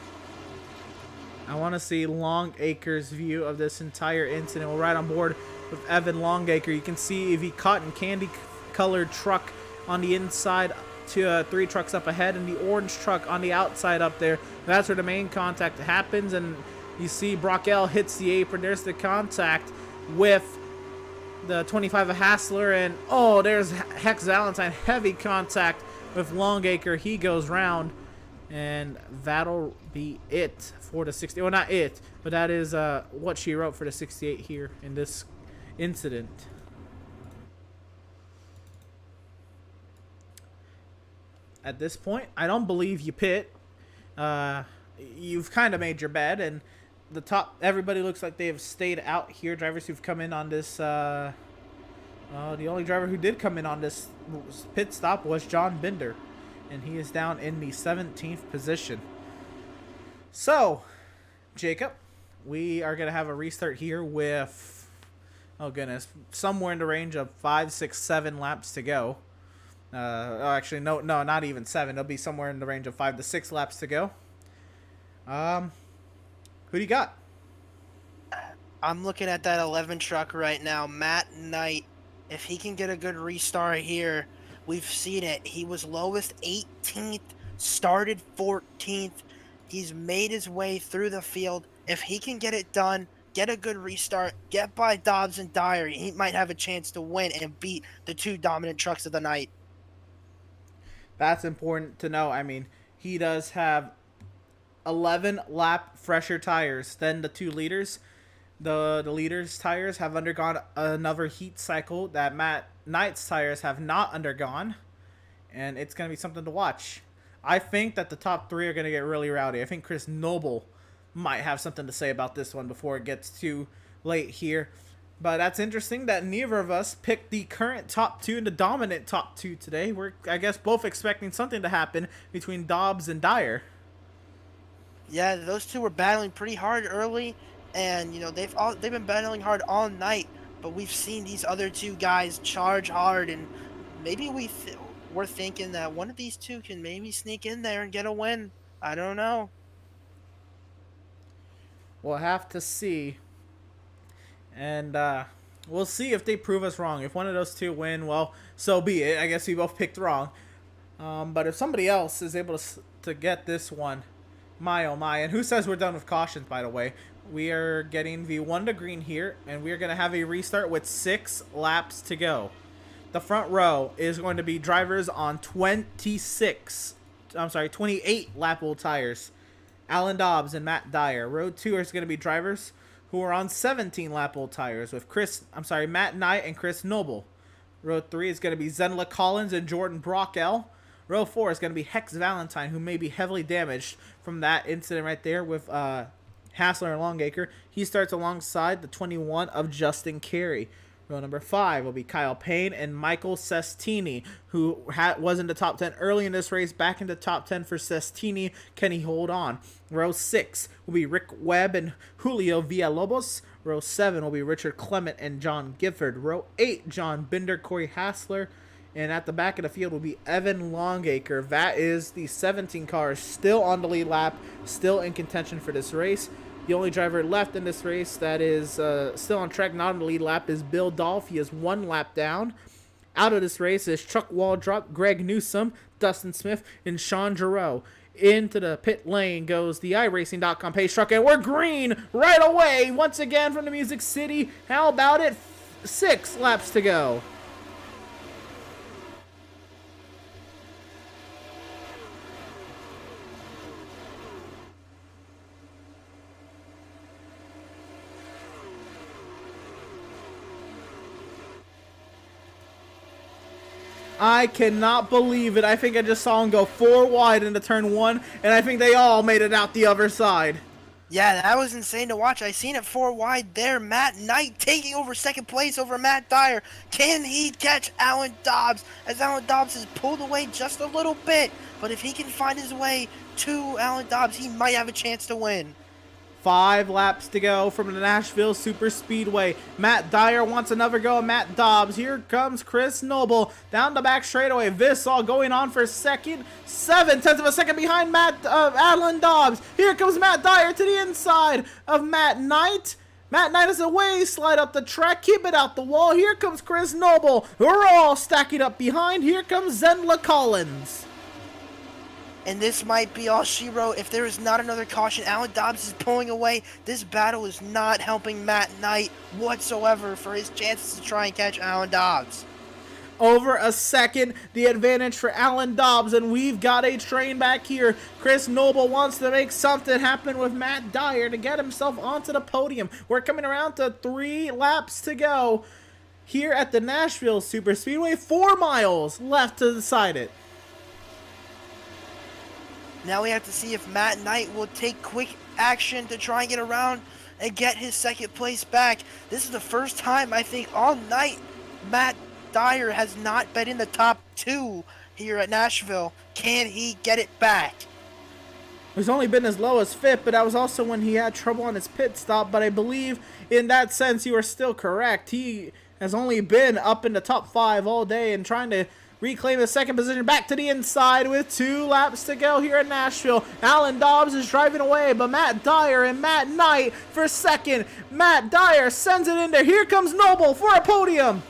I want to see Longacre's view of this entire incident. We're right on board with Evan Longacre. You can see the cotton candy colored truck on the inside to 3 trucks up ahead, and the orange truck on the outside up there. That's where the main contact happens, and you see Brockel hits the apron. There's the contact with the 25 of Hassler, and oh, there's Hex Valentine. Heavy contact with Longacre. He goes round, and that'll be it for the 60. Well, not it, but that is what she wrote for the 68 here in this incident. At this point, I don't believe you pit. You've kind of made your bed, and the top, everybody looks like they have stayed out here. Drivers who've come in on this, the only driver who did come in on this pit stop was John Binder, and he is down in the 17th position. So, Jacob, we are going to have a restart here with, oh goodness, somewhere in the range of 5, 6, 7 laps to go. Actually, no, not even 7. It'll be somewhere in the range of 5 to 6 laps to go. Who do you got? I'm looking at that 11 truck right now, Matt Knight. If he can get a good restart here, we've seen it. He was lowest 18th, started 14th. He's made his way through the field. If he can get it done, get a good restart, get by Dobbs and Dyer, he might have a chance to win and beat the 2 dominant trucks of the night. That's important to know. I mean, he does have 11 lap fresher tires than the 2 leaders. The leaders' tires have undergone another heat cycle that Matt Knight's tires have not undergone, and it's going to be something to watch. I think that the top 3 are going to get really rowdy. I think Chris Noble might have something to say about this one before it gets too late here. But that's interesting that neither of us picked the current top 2 and the dominant top 2 today. We're, I guess, both expecting something to happen between Dobbs and Dyer. Yeah, those 2 were battling pretty hard early, and you know they've been battling hard all night. But we've seen these other 2 guys charge hard, and maybe we're thinking that one of these 2 can maybe sneak in there and get a win. I don't know. We'll have to see. And we'll see if they prove us wrong. If one of those 2 win, well, so be it. I guess we both picked wrong. But if somebody else is able to get this one, my oh my. And who says we're done with cautions, by the way? We are getting the 1 to green here, and we are going to have a restart with 6 laps to go. The front row is going to be drivers on 28 lap old tires. Alan Dobbs and Matt Dyer. Row 2 is going to be drivers who are on 17 lap old tires with Matt Knight and Chris Noble. Row 3 is going to be Zenla Collins and Jordan Brockel. Row 4 is going to be Hex Valentine, who may be heavily damaged from that incident right there with Hassler and Longacre. He starts alongside the 21 of Justin Carey. Row number 5 will be Kyle Payne and Michael Sestini, who was in the top 10 early in this race. Back in the top 10 for Sestini. Can he hold on? Row 6 will be Rick Webb and Julio Villalobos. Row 7 will be Richard Clement and John Gifford. Row 8, John Binder, Corey Hassler. And at the back of the field will be Evan Longacre. That is the 17 cars still on the lead lap, still in contention for this race. The only driver left in this race that is still on track, not on the lead lap, is Bill Dolph. He is 1 lap down. Out of this race is Chuck Waldrop, Greg Newsom, Dustin Smith, and Sean Giroux. Into the pit lane goes the iRacing.com pace truck, and we're green right away once again from the Music City. How about it? 6 laps to go. I cannot believe it. I think I just saw him go 4 wide into turn 1, and I think they all made it out the other side. Yeah, that was insane to watch. I seen it 4 wide there. Matt Knight taking over second place over Matt Dyer. Can he catch Alan Dobbs? As Alan Dobbs is pulled away just a little bit. But if he can find his way to Alan Dobbs, he might have a chance to win. 5 laps to go from the Nashville Super Speedway. Matt Dyer wants another go at Matt Dobbs. Here comes Chris Noble down the back straightaway. This all going on for second. 7/10 of a second behind Alan Dobbs. Here comes Matt Dyer to the inside of Matt Knight. Matt Knight is away, slide up the track, keep it out the wall. Here comes Chris Noble. We're all stacking up behind. Here comes Zenla Collins. And this might be all she wrote. If there is not another caution, Alan Dobbs is pulling away. This battle is not helping Matt Knight whatsoever for his chances to try and catch Alan Dobbs. Over a second, the advantage for Alan Dobbs, and we've got a train back here. Chris Noble wants to make something happen with Matt Dyer to get himself onto the podium. We're coming around to 3 laps to go here at the Nashville Super Speedway. 4 miles left to decide it. Now we have to see if Matt Knight will take quick action to try and get around and get his second place back. This is the first time, I think, all night Matt Dyer has not been in the top 2 here at Nashville. Can he get it back? He's only been as low as 5th, but that was also when he had trouble on his pit stop. But I believe in that sense you are still correct. He has only been up in the top 5 all day and trying to reclaim his second position back to the inside with 2 laps to go here in Nashville. Alan Dobbs is driving away, but Matt Dyer and Matt Knight for second. Matt Dyer sends it in there. Here comes Noble for a podium.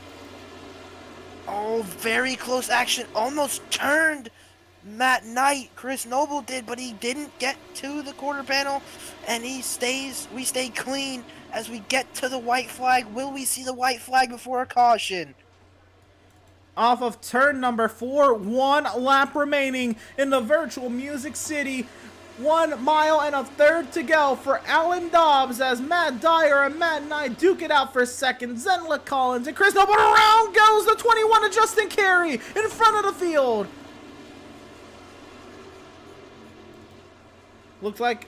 Oh, very close action. Almost turned Matt Knight. Chris Noble did, but he didn't get to the quarter panel, and we stay clean as we get to the white flag. Will we see the white flag before a caution? Off of turn number 4, 1 lap remaining in the virtual Music City. 1 mile and a third to go for Alan Dobbs as Matt Dyer and Matt Knight duke it out for second. Zenla Collins and Chris Noble. Around goes the 21 of Justin Carey in front of the field. Looks like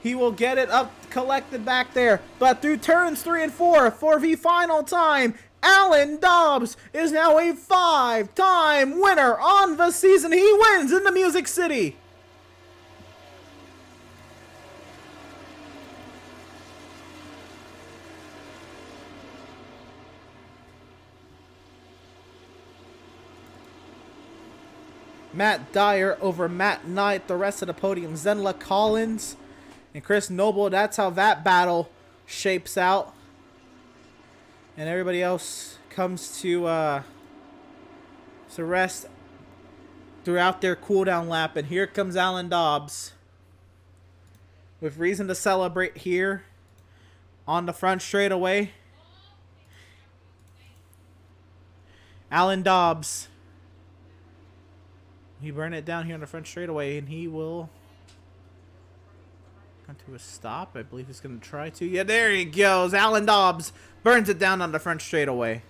he will get it up collected back there. But through turns 3 and 4 for the final time, Alan Dobbs is now a 5-time winner on the season. He wins in the Music City. Matt Dyer over Matt Knight. The rest of the podium, Zenla Collins and Chris Noble. That's how that battle shapes out. And everybody else comes to rest throughout their cooldown lap. And here comes Alan Dobbs with reason to celebrate here on the front straightaway. Alan Dobbs. He burned it down here on the front straightaway, and he will come to a stop. I believe he's going to try to. Yeah, there he goes. Alan Dobbs burns it down on the front straightaway.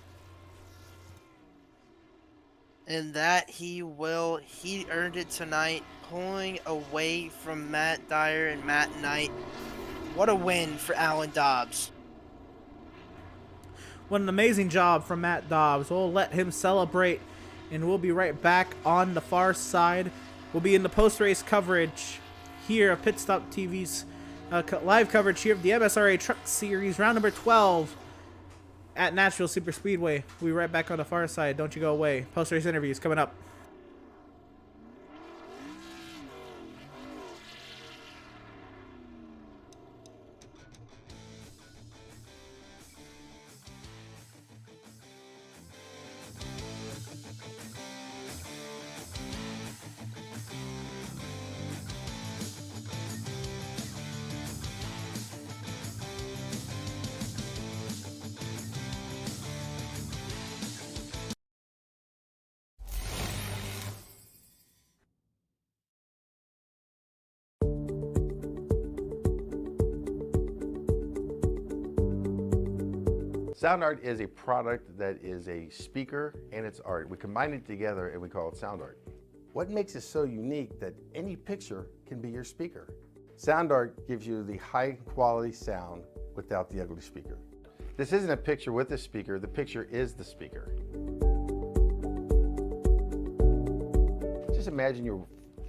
And that he will. He earned it tonight, pulling away from Matt Dyer and Matt Knight. What a win for Alan Dobbs. What an amazing job from Matt Dobbs. We'll let him celebrate, and we'll be right back on the far side. We'll be in the post-race coverage here of PitStop TV's live coverage here of the MSRA Truck Series, round number 12 at Nashville Super Speedway. We'll be right back on the far side. Don't you go away. Post-race interviews coming up. Sound art is a product that is a speaker and it's art. We combine it together and we call it sound art. What makes it so unique that any picture can be your speaker? Sound art gives you the high quality sound without the ugly speaker. This isn't a picture with a speaker, the picture is the speaker. Just imagine your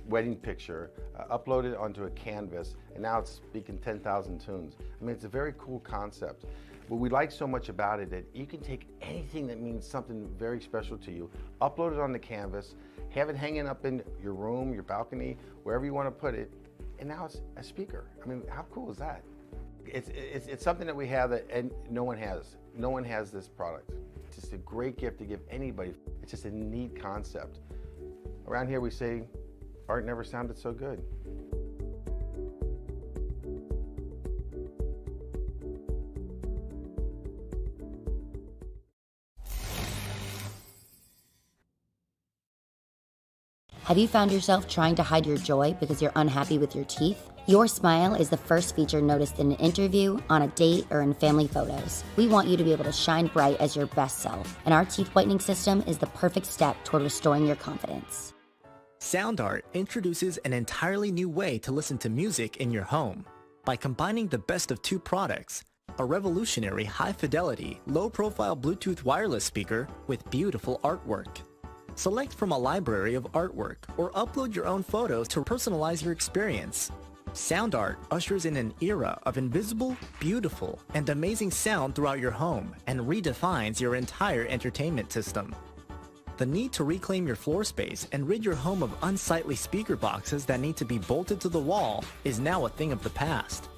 wedding picture uploaded onto a canvas and now it's speaking 10,000 tunes. I mean, it's a very cool concept. What we like so much about it that you can take anything that means something very special to you, upload it on the canvas, have it hanging up in your room, your balcony, wherever you want to put it, and now it's a speaker. I mean, how cool is that? It's something that we have that and no one has. No one has this product. It's just a great gift to give anybody. It's just a neat concept. Around here we say, art never sounded so good. Have you found yourself trying to hide your joy because you're unhappy with your teeth? Your smile is the first feature noticed in an interview, on a date, or in family photos. We want you to be able to shine bright as your best self, and our teeth whitening system is the perfect step toward restoring your confidence. SoundArt introduces an entirely new way to listen to music in your home. By combining the best of two products, a revolutionary high-fidelity, low-profile Bluetooth wireless speaker with beautiful artwork. Select from a library of artwork or upload your own photos to personalize your experience. SoundArt ushers in an era of invisible, beautiful, and amazing sound throughout your home and redefines your entire entertainment system. The need to reclaim your floor space and rid your home of unsightly speaker boxes that need to be bolted to the wall is now a thing of the past.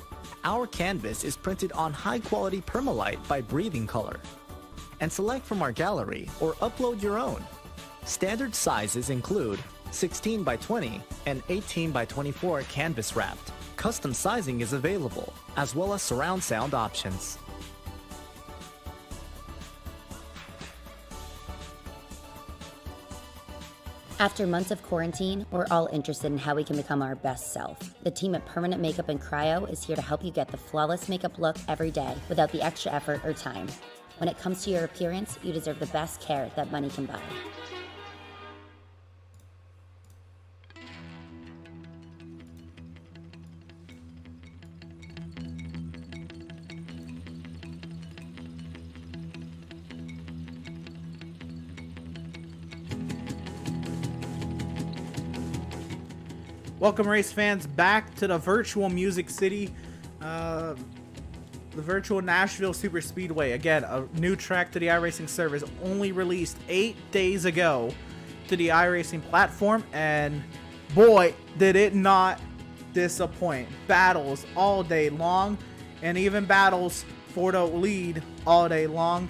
Our canvas is printed on high-quality permalite by Breathing Color. And select from our gallery or upload your own. Standard sizes include 16 by 20 and 18 by 24 canvas wrapped. Custom sizing is available, as well as surround sound options. After months of quarantine, we're all interested in how we can become our best self. The team at Permanent Makeup and Cryo is here to help you get the flawless makeup look every day without the extra effort or time. When it comes to your appearance, you deserve the best care that money can buy. Welcome, race fans, back to the virtual Music City, the virtual Nashville Super Speedway. Again, a new track to the iRacing service, only released 8 days ago to the iRacing platform, and boy, did it not disappoint. Battles all day long, and even battles for the lead all day long.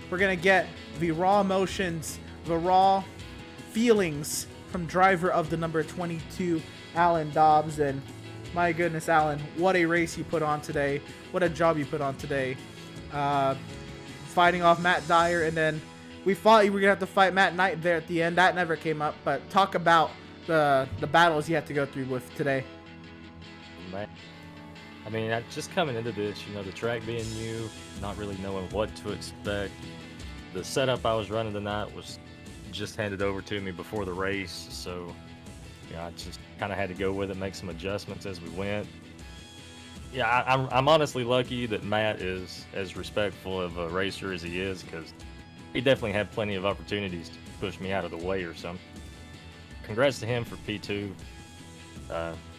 We're gonna get the raw emotions, the raw feelings from driver of the number 22, Alan Dobbs. And my goodness, Alan, what a race you put on today. What a job you put on today. Fighting off Matt Dyer, and then we thought you were going to have to fight Matt Knight there at the end. That never came up, but talk about the battles you had to go through with today. Man, I mean, just coming into this, the track being new, not really knowing what to expect. The setup I was running tonight was just handed over to me before the race, so I just kind of had to go with it, make some adjustments as we went. Yeah, I'm honestly lucky that Matt is as respectful of a racer as he is, because he definitely had plenty of opportunities to push me out of the way or something. Congrats to him for P2.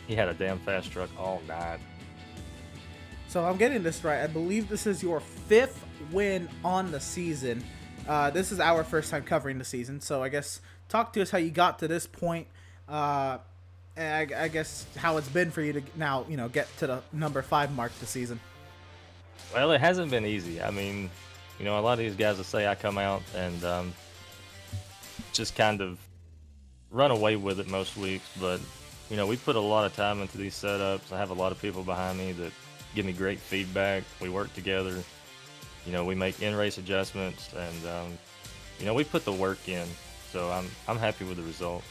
He had a damn fast truck all night. So I'm getting this right. I believe this is your 5th win on the season. This is our first time covering the season, so I guess talk to us how you got to this point. And I guess how it's been for you to now, get to the number 5 mark this season. Well, it hasn't been easy. I mean, a lot of these guys will say I come out and just kind of run away with it most weeks, but we put a lot of time into these setups. I have a lot of people behind me that give me great feedback. We work together. We make in-race adjustments, and we put the work in. So I'm happy with the result.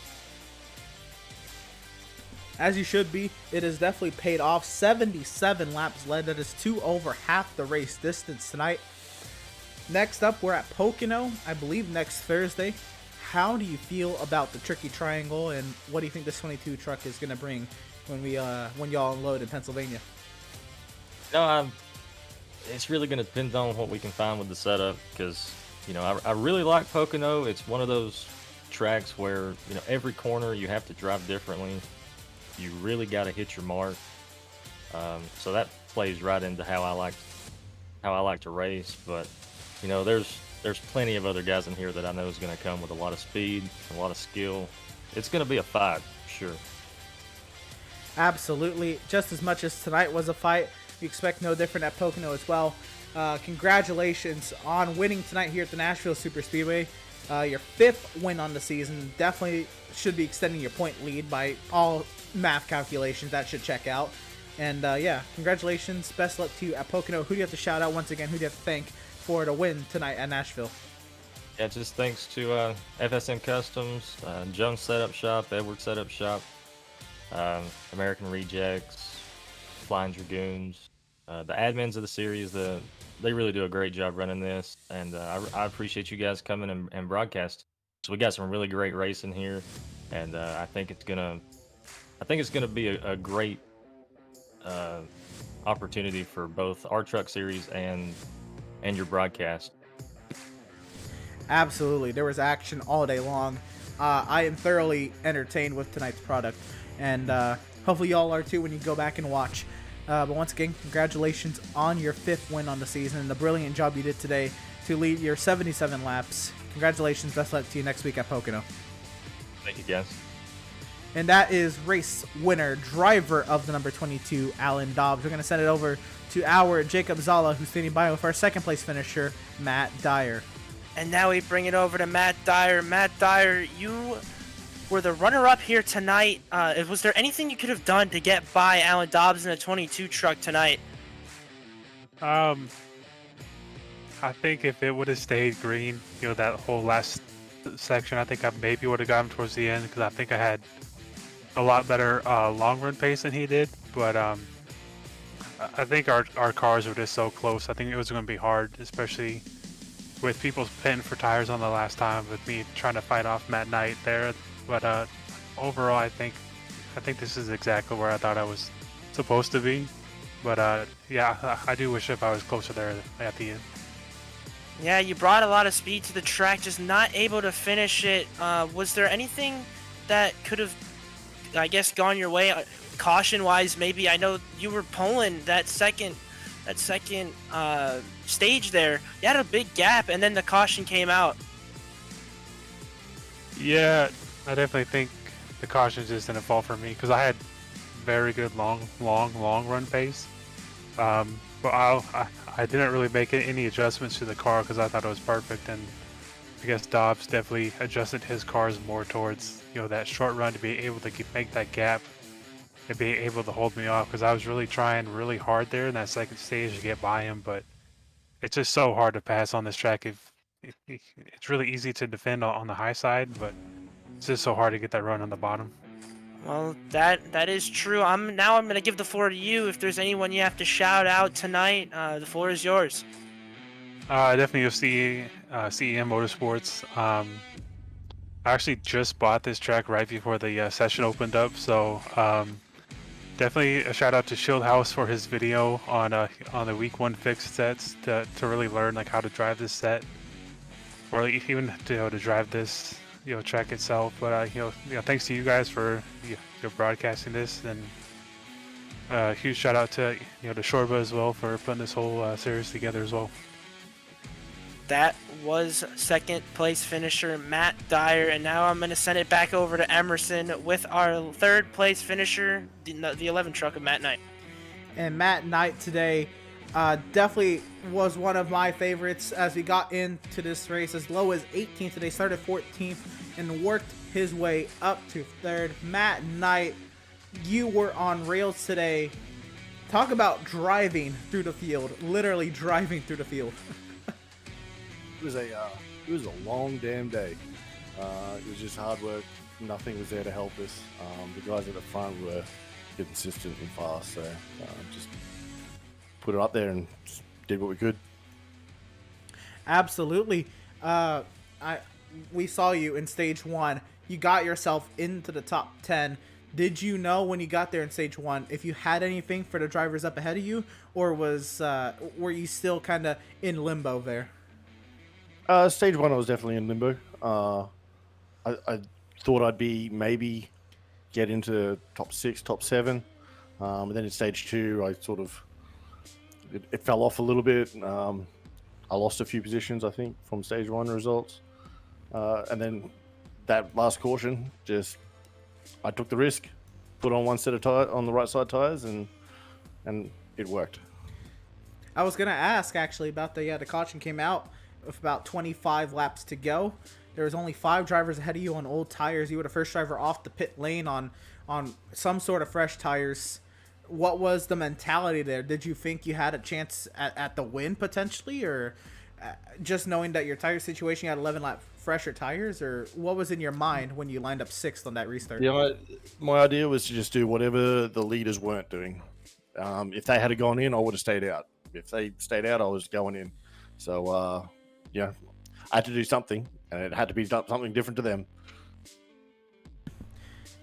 As you should be. It has definitely paid off. 77 laps led. That is 2 over half the race distance tonight. Next up, we're at Pocono, I believe next Thursday. How do you feel about the Tricky Triangle, and what do you think this 22 truck is going to bring when y'all unload in Pennsylvania? No, it's really going to depend on what we can find with the setup, because I really like Pocono. It's one of those tracks where every corner you have to drive differently. You really got to hit your mark. So that plays right into how I like to race. But there's plenty of other guys in here that I know is going to come with a lot of speed, a lot of skill. It's going to be a fight, sure. Absolutely. Just as much as tonight was a fight, we expect no different at Pocono as well. Congratulations on winning tonight here at the Nashville Super Speedway. Your 5th win on the season. Definitely should be extending your point lead by all math calculations. That should check out. And yeah, congratulations. Best luck to you at Pocono. Who do you have to shout out once again? Who do you have to thank for the win tonight at Nashville? Yeah, just thanks to FSM Customs, Jones Setup Shop, Edward Setup Shop, American Rejects, Flying Dragoons, the admins of the series. They really do a great job running this, and I appreciate you guys coming and broadcast. So we got some really great racing here, and I think it's gonna be a great opportunity for both our truck series and your broadcast. Absolutely. There was action all day long. I am thoroughly entertained with tonight's product, and hopefully y'all are too when you go back and watch. But once again, congratulations on your 5th win on the season and the brilliant job you did today to lead your 77 laps. Congratulations. Best luck to you next week at Pocono. Thank you, guys. And that is race winner, driver of the number 22, Alan Dobbs. We're going to send it over to our Jacob Zala, who's standing by with our 2nd place finisher, Matt Dyer. And now we bring it over to Matt Dyer. Matt Dyer, you were the runner-up here tonight. Was there anything you could have done to get by Alan Dobbs in a 22 truck tonight? I think if it would have stayed green, that whole last section, I think I maybe would have got him towards the end, because I think I had a lot better long run pace than he did. But I think our cars were just so close. I think it was going to be hard, especially with people pitting for tires on the last time, with me trying to fight off Matt Knight there. But overall, I think this is exactly where I thought I was supposed to be. But yeah, I do wish if I was closer there at the end. Yeah, you brought a lot of speed to the track, just not able to finish it. Was there anything that could have, I guess, gone your way, caution-wise? Maybe. I know you were pulling that second stage there. You had a big gap, and then the caution came out. Yeah, I definitely think the caution just didn't fall for me, because I had very good long run pace. But I didn't really make any adjustments to the car because I thought it was perfect, and I guess Dobbs definitely adjusted his cars more towards that short run to be able to make that gap and be able to hold me off, because I was really trying really hard there in that second stage to get by him. But it's just so hard to pass on this track. It's really easy to defend on the high side, but it's just so hard to get that run on the bottom. Well, that is true. I'm going to give the floor to you. If there's anyone you have to shout out tonight, the floor is yours. Definitely you'll see CEM Motorsports. I actually just bought this track right before the session opened up, so definitely a shout out to Shield House for his video on the week 1 fixed sets to really learn how to drive this set, or even to drive this track itself. But thanks to you guys for broadcasting this, and huge shout out to to Shorba as well for putting this whole series together as well. That was 2nd place finisher Matt Dyer, and now I'm going to send it back over to Emerson with our 3rd place finisher, the 11 truck of Matt Knight. And Matt Knight today definitely was one of my favorites as we got into this race. As low as 18th today, started 14th and worked his way up to 3rd. Matt Knight, you were on rails today. Talk about driving through the field, literally driving through the field. It was a long damn day. It was just hard work. Nothing was there to help us. The guys at the front were consistent and fast, so just put it up there and just did what we could. Absolutely. We saw you in stage 1. You got yourself into the top 10. Did you know when you got there in stage 1 if you had anything for the drivers up ahead of you, or were you still kind of in limbo there? Stage 1, I was definitely in limbo. I thought I'd be maybe get into top 6, top 7. And then in stage 2, I sort of it fell off a little bit. I lost a few positions, I think, from stage 1 results. And then that last caution, I took the risk, put on one set of tire on the right side tires, and it worked. I was gonna ask actually about the caution came out with about 25 laps to go. There was only 5 drivers ahead of you on old tires. You were the first driver off the pit lane on some sort of fresh tires. What was the mentality there? Did you think you had a chance at the win potentially, or just knowing that your tire situation, you had 11 lap fresher tires, or what was in your mind when you lined up 6th on that restart? Yeah, my idea was to just do whatever the leaders weren't doing. If they had gone in, I would have stayed out. If they stayed out, I was going in. So, I had to do something, and it had to be something different to them.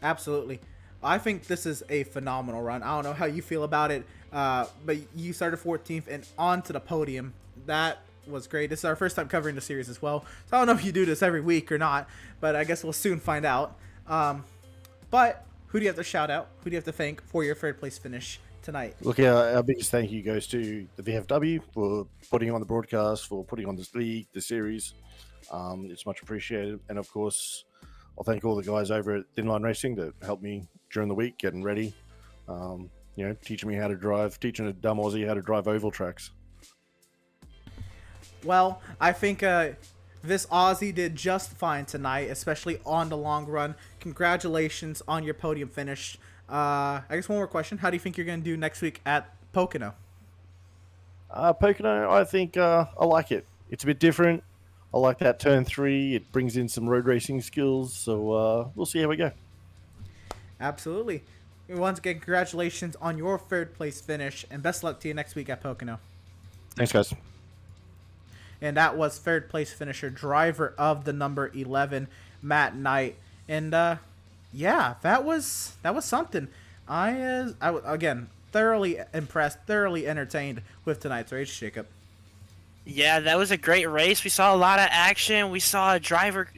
Absolutely. I think this is a phenomenal run. I don't know how you feel about it, but you started 14th and on to the podium. That was great. This is our first time covering the series as well, so I don't know if you do this every week or not, but I guess we'll soon find out. But who do you have to shout out? Who do you have to thank for your third place finish tonight? Look, our biggest thank you goes to the VFW for putting on the broadcast, for putting on this league, the series. It's much appreciated. And of course, I'll thank all the guys over at Thin Line Racing that helped me during the week getting ready. Teaching me how to drive, teaching a dumb Aussie how to drive oval tracks. Well, I think this Aussie did just fine tonight, especially on the long run. Congratulations on your podium finish. I guess one more question. How do you think you're going to do next week at Pocono? Pocono, I think I like it. It's a bit different. I like that turn 3. It brings in some road racing skills. So we'll see how we go. Absolutely. Once again, congratulations on your third place finish, and best luck to you next week at Pocono. Thanks, guys. And that was third place finisher, driver of the number 11, Matt Knight. And that was something. I again thoroughly impressed, thoroughly entertained with tonight's race, Jacob. Yeah, that was a great race. We saw a lot of action. We saw a driver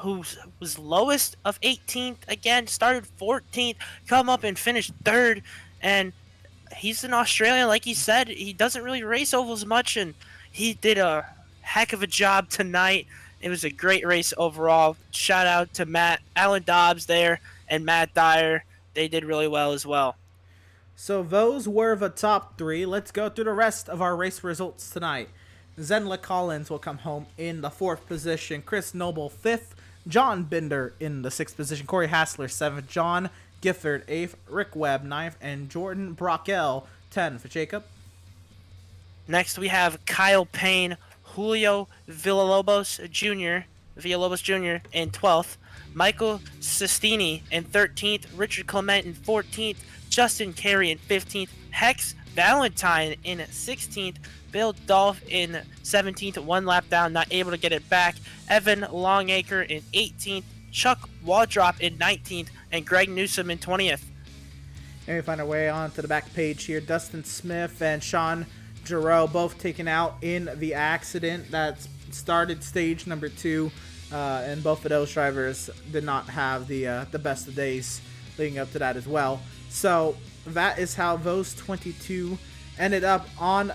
who was lowest of 18th again, started 14th, come up and finish 3rd. And he's an Australian, like he said. He doesn't really race ovals much, and he did a heck of a job tonight. It was a great race overall. Shout out to Alan Dobbs there, and Matt Dyer. They did really well as well. So those were the top 3. Let's go through the rest of our race results tonight. Zenla Collins will come home in the 4th position. Chris Noble 5th. John Binder in the 6th position. Corey Hassler 7th. John Gifford 8th. Rick Webb 9th. And Jordan Brockell 10th. Jacob? Next we have Kyle Payne, Julio Villalobos Jr. in 12th. Michael Sestini in 13th. Richard Clement in 14th. Justin Carey in 15th. Hex Valentine in 16th. Bill Dolph in 17th, 1 lap down, not able to get it back. Evan Longacre in 18th. Chuck Waldrop in 19th. And Greg Newsom in 20th. And we find our way on to the back page here. Dustin Smith and Sean Giroux both taken out in the accident that started stage number 2. And both of those drivers did not have the best of days leading up to that as well. So that is how those 22 ended up on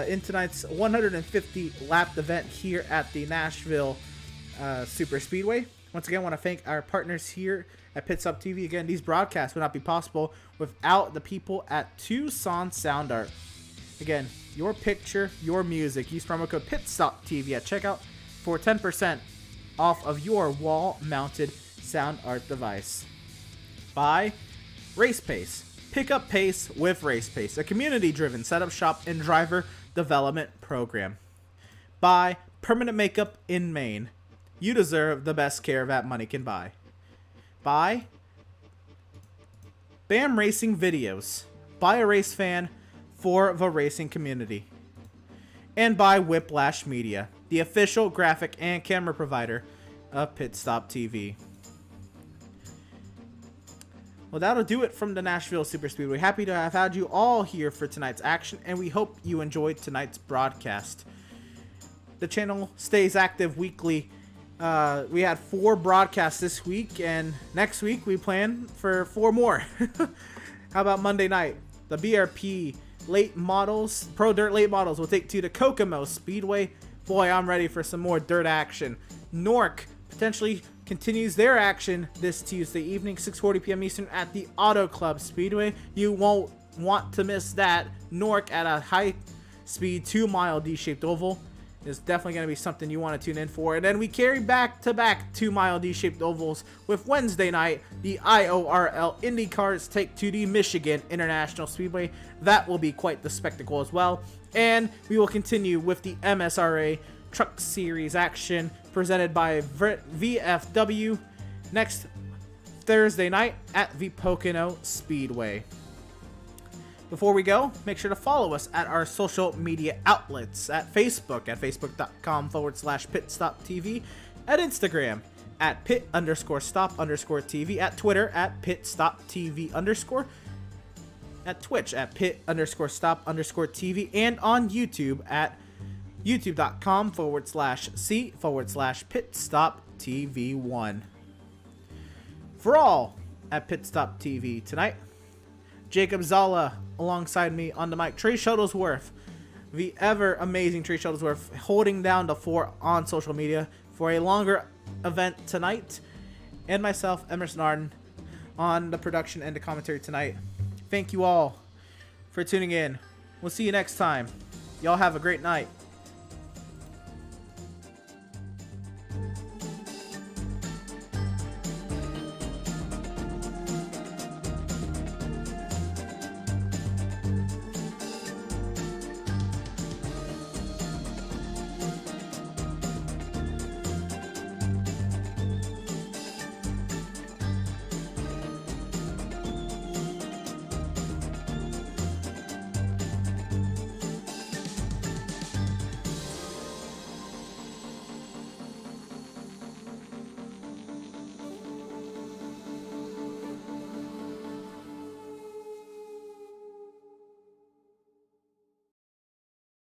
in tonight's 150 lap event here at the Nashville Super Speedway. Once again, I want to thank our partners here at PitStop TV. Again, these broadcasts would not be possible without the people at Tucson Sound Art. Again, your picture, your music. Use promo code PitStop TV at checkout for 10% off of your wall-mounted sound art device. By Race Pace. Pick up pace with Race Pace, a community-driven setup shop and driver development program. By Permanent Makeup in Maine. You deserve the best care that money can buy. By BAM Racing Videos. By a race fan for the racing community. And by Whiplash Media, the official graphic and camera provider of PitStop TV. Well, that'll do it from the Nashville Super Speedway. Happy to have had you all here for tonight's action, and we hope you enjoyed tonight's broadcast. The channel stays active weekly. We had 4 broadcasts this week, and next week we plan for 4 more. How about Monday night? The BRP late models, Pro Dirt late models, will take 2 to Kokomo Speedway. Boy, I'm ready for some more dirt action. Nork potentially continues their action this Tuesday evening, 6:40 p.m. Eastern at the Auto Club Speedway. You won't want to miss that. Nork at a high-speed 2-mile D-shaped oval is definitely going to be something you want to tune in for. And then we carry back-to-back 2-mile D-shaped ovals with Wednesday night, the IORL IndyCars take to the Michigan International Speedway. That will be quite the spectacle as well. And we will continue with the MSRA Truck Series action presented by VFW next Thursday night at the Pocono Speedway. Before we go, make sure to follow us at our social media outlets at Facebook at facebook.com/PitStop TV, at Instagram at pit_stop_TV, at Twitter at PitStop TV_, at Twitch at pit_stop_TV, and on YouTube at youtube.com/c/PitStop TV1. For all at PitStop TV tonight, Jacob Zala alongside me on the mic, Trey Shuttlesworth, the ever amazing Trey Shuttlesworth, holding down the fort on social media for a longer event tonight, and myself, Emerson Arden, on the production and the commentary tonight. Thank you all for tuning in. We'll see you next time. Y'all have a great night.